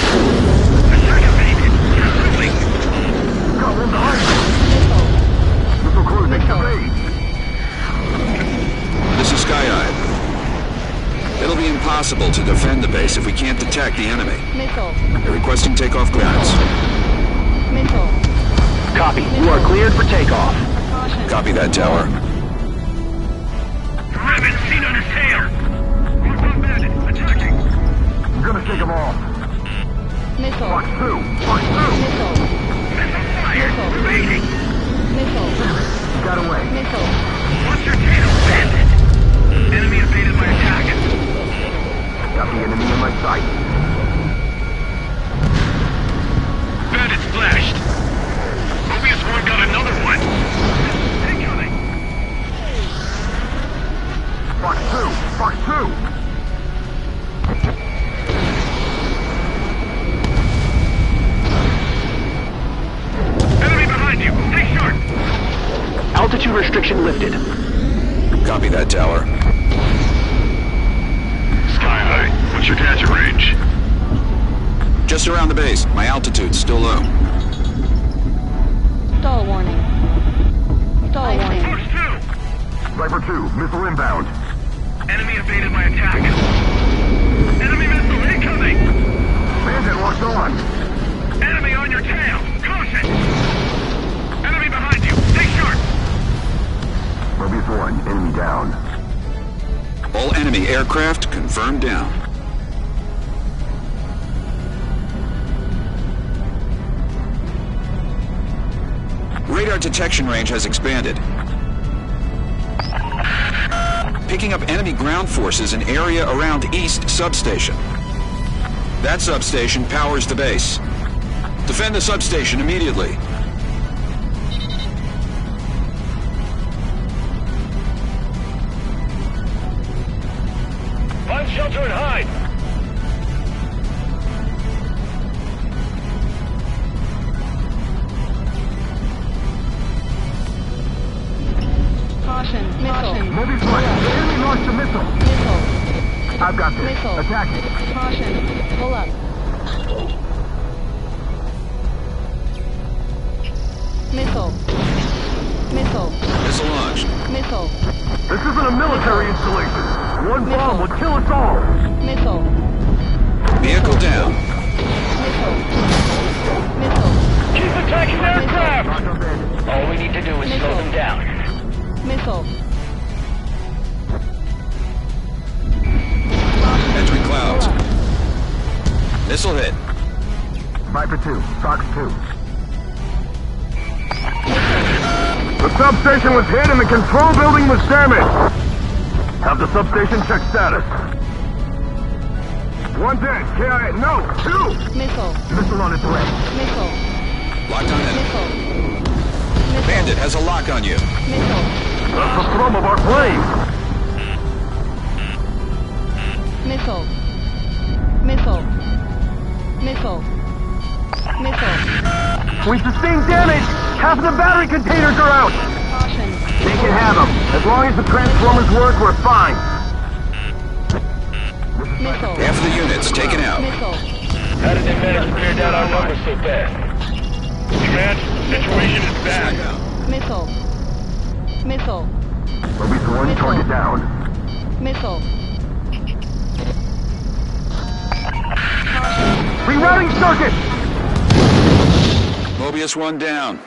Attack evaded. Moving. Got one behind me. Missile. Missile crew next to Missile. base. This is Sky Eye. It'll be impossible to defend the base if we can't detect the enemy. Missile. They're requesting takeoff clearance. Missile. Copy. You are cleared for takeoff. Caution. Copy that, Tower. Rabbit seen on his tail. One bandit. Attacking. I'm gonna take them all. Missile. Fox 2. Fox 2. Missile. Missile fire. Missile. Evading. Missile. Got away. Missile. Watch your tail, bandit. Enemy evaded my attack. Got the enemy in my sight. Bandit splashed. Mobius 1 got another one. Incoming. Fox 2. Fox 2. Enemy behind you. Stay sharp. Altitude restriction lifted. Copy that, Tower. Sky High, what's your gadget range? Just around the base. My altitude's still low. Stall warning. Stall warning. Force 2. Viper 2. Missile inbound. Enemy evaded my attack. Enemy missile incoming. Bandit locked on. Enemy on your tail. Caution. Enemy behind you. Stay sharp. Mobius 1. Enemy down. All enemy aircraft confirmed down. Radar detection range has expanded. Picking up enemy ground forces in area around East Substation. That substation powers the base. Defend the substation immediately. Find shelter and hide. Caution. Missile. Mobius 1. The enemy launched a missile. Missile. I've got this. Missile. Attack it. Caution. Pull up. Missile. Missile. Missile launched. Missile. This isn't a military installation. One bomb would kill us all. Missile. Vehicle down. Missile. Missile. Keep attacking aircraft. Lock on bandit. All we need to do is slow them down. Missile. Entering clouds. Missile hit. Viper 2. Fox 2. The substation was hit and the control building was damaged. Have the substation check status. One dead. KIA. No. Two. Missile. Missile on its way. Missile. Locked on enemy. Missile. Missile. Bandit has a lock on you. Missile. That's the thrum of our plane. Missile. Missile. Missile. Missile. We sustained damage. Half of the battery containers are out. Caution. They can have them. As long as the transformers work, we're fine. Missile. Half of the units taken out. Missile. How did they manage to clear down our numbers so fast? Command, situation is bad. Missile. Missile. Mobius 1, target down. Missile. Rerouting circuit! Mobius 1 down.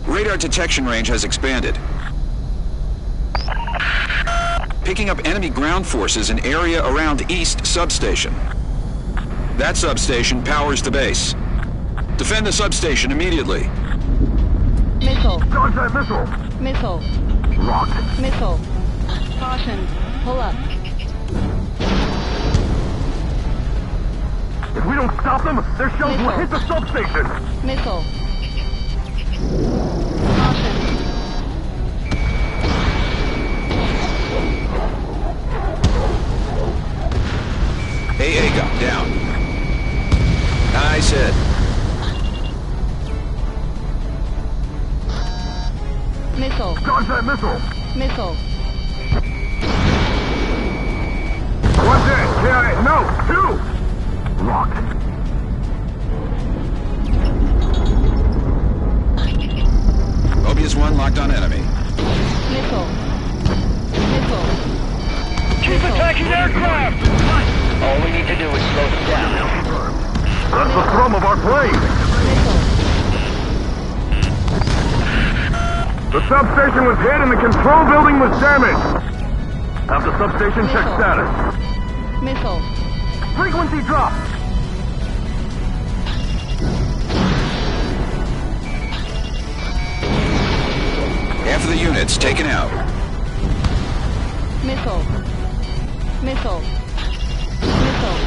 Radar detection range has expanded. Picking up enemy ground forces in area around East Substation. That substation powers the base. Defend the substation immediately. Missile. Contact missile! Missile. Locked. Missile. Caution. Pull up. If we don't stop them, their shells will hit the substation! Missile. Caution. AA gun down. Nice hit. Missile. Contact missile! Missile. One dead! KIA. No! Two! Locked. Mobius 1 locked on enemy. Missile. Missile. Keep attacking aircraft! All we need to do is slow them down. That's the thrum of our plane! Missile. The substation was hit and the control building was damaged! Have the substation check status. Missile. Frequency drop! Half of the units taken out. Missile. Missile. Missile.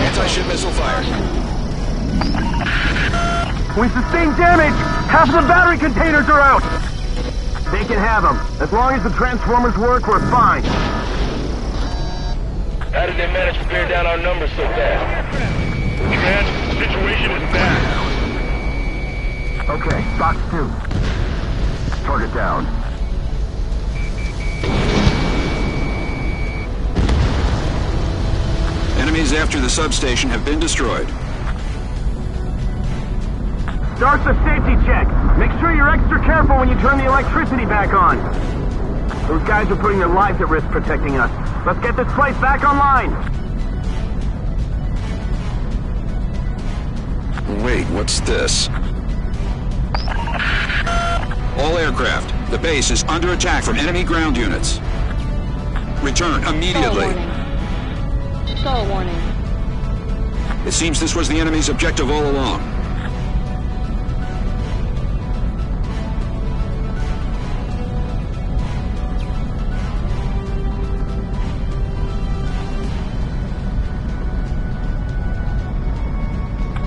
Anti-ship missile fired. We sustained damage! Half of the battery containers are out! They can have them. As long as the transformers work, we're fine. How did they manage to clear down our numbers so fast? Command, situation is bad. Okay, Fox 2. Target down. Enemies after the substation have been destroyed. Start the safety check. Make sure you're extra careful when you turn the electricity back on. Those guys are putting their lives at risk protecting us. Let's get this place back online. Wait, what's this? All aircraft, the base is under attack from enemy ground units. Return immediately. Stall warning. It seems this was the enemy's objective all along.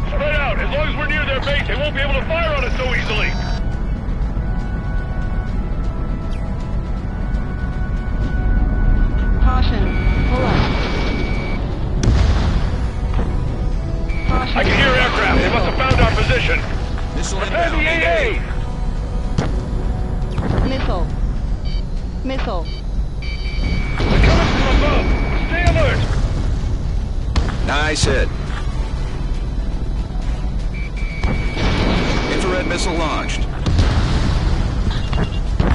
Spread out. As long as we're near their base, they won't be able to fire on us so easily. Caution. Pull up. Caution. I can hear aircraft. They must have found our position. Missile Prepare the inbound. AA! Missile. Missile. They're coming from above. Stay alert. Nice hit. Infrared missile launched.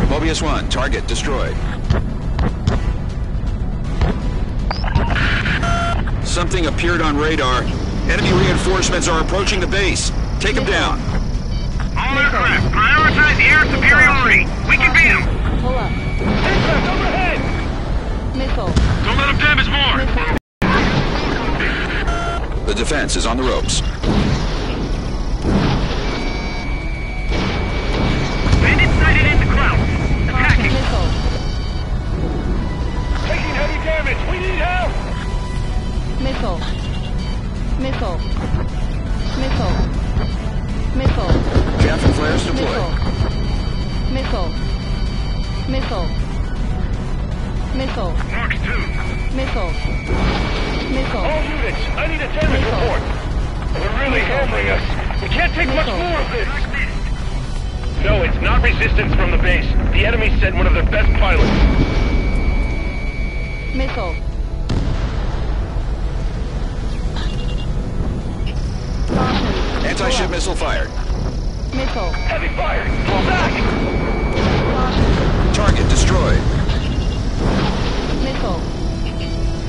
Mobius 1, target destroyed. Something appeared on radar. Enemy reinforcements are approaching the base. Take them down. All aircraft, prioritize air superiority. We can beat them. Pull up. Aircraft overhead! Missile. Don't let them damage more! Missile. The defense is on the ropes. Bandits sighted in the clouds. Attacking! Missile. Taking heavy damage! We need help! Missile. Missile. Missile. Missile. Chaff and flares deployed. Missile. Missile. Missile. Mark 2. Missile. Missile. All units, I need a damage Missile. report. They're really hammering us. We can't take much Missile. more of this. No, it's not resistance from the base. The enemy sent one of their best pilots. Missile. Caution. Anti-ship missile fired. Missile. Heavy fire! Pull back! Caution. Target destroyed. Missile.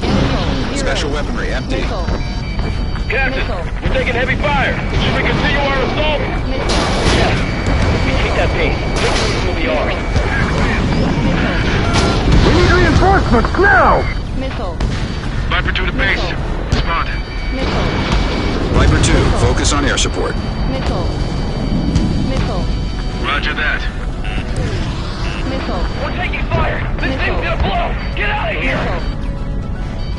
Missile. Zero. Special weaponry empty. Missile. Captain, Missile. we're taking heavy fire. Should we continue our assault? Missile. Yes. If we take that base, victory will be ours. Missile. We need reinforcements now! Missile. Viper 2 to base. Missile. Respond. Missile. Viper 2, focus on air support. Missile. Missile. Roger that. Missile. We're taking fire! This Missile. thing's gonna blow! Get out of here!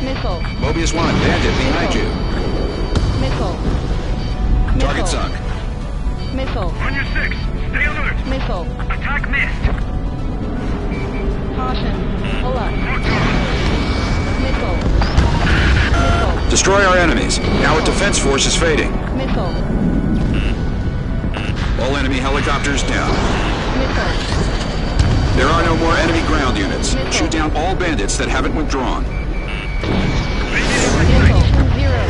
Missile. Missile. Mobius 1, bandit behind you. Missile. Target Missile. sunk. Missile. On your 6. Stay alert. Missile. Attack missed. Caution. Pull up. Missile. Missile. Destroy our enemies. Our defense force is fading. Missile. All enemy helicopters down. Missile. There are no more enemy ground units. Missile. Shoot down all bandits that haven't withdrawn. Missile. Zero.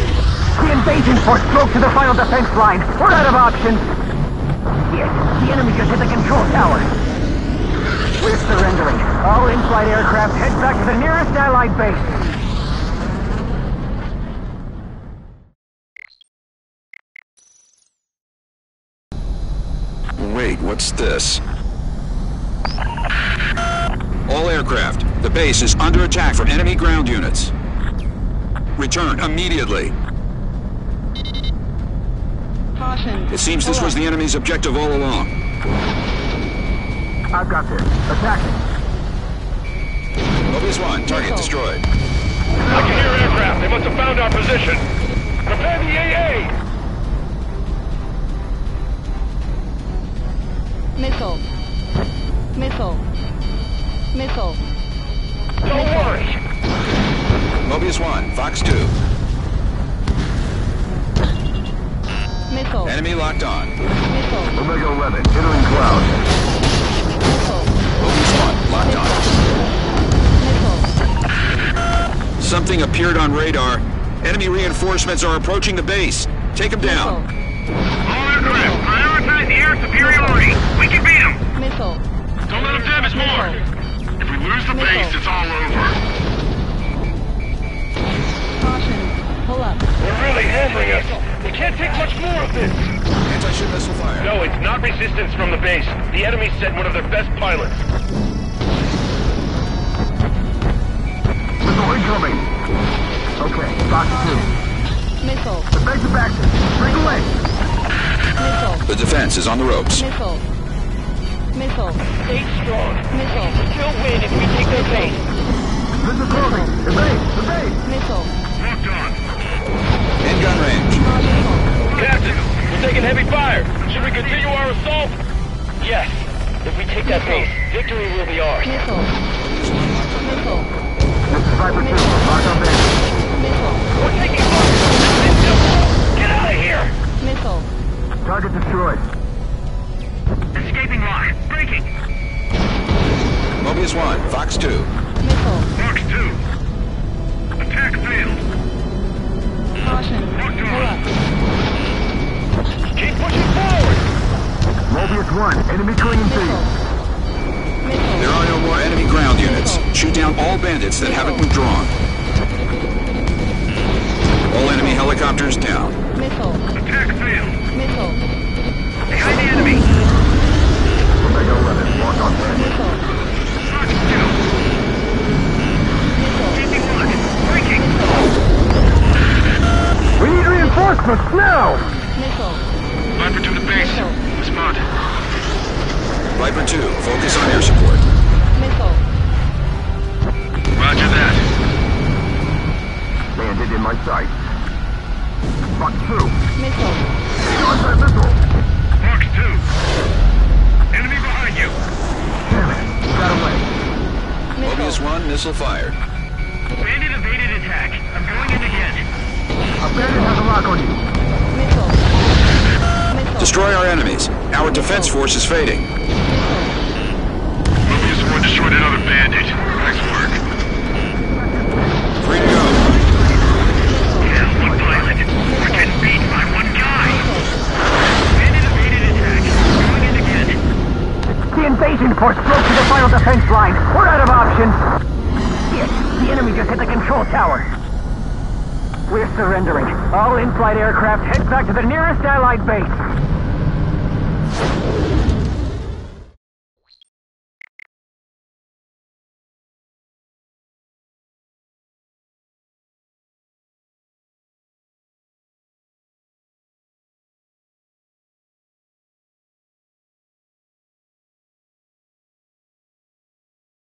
The invasion force broke to the final defense line. We're out of options. Yes, the enemy just hit the control tower. We're surrendering. All in-flight aircraft head back to the nearest Allied base. Wait, what's this? All aircraft, the base is under attack from enemy ground units. Return immediately. Caution. It seems this was the enemy's objective all along. I've got this. Attacking. Mobius 1, target Missile. destroyed. I can hear aircraft. They must have found our position. Prepare the AA! Missile. Missile. Missile. Don't worry. Mobius 1, Fox 2. Missile. Enemy locked on. Missile. Omega 11, entering cloud. Missile. Mobius 1, locked on. Missile. Something appeared on radar. Enemy reinforcements are approaching the base. Take them down. All aircraft, prioritize air superiority. We can beat them. Missile. Don't let them damage more. If we lose the base, it's all over. Caution. Pull up. They're really hammering us. We can't take much more of this. Anti-ship missile fire. No, it's not resistance from the base. The enemy sent one of their best pilots. Missile incoming. Okay, Fox 2. Missile. Defensive action. Break away. Missile. The defense is on the ropes. Missile. Missile. Stay strong. Missile. Still win if we take their base. Missile closing. Evade. Evade. Missile. Locked on. In gun range. Missile. Captain, we're taking heavy fire. Should we continue our assault? Yes. If we take that base, victory will be ours. Missile. Missile. This is Viper 2. Lock on base. Missile. We're taking fire. Get out of here. Missile. Target destroyed. Escaping lock. Breaking. Mobius 1, Fox 2. Missile. Fox 2. Attack failed. Caution. Pull up. Keep pushing forward. Mobius 1. Enemy clean Missile. feed. Missile. There are no more enemy ground units. Shoot down all bandits that haven't withdrawn. All enemy helicopters down. Missile. Attack failed. Missile. Behind the enemy. Omega 11. Lock on base. Missile. Fox 2. go! Missile. Viper to the base. Missile. Respond. Viper 2, focus on air support. Missile. Roger that. Landed in my sight. Fox 2. Missile. Contact missile! Fox 2. Enemy behind you. Damn it. Got away. Mobius 1, missile fired. Bandit evaded attack. I'm going in again. A bandit has a lock on you. Missile. Missile. Destroy our enemies. Our defense force is fading. Mobius 1 destroyed another bandit. Nice work. Free to go. Yeah, one pilot. We're getting beat by one guy. Bandit evaded attack. Going in again. The invasion force broke to the final defense line. We're out of options. Shit, the enemy just hit the control tower. We're surrendering. All in-flight aircraft head back to the nearest Allied base.